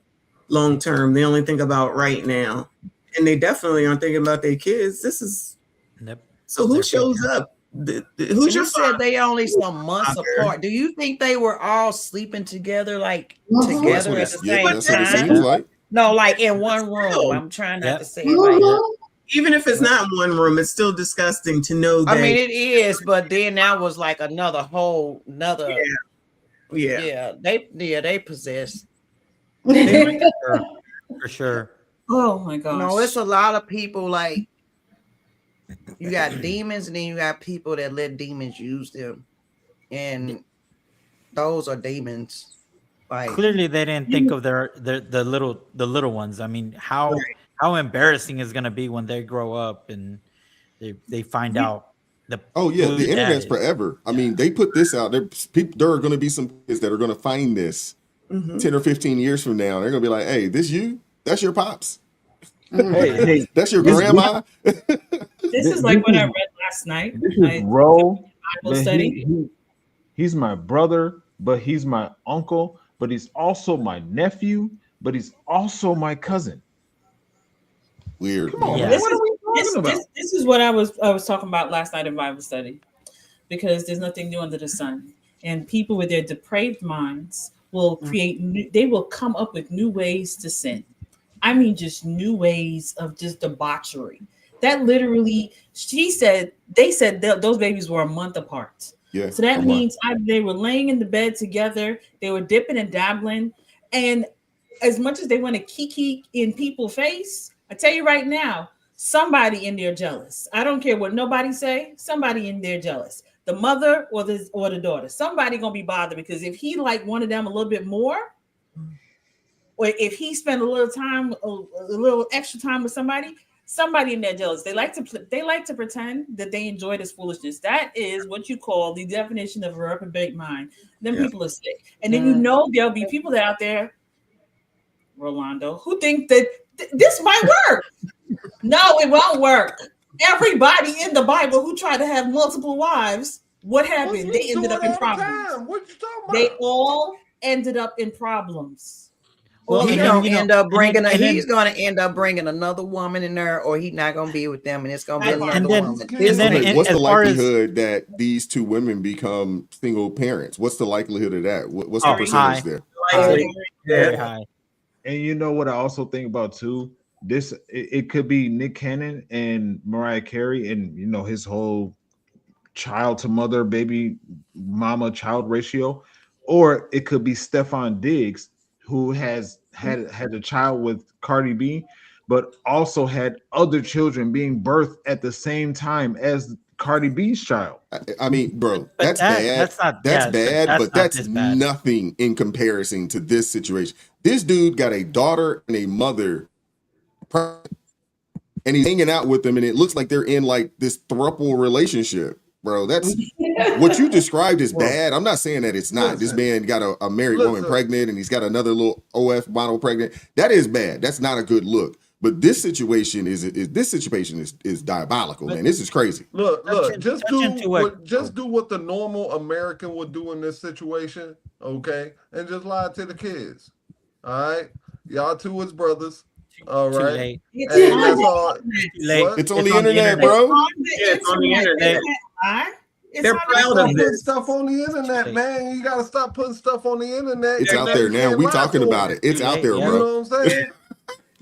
long term. They only think about right now. And they definitely aren't thinking about their kids. This is so who shows up? Who's your said they only some months apart. Do you think they were all sleeping together together at the same That's what it time? seems like. No, like in one room. I'm trying not to say it like even if it's not in one room, it's still disgusting to know that. I mean, it is, but then that was like another whole Yeah. They possess. For sure. Oh my gosh. No, it's a lot of people like you got demons and then you got people that let demons use them. And those are demons. Like Clearly they didn't think of the little ones. I mean, how embarrassing is gonna be when they grow up and they find out the the internet's forever. I mean, they put this out. There are going to be some kids that are going to find this 10 or 15 years from now. They're going to be like, "Hey, this you? That's your pops. Hey, that's your grandma." This is like what I read last night. This is Ro. Bible study. He's my brother, but he's my uncle, but he's also my nephew, but he's also my cousin. Weird. Come on, Yeah. man. What are we talking about? This is what I was talking about last night in Bible study, because there's nothing new under the sun, and people with their depraved minds will create. They will come up with new ways to sin. I mean, just new ways of just debauchery. That literally, they said those babies were a month apart. Yeah. So that means they were laying in the bed together. They were dipping and dabbling, and as much as they want to kiki in people's face, I tell you right now, somebody in there jealous. I don't care what nobody say. Somebody in there jealous. The mother or the daughter. Somebody gonna be bothered because if he like wanted them a little bit more, or if he spent a little extra time with somebody in there jealous. They like to pretend that they enjoy this foolishness. That is what you call the definition of a reprobate mind. Then people are sick, and then there'll be people that out there, Rolando, who think that This might work. No, it won't work. Everybody in the Bible who tried to have multiple wives, what happened? They ended up in problems. What you talking about? They all ended up in problems. Well, He's and gonna then, you know, end up and bringing. then- and then- He's gonna end up bringing another woman in there, or he's not gonna be with them, and it's gonna be And another then- woman. and then- Okay, and what's the as far as- likelihood that these two women become single parents? What's the likelihood of that? What's the Oh, percentage high. there? Very high. And you know what I also think about too? It could be Nick Cannon and Mariah Carey, and you know his whole child to mother, baby mama child ratio, or it could be Stefan Diggs, who has had a child with Cardi B, but also had other children being birthed at the same time as Cardi B's child. I mean, bro, But that's that- bad. that's not- that's yeah, bad, that's but not that's this bad. nothing in comparison to this situation. This dude got a daughter and a mother, and he's hanging out with them, and it looks like they're in like this throuple relationship, bro. That's what you described as bad. I'm not saying that it's not. This man got a married woman pregnant, and he's got another little OF model pregnant. That is bad. That's not a good look. But this situation is diabolical, man. This is crazy. Look, just do what what the normal American would do in this situation, okay? And just lie to the kids. All right? Y'all two is brothers. All Too right. late. And that's all. late. What? It's on the internet, bro. It's on the internet. They're proud Stop of putting this. stuff on the internet, man. You gotta stop putting stuff on the internet. It's out there now. We talking about it. It's out there, You bro. know what I'm saying?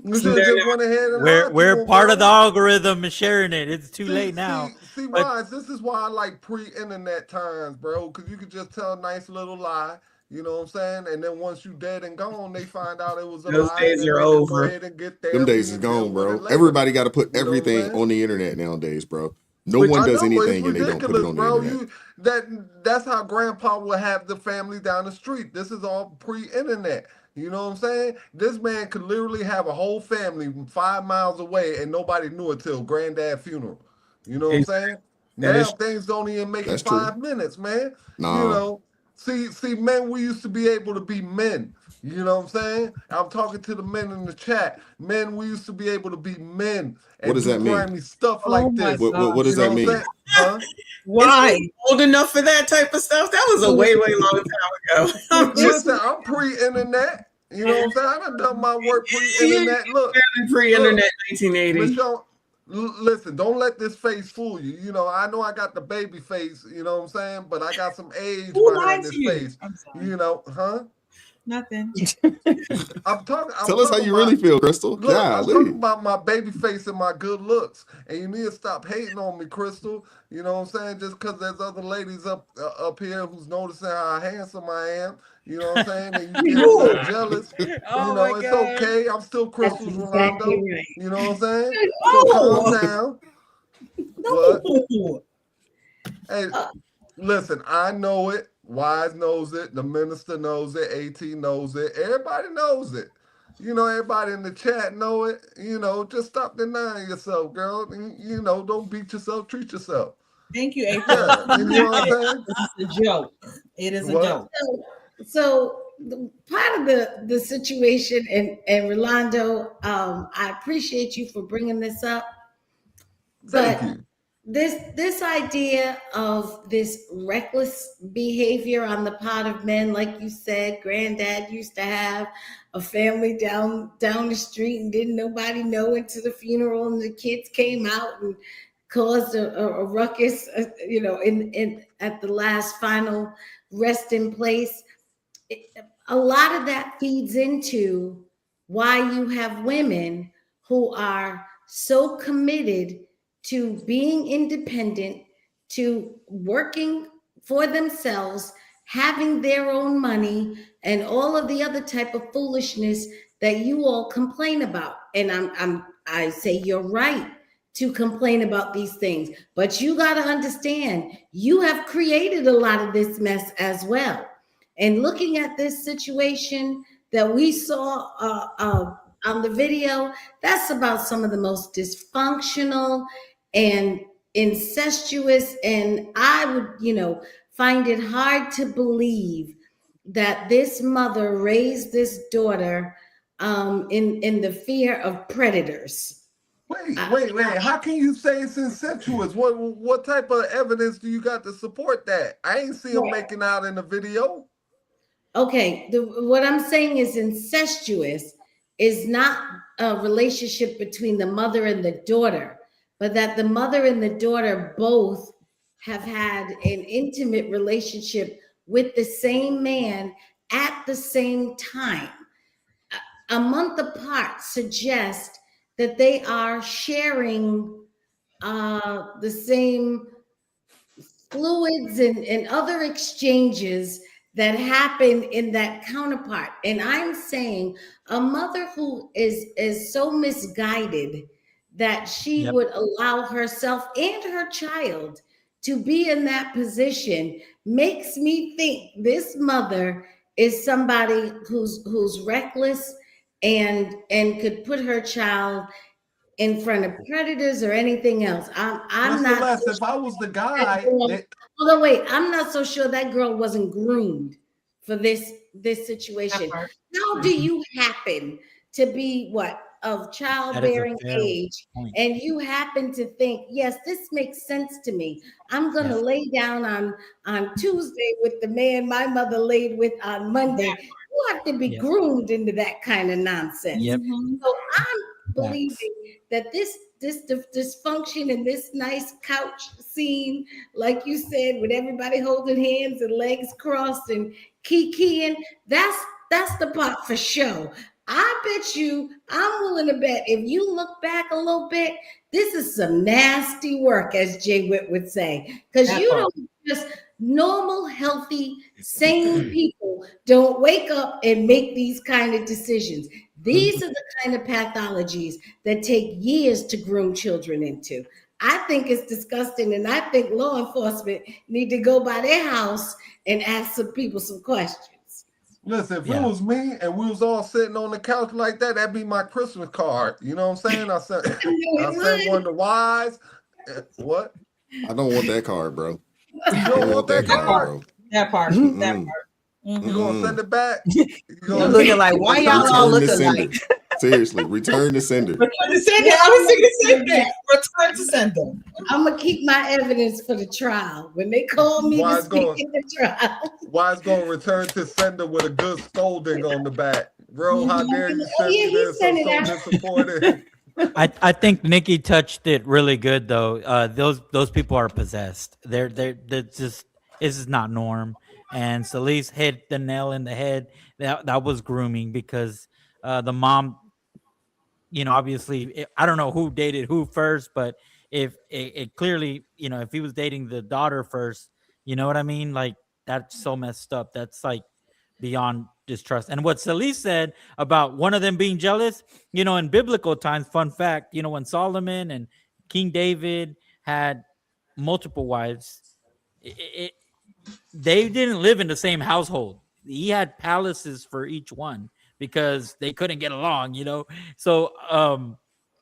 You should just went ahead and We're part of the algorithm and sharing it. It's too late now. See, But- Wise, this is why I like pre-internet times, bro, because you could just tell a nice little lie. You know what I'm saying? And then once you dead and gone, they find out it was a Those lie. days and are they can over. Go ahead and get Them therapy days is and deal gone, with bro. it later. Everybody got to put You know what I'm everything saying? on the internet nowadays, bro. No But one I does know, anything it's and they don't put it on the ridiculous, internet. That's how grandpa would have the family down the street. This is all pre-internet. You know what I'm saying? This man could literally have a whole family 5 miles away and nobody knew it till granddad's funeral. You know what I'm saying? that Now is- things don't even make it That's true. 5 minutes, man. Nah. You know, see, men, we used to be able to be men. You know what I'm saying? I'm talking to the men in the chat. Men, we used to be able to be men. And What does do that mean? grimy stuff like this. What does You know that mean? I'm saying? Huh? Why? Is he old enough for that type of stuff? That was a way long time ago. I'm just Listen, I'm pre-internet. You know what I'm saying? I done my work pre-internet. Look, pre-internet 1980. Michelle, listen, don't let this face fool you. You know, I know I got the baby face, you know what I'm saying? But I got some age Who behind lied this to you? face. I'm sorry. You know, huh? Nothing. I'm talking. Tell us how you really feel, Crystal. Look, I'm Golly. talking about my baby face and my good looks, and you need to stop hating on me, Crystal. You know what I'm saying? Just because there's other ladies up here who's noticing how handsome I am. You know what I'm saying? And you get a little jealous. Oh You know, my it's God. okay. I'm still Crystal's Rolando. right. You know what I'm saying? So Oh. calm down. No. Hey, listen, I know it. Wise knows it. The minister knows it. AT knows it. Everybody knows it. You know, everybody in the chat know it. You know, just stop denying yourself, girl. You know, don't beat yourself. Treat yourself. Thank you, April. Yeah, you know what I'm saying? It's a joke. It is What? a joke. So part of the situation, and Rolando, I appreciate you for bringing this up. Thank But you. this idea of this reckless behavior on the part of men, like you said, granddad used to have a family down the street and didn't nobody know until the funeral, and the kids came out and caused a ruckus, you know, in at the last final resting place. A lot of that feeds into why you have women who are so committed to being independent, to working for themselves, having their own money, and all of the other type of foolishness that you all complain about. And I say you're right to complain about these things, but you got to understand, you have created a lot of this mess as well. And looking at this situation that we saw on the video, that's about some of the most dysfunctional and incestuous, and I would, you know, find it hard to believe that this mother raised this daughter in the fear of predators. Wait. How can you say it's incestuous? What type of evidence do you got to support that? I ain't see him making out in the video. Okay, what I'm saying is incestuous is not a relationship between the mother and the daughter, but that the mother and the daughter both have had an intimate relationship with the same man at the same time. A month apart suggests that they are sharing the same fluids and other exchanges that happen in that counterpart. And I'm saying a mother who is so misguided that she would allow herself and her child to be in that position makes me think this mother is somebody who's reckless and could put her child in front of predators or anything else. I'm not. Celeste, if I was the guy, although wait, I'm not so sure that girl wasn't groomed for this situation. How do you happen to be of childbearing age, and you happen to think, yes, this makes sense to me. I'm going to lay down on Tuesday with the man my mother laid with on Monday. You have to be groomed into that kind of nonsense. So I'm believing that this dysfunction and this nice couch scene, like you said, with everybody holding hands and legs crossed and kikiing, that's the part for show. I bet you, I'm willing to bet, if you look back a little bit, this is some nasty work, as Jay Witt would say, because you don't just normal, healthy, sane people don't wake up and make these kind of decisions. These are the kind of pathologies that take years to groom children into. I think it's disgusting, and I think law enforcement need to go by their house and ask some people some questions. Listen, if it was me and we was all sitting on the couch like that, that'd be my Christmas card. You know what I'm saying? I sent one to Wise. What? I don't want that card, bro. You don't want that card, bro. That part. Mm-mm. That part. You gonna send it back? You're looking like, why y'all all looking like? Seriously, return to sender. Return to sender. I was thinking the same thing. Return to sender. I'm gonna keep my evidence for the trial. When they call me to speak in the trial, Wise gonna return to sender with a good scolding on the back. Bro, how dare you send me this? I'm so disappointed. I think Nikki touched it really good though. Those people are possessed. They're just, this is not norm. And Celeste hit the nail in the head. That was grooming, because the mom, obviously, I don't know who dated who first, but if it clearly, if he was dating the daughter first, you know what I mean? Like, that's so messed up. That's like beyond distrust. And what Celeste said about one of them being jealous, in biblical times, fun fact, when Solomon and King David had multiple wives, they didn't live in the same household. He had palaces for each one because they couldn't get along, So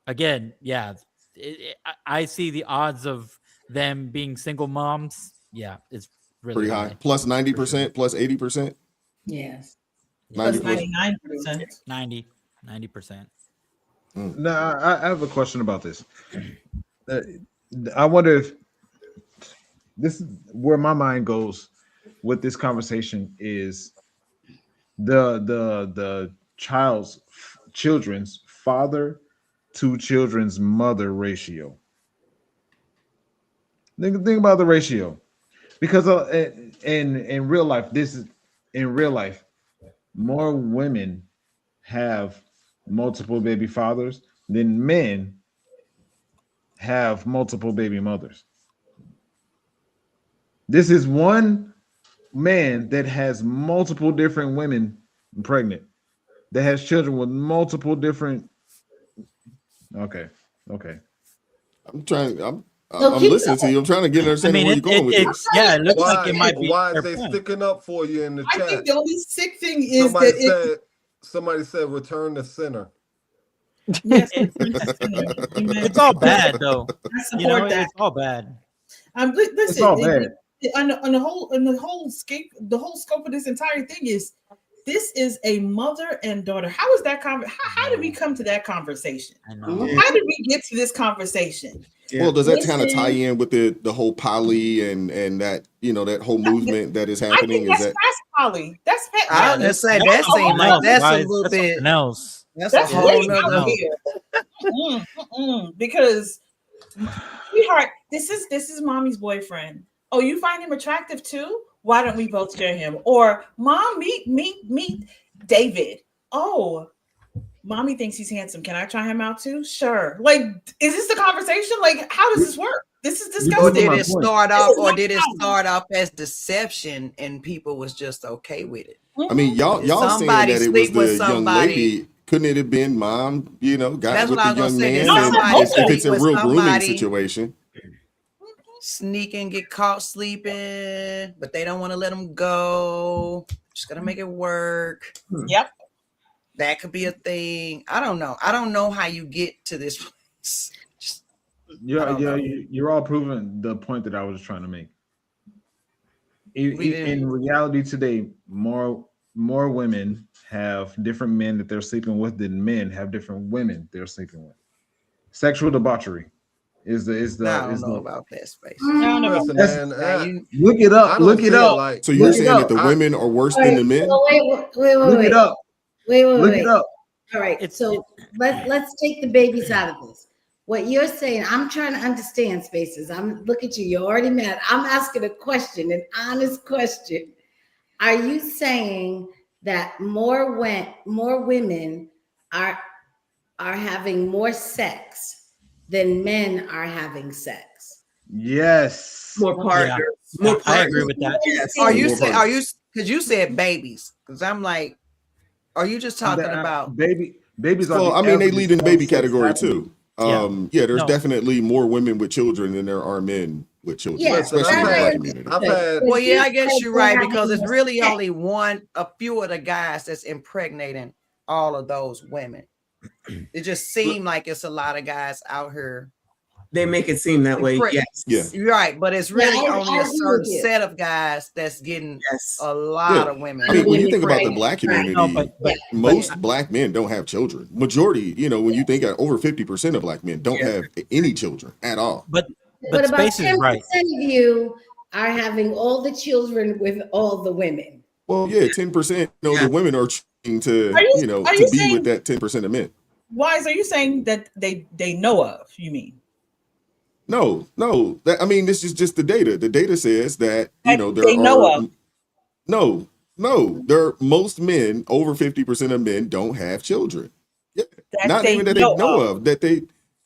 again, I see the odds of them being single moms. Yeah, it's really pretty high. Plus 90%, plus 80%. Yes. Plus 99%. 90%. Now, I have a question about this. I wonder if this is where my mind goes with this conversation is the children's father to children's mother ratio. Think about the ratio, because in real life, more women have multiple baby fathers than men have multiple baby mothers. This is one man that has multiple different women pregnant, that has children with multiple different. Okay. I'm listening to you. I'm trying to get an understanding where you're going with this. Yeah, it looks like it might be. Why is they sticking up for you in the chat? I think the only sick thing is somebody said return the sinner. Yes, it's all bad though. It's all bad. Listen, it's all bad. On the whole scope of this entire thing is this is a mother and daughter. How is that how did we come to that conversation? I know. How did we get to this conversation? Well, does that kind of tie in with the whole poly and that, you know, that whole movement that is I happening? think Is that's that past poly. That's past. I was just say that seemed like that's a little bit. else. That's That's a whole way nother. out here. Because, sweetheart, this is mommy's boyfriend. Oh, you find him attractive too? Why don't we both share him? Or mom, meet David. Oh, mommy thinks he's handsome. Can I try him out too? Sure. Like, is this the conversation? Like, how does this work? This is disgusting. Or did it start off, or did it start off as deception and people was just okay with it? I mean, y'all saying that it was the young lady. Couldn't it have been mom, you know, got with the young man? If it's a real grooming situation. Sneak and get caught sleeping, but they don't want to let them go. Just gonna make it work. Yep. That could be a thing. I don't know. I don't know how you get to this place. You're all proving the point that I was trying to make. In reality today, more women have different men that they're sleeping with than men have different women they're sleeping with. Sexual debauchery is the I don't know about that space. Listen, man, look it up. Look it up. So you're saying that the women are worse than the men? Wait. Look it up. Look it up. All right. So let's take the babies out of this. What you're saying, I'm trying to understand, Spaces. Look at you. You're already mad. I'm asking a question, an honest question. Are you saying that more women are having more sex than men are having sex? Yes. More partners. Yeah. More partners. I agree with that. Yes. Are you because you said babies? Because I'm like, are you just talking about babies? Well, I mean, they lead in the baby category too. There's definitely more women with children than there are men with children, especially in the Black community. Well, yeah, I guess you're right, because it's really only a few of the guys that's impregnating all of those women. It just seemed like it's a lot of guys out here. They make it seem that way. Yes. You're right, but it's really only a certain set of guys that's getting a lot of women. I mean, when you think about the Black community, most Black men don't have children. Majority, you know, when you think of over 50% of Black men don't have any children at all. But about 10% of you are having all the children with all the women. Well, 10%. The women are trying to, to be with that 10% of men. Wise, are you saying that they know of? You mean? No. This is just the data. The data says that most men, over 50% of men, don't have children. Not even that they know of. That they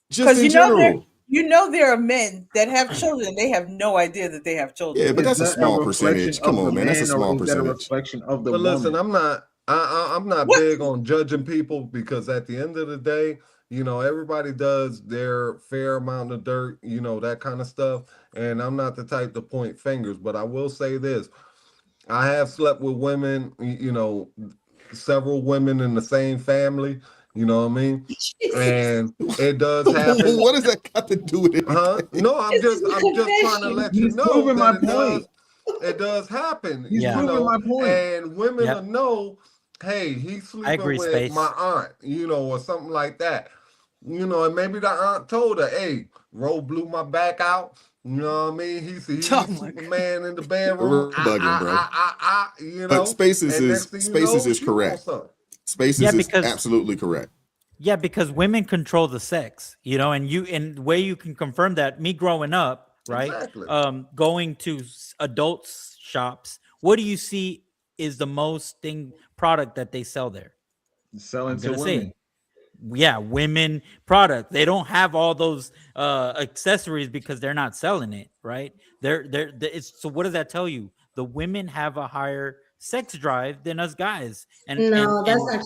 just in general. There are men that have children. They have no idea that they have children. Yeah, but that's a small percentage. Come on, man. That's a small percentage. Reflection of the but listen, woman? I'm not big on judging people, because at the end of the day, everybody does their fair amount of dirt, that kind of stuff. And I'm not the type to point fingers, but I will say this. I have slept with women, several women in the same family. You know what I mean? And it does happen. What does that got to do with it? No, I'm just trying to let you know that it does happen. He's proving my point. And women will know, hey, he's sleeping with my aunt, or something like that. And maybe the aunt told her, hey, Ro blew my back out. You know what I mean? He's Superman in the bedroom. Bugging, bro. But Spaces is correct. Spaces is absolutely correct. Yeah, because women control the sex, and the way you can confirm that, me growing up, right? Exactly. Going to adult shops, what do you see is the most product that they sell there? Selling to women. Women product. They don't have all those accessories because they're not selling it, right? So what does that tell you? The women have a higher sex drive than us guys. That's not true.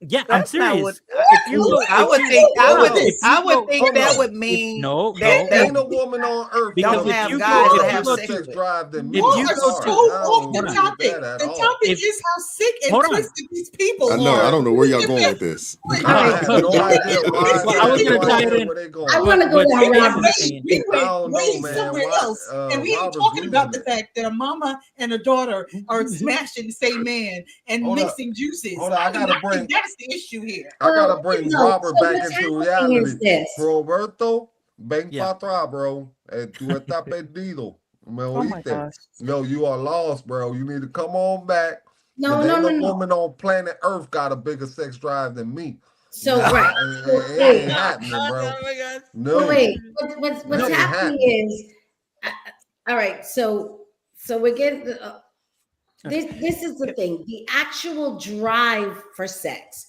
Yeah, I'm That's not what serious. If you go, I if would you think. I hold would. on, if I you would go, think hold that on. would if mean no, that no, Ain't a woman on earth because don't got have if you guys go, to if have you go bigger sex to, sex with. drive than me. if You you are go so to, I off don't the hold on, agree with topic. that at The all. topic if is how sick and hold on, twisted these people I know. I are. don't know where y'all going with this. All I right. have no idea why well, I was gonna tie it in, where they I going. want to go but down Nick Robert's was Maybe saying, we I went don't way know, man. somewhere Why else, and we ain't Robert's talking about losing the it. fact that a mama and a daughter are smashing the same man and Hold up. mixing juices. Hold on. I I gotta think that's the issue here. I gotta Well, bring no. Robert So back what's into happening reality. is this. Roberto, ven yeah. para atrás, bro. Tú estás perdido. Me Oh my oíste? gosh. No, you are lost, bro. You need to come on back. No, Because no, ain't no, no no. woman on planet Earth got a bigger sex drive than me. So No, right. So, it wait. ain't happening, bro. Oh my God. So No, wait. What's that ain't happening happening. is. All right. So we're getting. This is the thing. The actual drive for sex,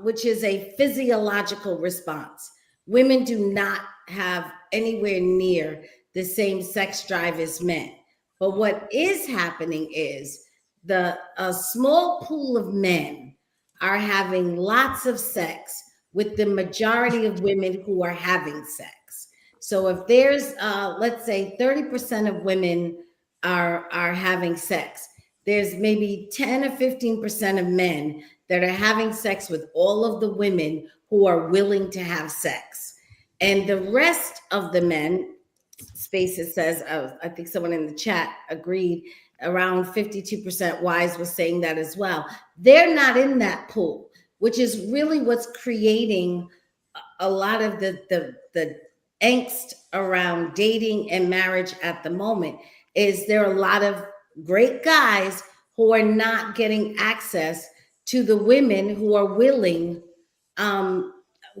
which is a physiological response. Women do not have anywhere near the same sex drive as men. But what is happening is a small pool of men are having lots of sex with the majority of women who are having sex. So if there's, let's say 30% of women are having sex, there's maybe 10 or 15% of men that are having sex with all of the women who are willing to have sex. And the rest of the men, Spaces says, I think someone in the chat agreed, around 52%, Wise was saying that as well. They're not in that pool, which is really what's creating a lot of the angst around dating and marriage at the moment. Is there are a lot of great guys who are not getting access to the women who are willing, who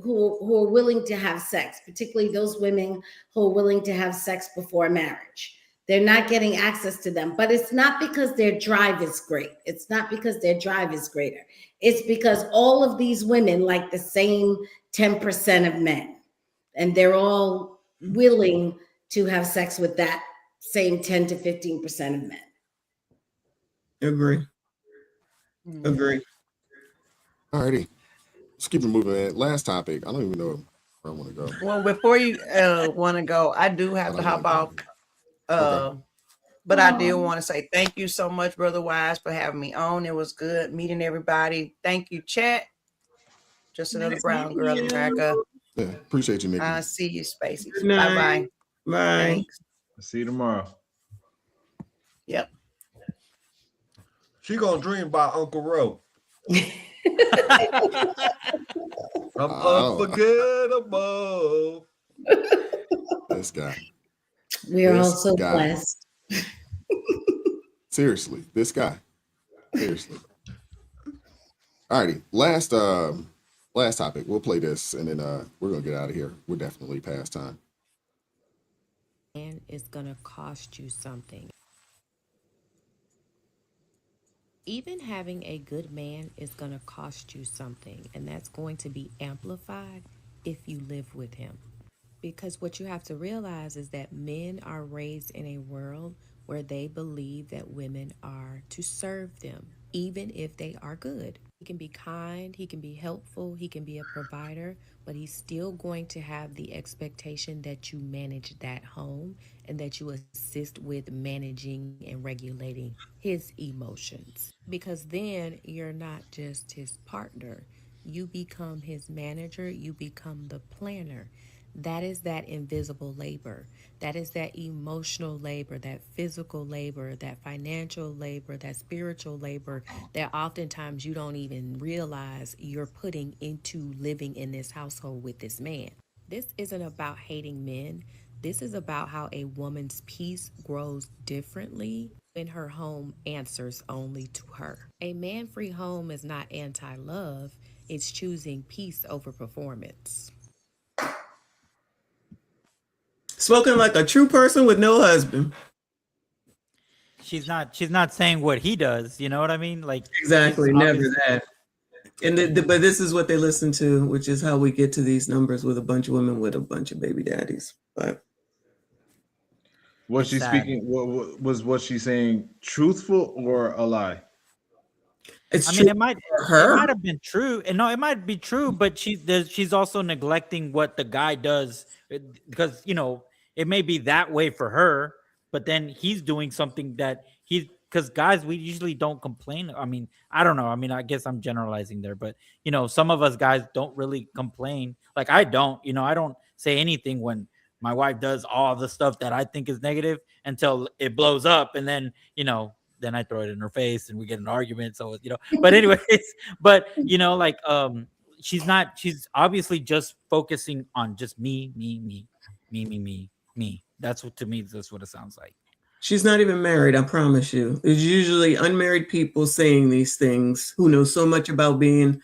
are willing to have sex, particularly those women who are willing to have sex before marriage. They're not getting access to them, but it's not because their drive is great. It's not because their drive is greater. It's because all of these women like the same 10% of men, and they're all willing to have sex with that same 10 to 15% of men. Agree. Agree. Alrighty. Let's keep it moving, man. Last topic. I don't even know where I want to go. Well, before you want to go, I do have to hop off. Okay. But I do want to say thank you so much, Brother Wise, for having me on. It was good meeting everybody. Thank you, chat. Just another brown girl in America. Yeah, appreciate you, Nikki. I see you, Spacey. Good night. Bye-bye. Bye. Thanks. See you tomorrow. Yep. She gonna dream about Uncle Ro. I'm unforgettable. This guy. We are all This so guy. blessed. Seriously, this guy. Seriously. Alrighty. Last topic. We'll play this and then we're gonna get out of here. We're definitely past time. And it's gonna cost you something. Even having a good man is gonna cost you something, and that's going to be amplified if you live with him. Because what you have to realize is that men are raised in a world where they believe that women are to serve them, even if they are good. He can be kind, he can be helpful, he can be a provider, but he's still going to have the expectation that you manage that home and that you assist with managing and regulating his emotions. Because then you're not just his partner, you become his manager, you become the planner. That is that invisible labor. That is that emotional labor, that physical labor, that financial labor, that spiritual labor that oftentimes you don't even realize you're putting into living in this household with this man. This isn't about hating men. This is about how a woman's peace grows differently when her home answers only to her. A man-free home is not anti-love. It's choosing peace over performance. Spoken like a true person with no husband. She's not saying what he does. You know what I mean? Like Exactly. Never that. And but this is what they listen to, which is how we get to these numbers with a bunch of women with a bunch of baby daddies. But Was she speaking? Was what she's saying truthful or a lie? It's I true mean, for it her. might have been true, and no, it might be true, but she's also neglecting what the guy does because it may be that way for her, but then he's doing something that he's because guys we usually don't complain. I mean, I don't know. I mean, I guess I'm generalizing there, but some of us guys don't really complain. Like I don't. I don't say anything when my wife does all the stuff that I think is negative until it blows up, and then I throw it in her face and we get an argument. So, but anyways, but like, she's obviously just focusing on just me. That's what, to me, that's what it sounds like. She's not even married, I promise you. It's usually unmarried people saying these things who know so much about being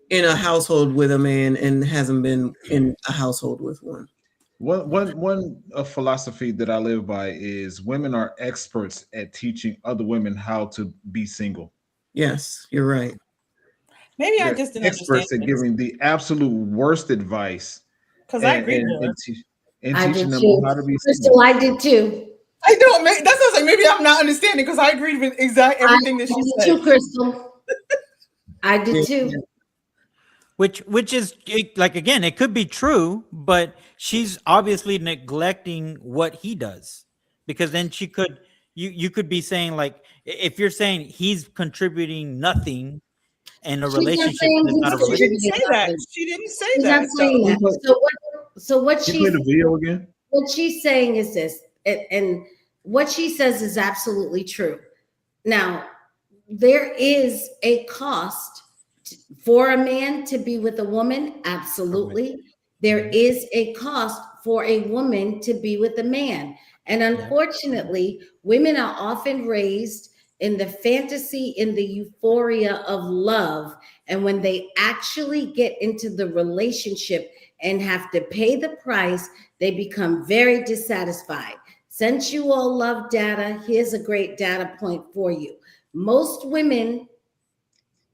in a household with a man and hasn't been in a household with one. One philosophy that I live by is women are experts at teaching other women how to be single. Yes, you're right. Maybe I They're just didn't understand experts at giving the absolute worst advice because I agree with her. and I teaching did them too. how to be Crystal, single. I did too. I don't. That sounds like maybe I'm not understanding because I agreed with exactly everything that she said. Too, Crystal. I did too. Which is like, again, it could be true, but she's obviously neglecting what he does, because then you could be saying, like, if you're saying he's contributing nothing in a relationship, and it's not a She didn't relationship. say that. She didn't say She's that. not saying that. So what Can you play the video again? What she's saying is this, and what she says is absolutely true. Now, there is a cost for a man to be with a woman. Absolutely. There is a cost for a woman to be with a man. And unfortunately, women are often raised in the fantasy, in the euphoria of love. And when they actually get into the relationship and have to pay the price, they become very dissatisfied. Since you all love data, here's a great data point for you. Most women,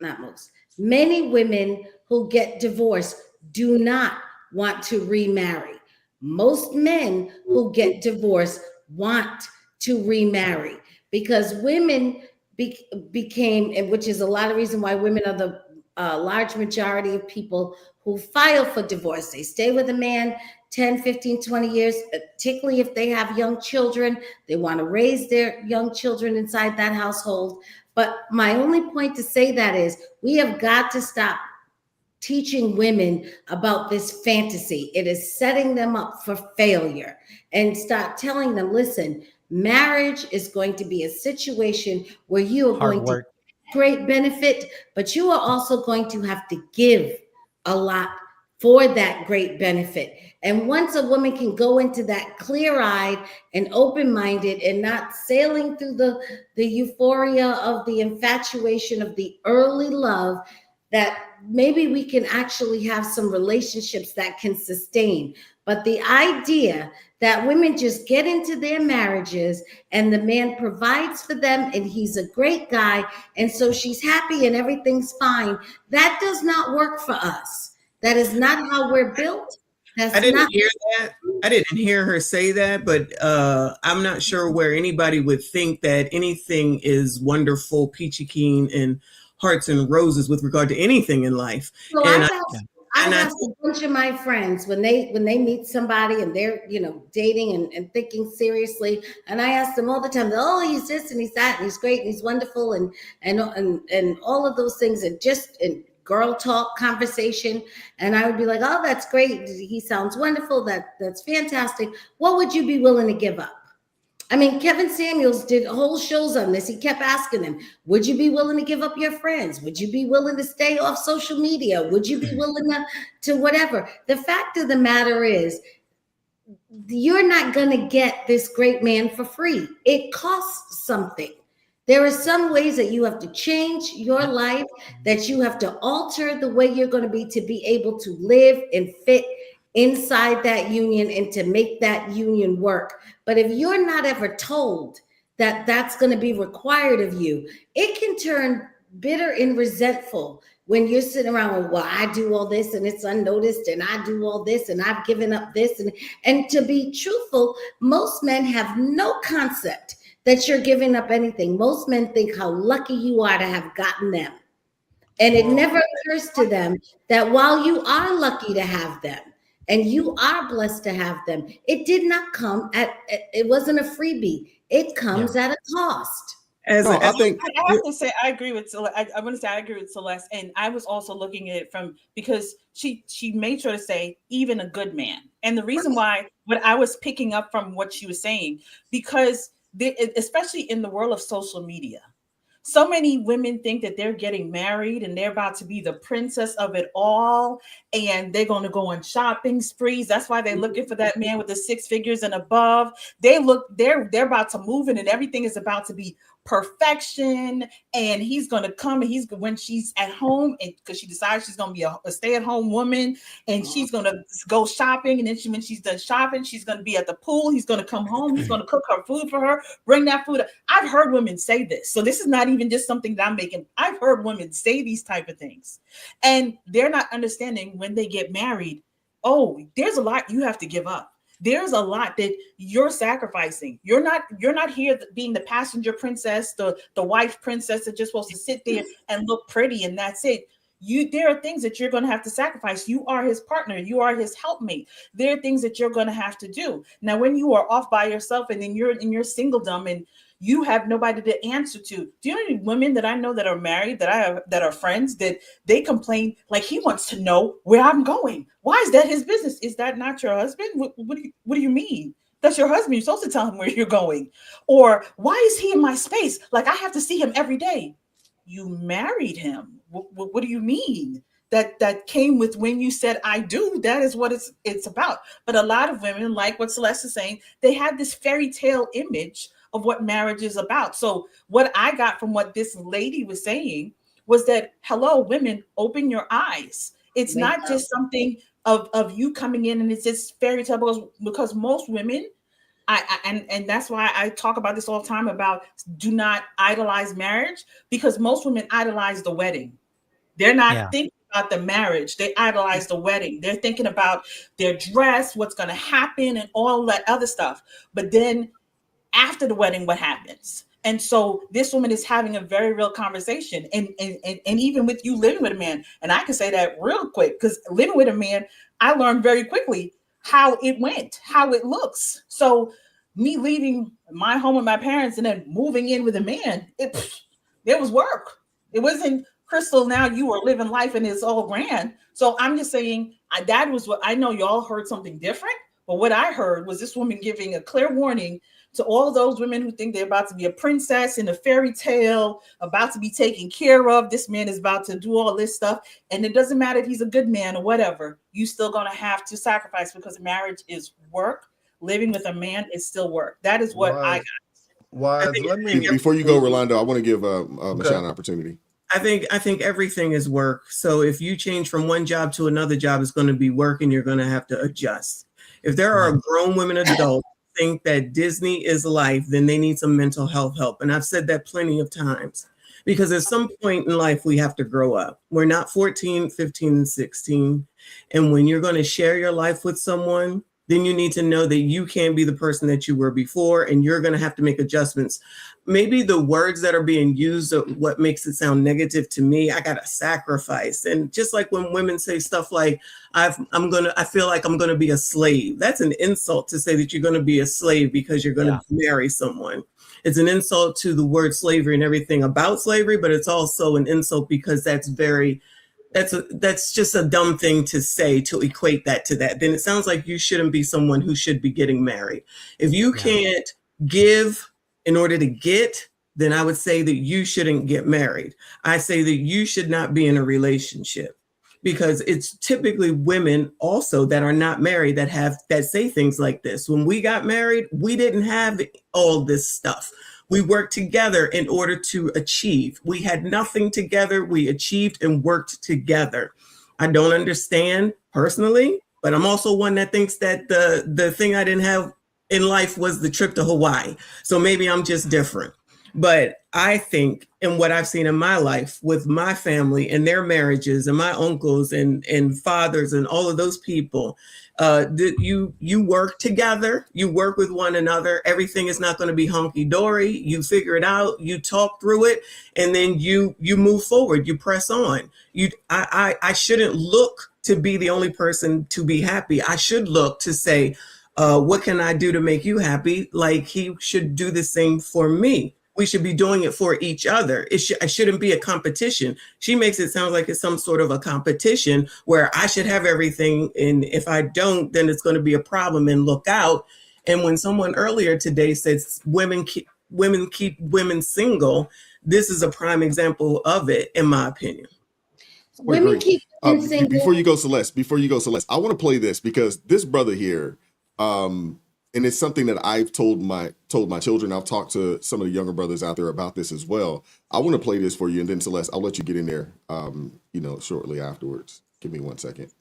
not most, many women who get divorced do not want to remarry. Most men who get divorced want to remarry, because women became, and which is a lot of reason why women are the large majority of people who file for divorce. They stay with a man 10, 15, 20 years, particularly if they have young children. They want to raise their young children inside that household. But my only point to say that is we have got to stop teaching women about this fantasy. It is setting them up for failure, and start telling them, listen, marriage is going to be a situation where you are going to get great benefit, but you are also going to have to give a lot for that great benefit. And once a woman can go into that clear-eyed and open-minded and not sailing through the euphoria of the infatuation of the early love, that maybe we can actually have some relationships that can sustain. But the idea that women just get into their marriages and the man provides for them and he's a great guy, and so she's happy and everything's fine, that does not work for us. That is not how we're built. I didn't hear that. I didn't hear her say that, but I'm not sure where anybody would think that anything is wonderful, peachy keen, and hearts and roses with regard to anything in life. So And I've asked a bunch of my friends when they meet somebody and they're dating and thinking seriously, and I ask them all the time, oh, he's this and he's that and he's great and he's wonderful and all of those things, and just in girl talk conversation, and I would be like, oh, that's great, he sounds wonderful, that's fantastic. What would you be willing to give up? I mean, Kevin Samuels did whole shows on this. He kept asking them, would you be willing to give up your friends? Would you be willing to stay off social media? Would you be willing to whatever? The fact of the matter is, you're not going to get this great man for free. It costs something. There are some ways that you have to change your life, that you have to alter the way you're going to be able to live and fit inside that union and to make that union work. But if you're not ever told that that's going to be required of you, it can turn bitter and resentful when you're sitting around with, well, I do all this and it's unnoticed, and I do all this and I've given up this. And to be truthful, most men have no concept that you're giving up anything. Most men think how lucky you are to have gotten them. And it never occurs to them that while you are lucky to have them and you are blessed to have them, it did not come it wasn't a freebie. It comes at a cost. I have to say I agree with Celeste. I want to say I agree with Celeste, and I was also looking at it from because she made sure to say even a good man, and the reason why what I was picking up from what she was saying because especially in the world of social media. So many women think that they're getting married and they're about to be the princess of it all. And they're going to go on shopping sprees. That's why they're looking for that man with the 6 figures and above. They're about to move in and everything is about to be perfection. And he's going to come and when she's at home and because she decides she's going to be a stay-at-home woman and she's going to go shopping. And then when she's done shopping, she's going to be at the pool. He's going to come home. He's going to cook her food for her, bring that food. I've heard women say this. So this is not even just something that I'm making. I've heard women say these type of things and they're not understanding when they get married. Oh, there's a lot you have to give up. There's a lot that you're sacrificing. You're not here being the passenger princess, the wife princess that's just supposed to sit there and look pretty and that's it. There are things that you're going to have to sacrifice. You are his partner. You are his helpmate. There are things that you're going to have to do. Now, when you are off by yourself and then you're in your singledom and you have nobody to answer to. Do you know any women that I know that are married that are friends that they complain like he wants to know where I'm going? Why is that his business? Is that not your husband? What do you mean? That's your husband. You're supposed to tell him where you're going. Or why is he in my space? Like I have to see him every day. You married him. What do you mean? That came with when you said I do. That is what it's about. But a lot of women, like what Celeste is saying, they have this fairy tale image of what marriage is about. So what I got from what this lady was saying was that, hello, women, open your eyes. It's not just something of you coming in and it's just fairy tale because most women, and that's why I talk about this all the time about do not idolize marriage because most women idolize the wedding. They're not thinking about the marriage. They idolize the wedding. They're thinking about their dress, what's going to happen and all that other stuff. But then after the wedding, what happens? And so this woman is having a very real conversation and even with you living with a man. And I can say that real quick because living with a man, I learned very quickly how it went, how it looks. So me leaving my home with my parents and then moving in with a man, there was work. It wasn't Crystal, now you are living life and it's all grand. So I'm just saying that was what I know y'all heard something different. But what I heard was this woman giving a clear warning to all those women who think they're about to be a princess in a fairy tale, about to be taken care of. This man is about to do all this stuff. And it doesn't matter if he's a good man or whatever. You still going to have to sacrifice because marriage is work. Living with a man is still work. That is what I got. Before you go, Rolando, I want to give Michelle an opportunity. I think everything is work. So if you change from one job to another job, it's going to be work and you're going to have to adjust. If there are grown women adults who think that Disney is life, then they need some mental health help. And I've said that plenty of times because at some point in life, we have to grow up. We're not 14, 15, and 16. And when you're going to share your life with someone, then you need to know that you can't be the person that you were before, and you're going to have to make adjustments. Maybe the words that are being used are what makes it sound negative to me. I got to sacrifice. And just like when women say stuff like, I feel like I'm going to be a slave. That's an insult to say that you're going to be a slave because you're going to marry someone. It's an insult to the word slavery and everything about slavery, but it's also an insult because that's just a dumb thing to say, to equate that to that. Then it sounds like you shouldn't be someone who should be getting married. If you can't give in order to get, then I would say that you shouldn't get married. I say that you should not be in a relationship because it's typically women also that are not married that say things like this. When we got married, we didn't have all this stuff. We worked together in order to achieve. We had nothing together. We achieved and worked together. I don't understand personally, but I'm also one that thinks that the thing I didn't have in life was the trip to Hawaii. So maybe I'm just different. But I think, and what I've seen in my life with my family and their marriages and my uncles and fathers and all of those people, you work together, you work with one another. Everything is not going to be hunky dory. You figure it out, you talk through it, and then you move forward. You press on. I shouldn't look to be the only person to be happy. I should look to say, what can I do to make you happy? Like he should do the same for me. We should be doing it for each other. It shouldn't be a competition. She makes it sound like it's some sort of a competition where I should have everything, and if I don't, then it's going to be a problem, and look out. And when someone earlier today says women keep women single, this is a prime example of it, in my opinion. Women keep women single. Before you go, Celeste, I want to play this because this brother here, and it's something that I've told my children. I've talked to some of the younger brothers out there about this as well. I want to play this for you, and then Celeste, I'll let you get in there, shortly afterwards. Give me 1 second.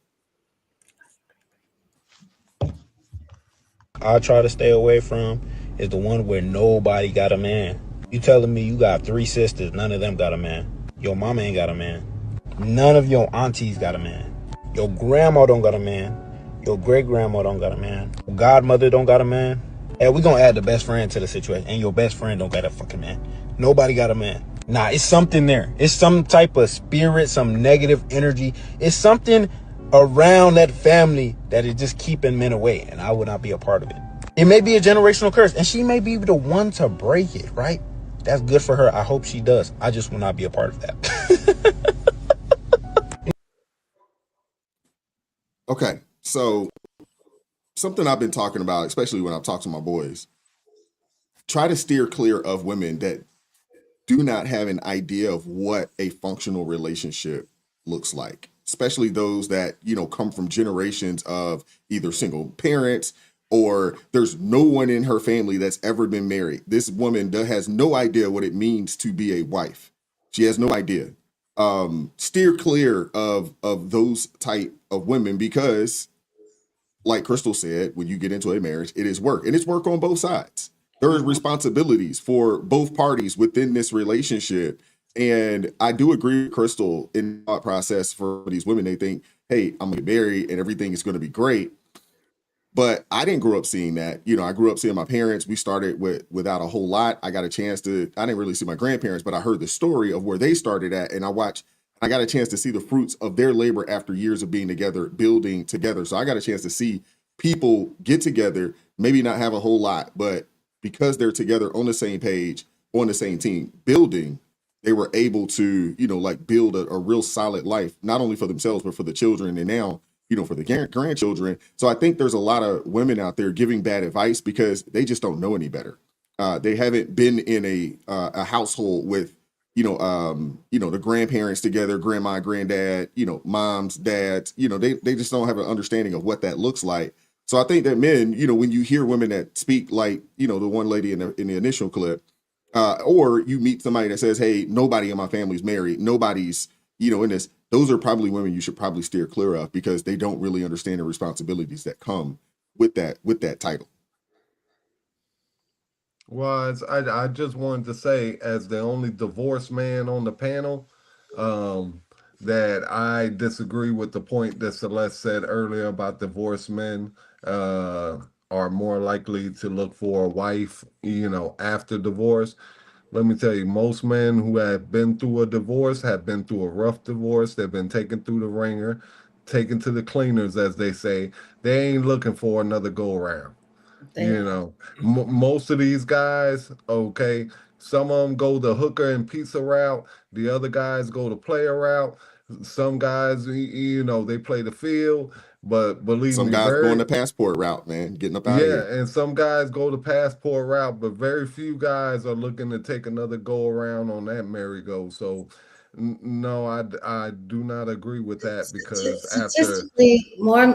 I try to stay away from is the one where nobody got a man. You telling me you got 3 sisters, none of them got a man. Your mama ain't got a man. None of your aunties got a man. Your grandma don't got a man. Your great-grandma don't got a man. Your godmother don't got a man. And we gonna add the best friend to the situation. And your best friend don't got a fucking man. Nobody got a man. Nah, it's something there. It's some type of spirit, some negative energy. It's something around that family that is just keeping men away. And I would not be a part of it. It may be a generational curse. And she may be the one to break it, right? That's good for her. I hope she does. I just will not be a part of that. Okay, so something I've been talking about, especially when I've talked to my boys, try to steer clear of women that do not have an idea of what a functional relationship looks like, especially those that, come from generations of either single parents or there's no one in her family that's ever been married. This woman has no idea what it means to be a wife. She has no idea. Steer clear of those type of women because, like Crystal said, when you get into a marriage, it is work, and it's work on both sides. There are responsibilities for both parties within this relationship. And I do agree with Crystal in the thought process for these women. They think, hey, I'm gonna get married and everything is gonna be great. But I didn't grow up seeing that. I grew up seeing my parents. We started without a whole lot. I didn't really see my grandparents, but I heard the story of where they started at. And I got a chance to see the fruits of their labor after years of being together, building together. So I got a chance to see people get together, maybe not have a whole lot, but because they're together on the same page, on the same team, building, they were able to, build a real solid life, not only for themselves, but for the children. And now, for the grandchildren. So I think there's a lot of women out there giving bad advice because they just don't know any better. They haven't been in a household with, the grandparents together, grandma, granddad, moms, dads, they just don't have an understanding of what that looks like. So I think that men, when you hear women that speak like, the one lady in the initial clip, or you meet somebody that says, hey, nobody in my family's married, nobody's, in this, those are probably women you should probably steer clear of because they don't really understand the responsibilities that come with that title. Well, I just wanted to say, as the only divorced man on the panel, that I disagree with the point that Celeste said earlier about divorced men are more likely to look for a wife, after divorce. Let me tell you, most men who have been through a divorce have been through a rough divorce. They've been taken through the ringer, taken to the cleaners, as they say. They ain't looking for another go around. Most of these guys, okay, some of them go the hooker and pizza route. The other guys go the player route. Some guys, they play the field. But believe some me, guys going the passport route, man, getting up out of here. Yeah, and some guys go the passport route, but very few guys are looking to take another go around on that merry-go. So, no, I do not agree with that because statistically, more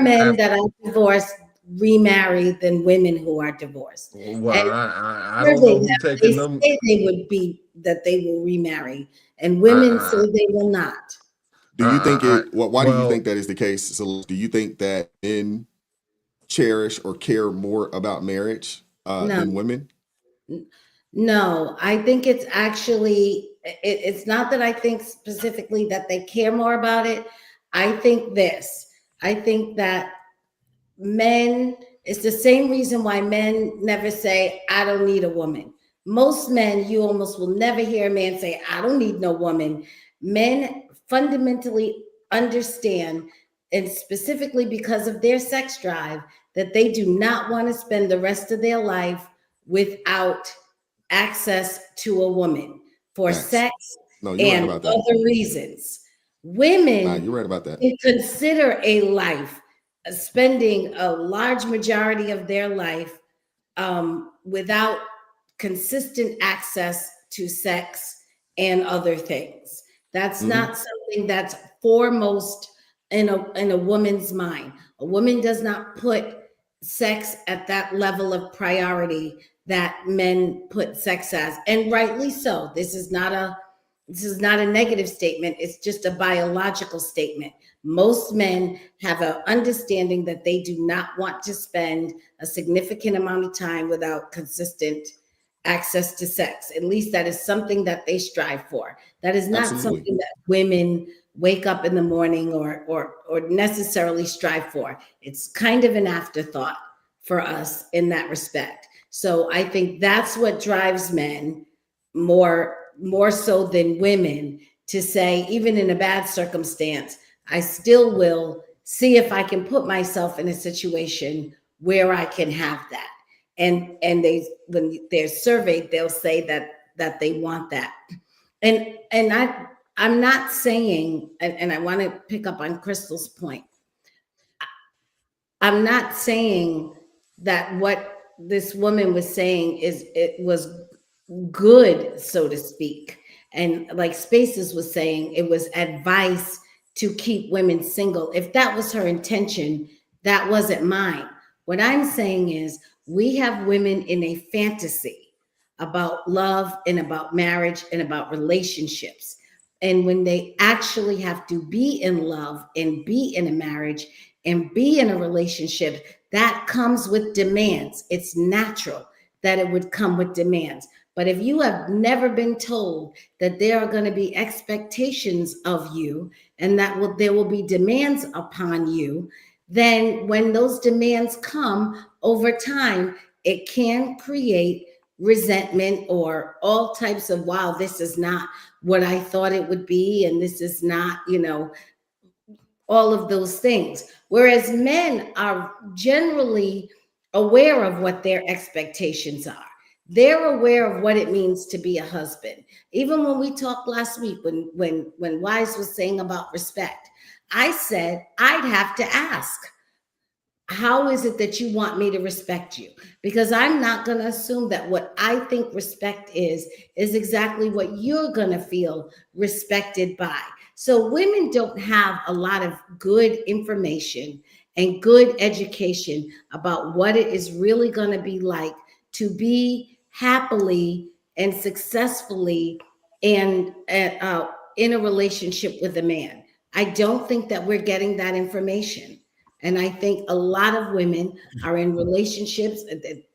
men that are divorced remarry than women who are divorced. Well, I don't know who taking them. Say they would be that they will remarry, and women say they will not. Do you think why do you think that is the case? So do you think that men cherish or care more about marriage than women? No, I think it's actually, it's not that I think specifically that they care more about it. I think that men, it's the same reason why men never say, I don't need a woman. Most men, you almost will never hear a man say, I don't need no woman. Men fundamentally understand, and specifically because of their sex drive, that they do not want to spend the rest of their life without access to a woman for Facts. sex No, you're right and about that. other reasons. Women Nah, you're right about that. can consider a life spending a large majority of their life without consistent access to sex and other things. That's not something that's foremost in a woman's mind. A woman does not put sex at that level of priority that men put sex as, and rightly so. This is not a negative statement. It's just a biological statement. Most men have an understanding that they do not want to spend a significant amount of time without consistent access to sex. At least that is something that they strive for. That is not Absolutely. something that women wake up in the morning or necessarily strive for. It's kind of an afterthought for us in that respect. So I think that's what drives men more so than women to say, even in a bad circumstance, I still will see if I can put myself in a situation where I can have that. And they, when they're surveyed, they'll say that they want that. And I'm not saying, and I want to pick up on Crystal's point. I'm not saying that what this woman was saying it was good, so to speak. And like Spaces was saying, it was advice to keep women single. If that was her intention, that wasn't mine. What I'm saying is we have women in a fantasy about love and about marriage and about relationships. And when they actually have to be in love and be in a marriage and be in a relationship, that comes with demands. It's natural that it would come with demands. But if you have never been told that there are going to be expectations of you and that there will be demands upon you, then when those demands come over time, it can create resentment or all types of, wow, this is not what I thought it would be. And this is not, all of those things. Whereas men are generally aware of what their expectations are. They're aware of what it means to be a husband. Even when we talked last week, when Wise was saying about respect, I said, I'd have to ask, how is it that you want me to respect you? Because I'm not going to assume that what I think respect is exactly what you're going to feel respected by. So women don't have a lot of good information and good education about what it is really going to be like to be happily and successfully and in a relationship with a man. I don't think that we're getting that information. And I think a lot of women are in relationships,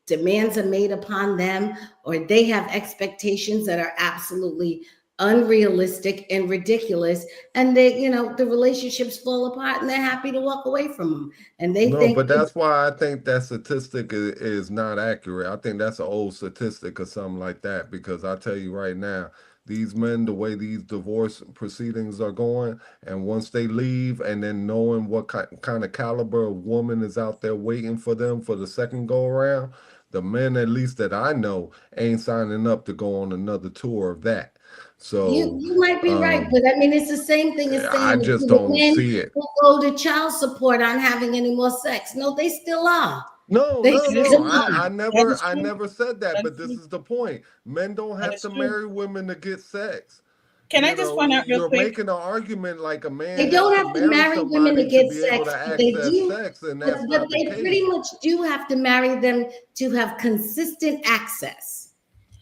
demands are made upon them, or they have expectations that are absolutely unrealistic and ridiculous. And they, the relationships fall apart and they're happy to walk away from them. And they No, think, but that's why I think that statistic is not accurate. I think that's an old statistic or something like that, because I tell you right now, these men, the way these divorce proceedings are going, and once they leave, and then knowing what kind of caliber of woman is out there waiting for them for the second go around, the men, at least that I know, ain't signing up to go on another tour of that. So you might be right, but I mean, it's the same thing as I saying just the don't men see it. who go to child support aren't having any more sex. No, they still are. No, They no, still no. are. I That is I true. never said that, That but is this true. is the point. Men don't That have is to true. marry women to get sex. Can I just point out real You're quick? making an argument like a man They has don't to have to marry marry women to somebody to get be able sex, to but they access do. sex, and But, that's but not the they pretty case. much do have to marry them to have consistent access.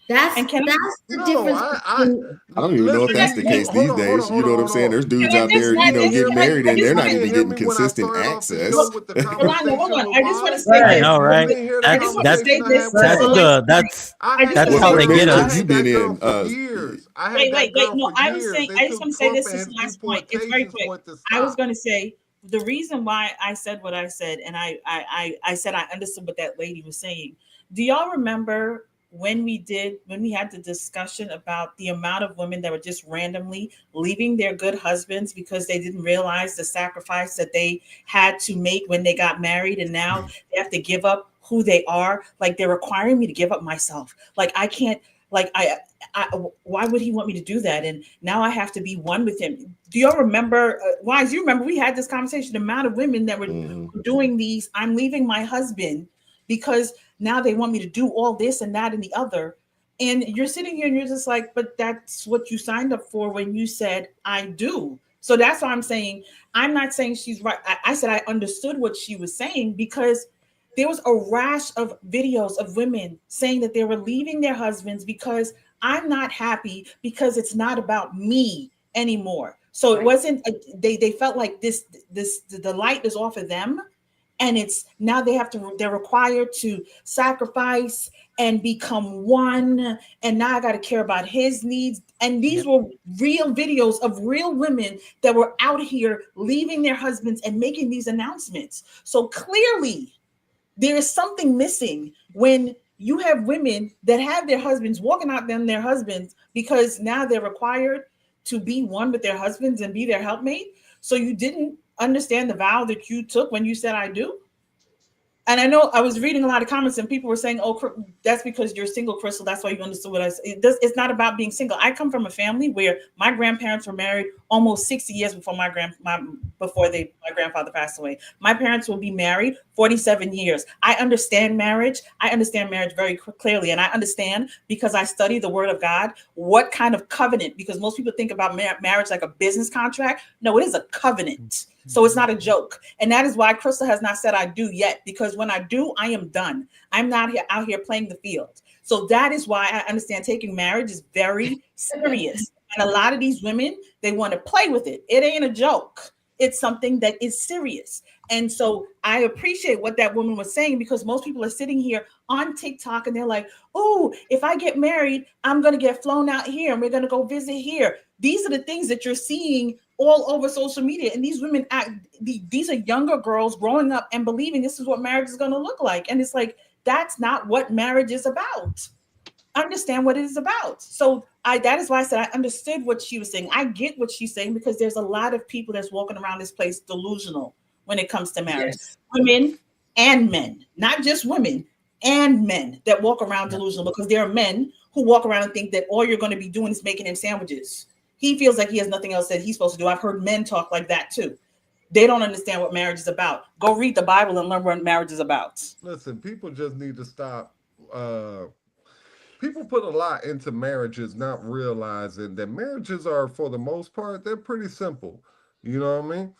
That's And can I? that's the No, difference between. I don't even know if listen. that's the case these days. You know what I'm saying? There's dudes out there, You you know, didn't hear getting me. married and You they're not didn't even hear getting me when I consistent started off the access. show with the Yolanda, hold conversation on. with I just want to Wise. say I this. know, You right? didn't hear the I just want to say conversation I this. had with That's So, her. like, the that's I I had just want that's to What how say what they this. get So, marriage have us. you had been that girl in? for years. I had that wait. girl No, for I was years. saying, It I just took want to say Trump this. and This his last point. It's very deportations quick. for it to I was stop. going to say the reason why I said what I said, and I said I understood what that lady was saying. Do y'all remember when we had the discussion about the amount of women that were just randomly leaving their good husbands because they didn't realize the sacrifice that they had to make when they got married, and now they have to give up who they are? Like, they're requiring me to give up myself. Like, I can't. Like, why would he want me to do that? And now I have to be one with him. Do y'all remember? Wise, you remember we had this conversation? The amount of women that were doing these. I'm leaving my husband because now they want me to do all this and that and the other. And you're sitting here and you're just like, but that's what you signed up for when you said I do. So that's why I'm saying, I'm not saying she's right. I said I understood what she was saying, because there was a rash of videos of women saying that they were leaving their husbands because I'm not happy, because it's not about me anymore. So it wasn't they felt like this the light is off of them, and it's now they're required to sacrifice and become one, and now I got to care about his needs. And these were real videos of real women that were out here leaving their husbands and making these announcements. So clearly there is something missing when you have women that have their husbands walking out them their husbands because now they're required to be one with their husbands and be their helpmate. So you didn't understand the vow that you took when you said I do. And I know I was reading a lot of comments and people were saying, oh, that's because you're single, Crystal. That's why you understood what I said. It's not about being single. I come from a family where my grandparents were married almost 60 years before my grandfather passed away. My parents will be married 47 years. I understand marriage. I understand marriage very clearly. And I understand, because I study the word of God, what kind of covenant, because most people think about marriage like a business contract. No, it is a covenant. So it's not a joke. And that is why Crystal has not said I do yet, because when I do, I am done. I'm not out here playing the field. So that is why I understand taking marriage is very serious. And a lot of these women, they want to play with it. It ain't a joke. It's something that is serious. And so I appreciate what that woman was saying, because most people are sitting here on TikTok and they're like, oh, if I get married, I'm going to get flown out here and we're going to go visit here. These are the things that you're seeing all over social media. And these women these are younger girls growing up and believing this is what marriage is going to look like. And it's like, that's not what marriage is about. Understand what it is about. So that is why I said I understood what she was saying. I get what she's saying, because there's a lot of people that's walking around this place delusional when it comes to marriage. Yes. Women and men, not just women and men that walk around delusional, because there are men who walk around and think that all you're going to be doing is making him sandwiches. He feels like he has nothing else that he's supposed to do. I've heard men talk like that too. They don't understand what marriage is about. Go read the Bible and learn what marriage is about. Listen, people just need to stop. People put a lot into marriages, not realizing that marriages are, for the most part, they're pretty simple. You know what I mean?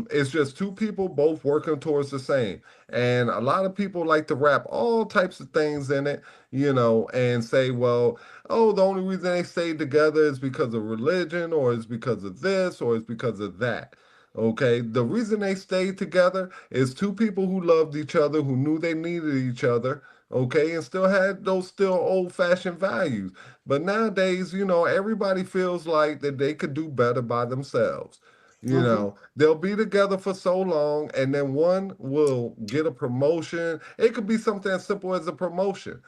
It's just two people both working towards the same. And a lot of people like to wrap all types of things in it, and say, well, oh, the only reason they stayed together is because of religion, or it's because of this, or it's because of that. Okay, the reason they stayed together is two people who loved each other, who knew they needed each other, okay, and still had those still old-fashioned values. But nowadays, everybody feels like that they could do better by themselves. They'll be together for so long, and then one will get a promotion. It could be something as simple as a promotion.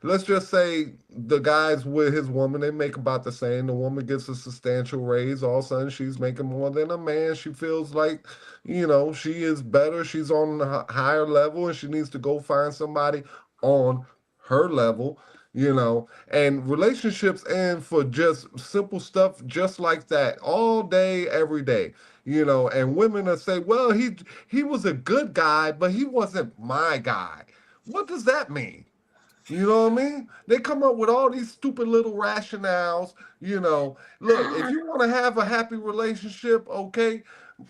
Let's just say the guy's with his woman, they make about the same. The woman gets a substantial raise. All of a sudden, she's making more than a man. She feels like, she is better. She's on a higher level, and she needs to go find somebody on her level. And relationships end for just simple stuff just like that all day, every day. And women will say, well, he was a good guy, but he wasn't my guy. What does that mean? You know what I mean? They come up with all these stupid little rationales. Look, if you want to have a happy relationship, okay,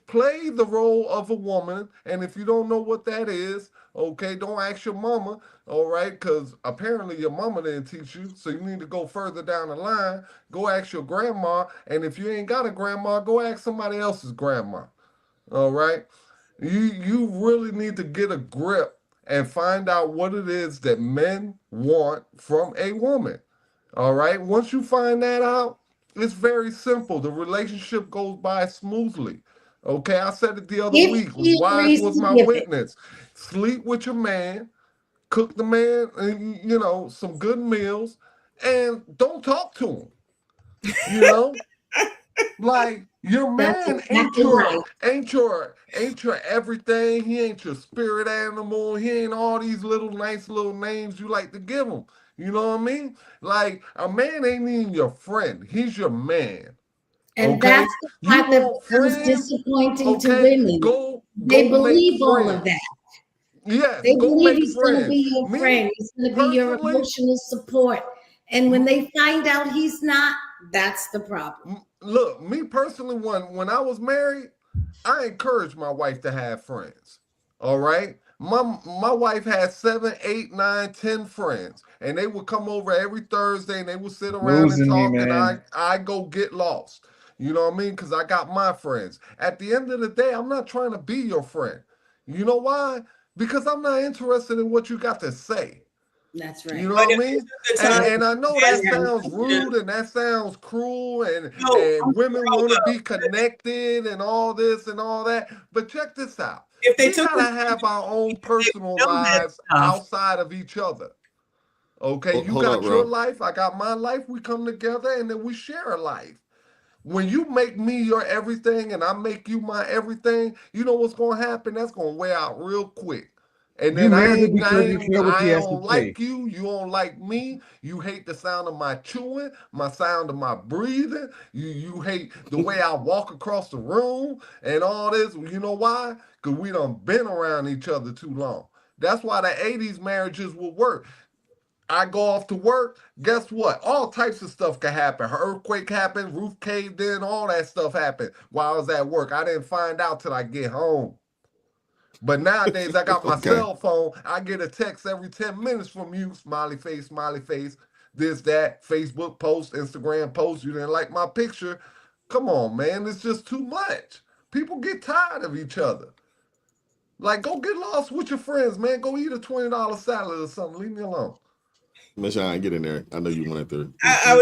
play the role of a woman. And if you don't know what that is, Okay, don't ask your mama, all right, because apparently your mama didn't teach you, so you need to go further down the line. Go ask your grandma, and if you ain't got a grandma, go ask somebody else's grandma, all right? You really need to get a grip and find out what it is that men want from a woman. All right. Once you find that out, it's very simple. The relationship goes by smoothly. Okay. I said it the other If week. she Wise agrees was to my give it. witness. Sleep with your man, cook the man, you know, some good meals, and don't talk to him. You know, like your That's man exactly right. ain't your everything. He ain't your spirit animal. He ain't all these little nice little names you like to give him. You know what I mean? Like a man ain't even your friend. He's your man. And Okay? that's the You part that want becomes friends? disappointing to Okay, women. go They make believe all of friends. that. Yes, They go believe make he's going to friends. be your Me friend. He's going to be your personally, emotional support. And when they find out he's not, that's the problem. look, me personally, when I was married, I encouraged my wife to have friends. All right. My wife had 7, 8, 9, 10 friends, and they would come over every Thursday and they would sit around and Losing me, talk, and man. I go get lost. You know what I mean? Because I got my friends. At the end of the day, I'm not trying to be your friend. You know why? Because I'm not interested in what you got to say. That's You right. know But what I if mean? this is the time And I know as that sounds rude and that sounds cruel no, and women want to be connected and all this and all that. But check this out. if they We took the gotta have our own personal know that lives stuff, outside of each other. Okay, you Hold up, got your bro. life, I got my life, we come together and then we share a life. When you make me your everything and I make you my everything, you know what's gonna happen? That's gonna wear out real quick. And You then married because you care what I he has to don't say. like you, you don't like me, you hate the sound of my chewing, my sound of my breathing, you hate the way I walk across the room and all this. You know why? Because we done been around each other too long. That's why the 80s marriages will work. I go off to work, guess what? All types of stuff can happen. An earthquake happened, roof caved in, all that stuff happened while I was at work. I didn't find out till I get home. But nowadays, I got my Okay. cell phone. I get a text every 10 minutes from you, smiley face, this, that, Facebook post, Instagram post. You didn't like my picture. Come on, man. It's just too much. People get tired of each other. Like, go get lost with your friends, man. Go eat a $20 salad or something. Leave me alone. Miss Shine, get in there. I know you wanted to. I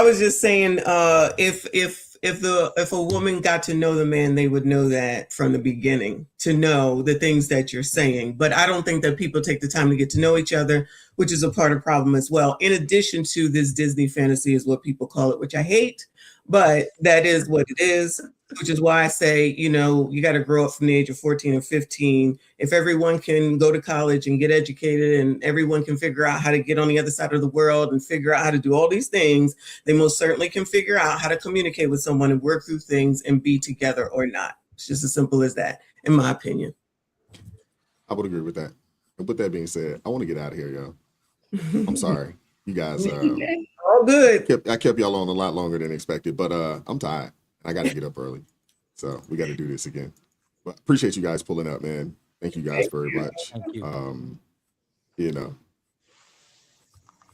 was just saying, if a woman got to know the man, they would know that from the beginning, to know the things that you're saying. But I don't think that people take the time to get to know each other, which is a part of the problem as well. In addition to this Disney fantasy is what people call it, which I hate, but that is what it is. Which is why I say, you know, you got to grow up from the age of 14 or 15. If everyone can go to college and get educated and everyone can figure out how to get on the other side of the world and figure out how to do all these things, they most certainly can figure out how to communicate with someone and work through things and be together or not. It's just as simple as that, in my opinion. I would agree with that. And with that being said, I want to get out of here, y'all. I'm sorry. You guys all good. I kept y'all on a lot longer than expected, but I'm tired. I gotta get up early. So we gotta do this again. But appreciate you guys pulling up, man. Thank you guys very much. Thank you. You know,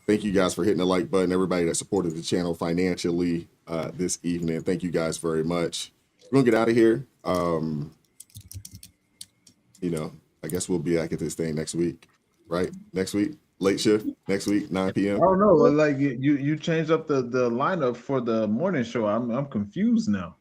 thank you guys for hitting the like button. Everybody that supported the channel financially this evening. Thank you guys very much. We're gonna get out of here. You know, I guess we'll be back at this thing next week, right? Next week, late shift, next week, 9 p.m. I don't know. Like you changed up the lineup for the morning show. I'm confused now.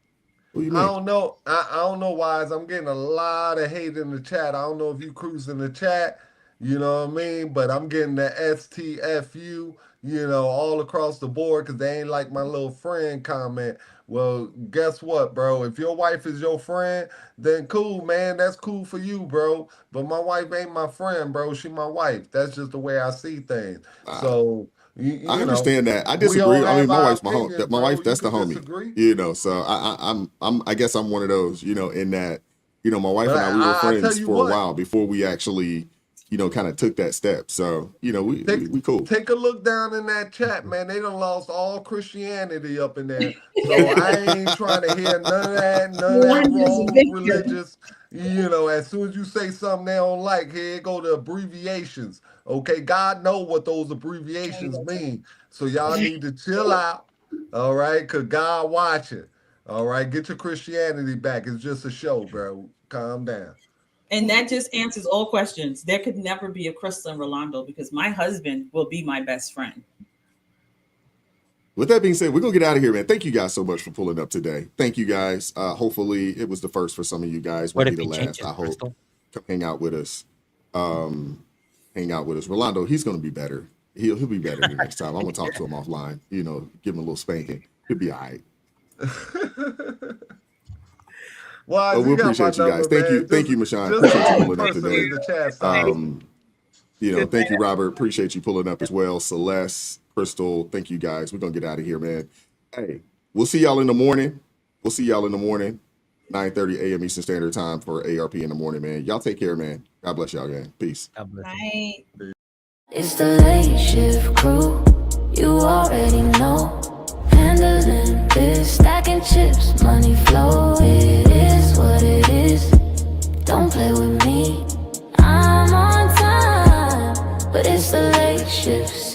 What do you I mean? don't know. I don't know why. I'm getting a lot of hate in the chat. I don't know if you cruising the chat, you know what I mean? But I'm getting the STFU, you know, all across the board because they ain't like my little friend comment. Well, guess what, bro? If your wife is your friend, then cool, man. That's cool for you, bro. But my wife ain't my friend, bro. She my wife. That's just the way I see things. So, I you know, understand that. I we all disagree. I mean, have my our wife's my home. opinions, My bro. wife, that's You the can homie. disagree. You know, so I guess I'm one of those. You know, in that, you know, my wife But and I, we were I tell friends you for a what, while before we actually, you know, kind of took that step. So, you know, we cool. Take a look down in that chat, man. They done lost all Christianity up in there. So I ain't trying to hear none of that wrong religious. You know, as soon as you say something they don't like, here go the abbreviations. Okay, God know what those abbreviations mean. So y'all need to chill out. All right, because God watching. All right, get your Christianity back. It's just a show, bro. Calm down. And that just answers all questions. There could never be a Crystal and Rolando because my husband will be my best friend. With that being said, we're going to get out of here, man. Thank you guys so much for pulling up today. Thank you guys. Hopefully it was the first for some of you guys. What Won't if be he the changes, last. I hope. Crystal? Come hang out with us. Hang out with us. Rolando, he's going to be better. He'll be better the next time. I'm going to talk to him offline. You know, give him a little spanking. He'll be all right. Well, we appreciate you guys. Thank you, Mashawn. Appreciate you pulling up today. You know, thank you, Robert. Appreciate you pulling up as well. Celeste, Crystal, thank you guys. We're gonna get out of here, man. Hey, we'll see y'all in the morning. 9:30 a.m. Eastern Standard Time for ARP in the morning, man. Y'all take care, man. God bless y'all, gang. Peace. God bless. Bye. It's the late shift crew. You already know. Handling this, stacking chips, money flow. It is what it is. Don't play with me. I'm on time, but it's the late shift.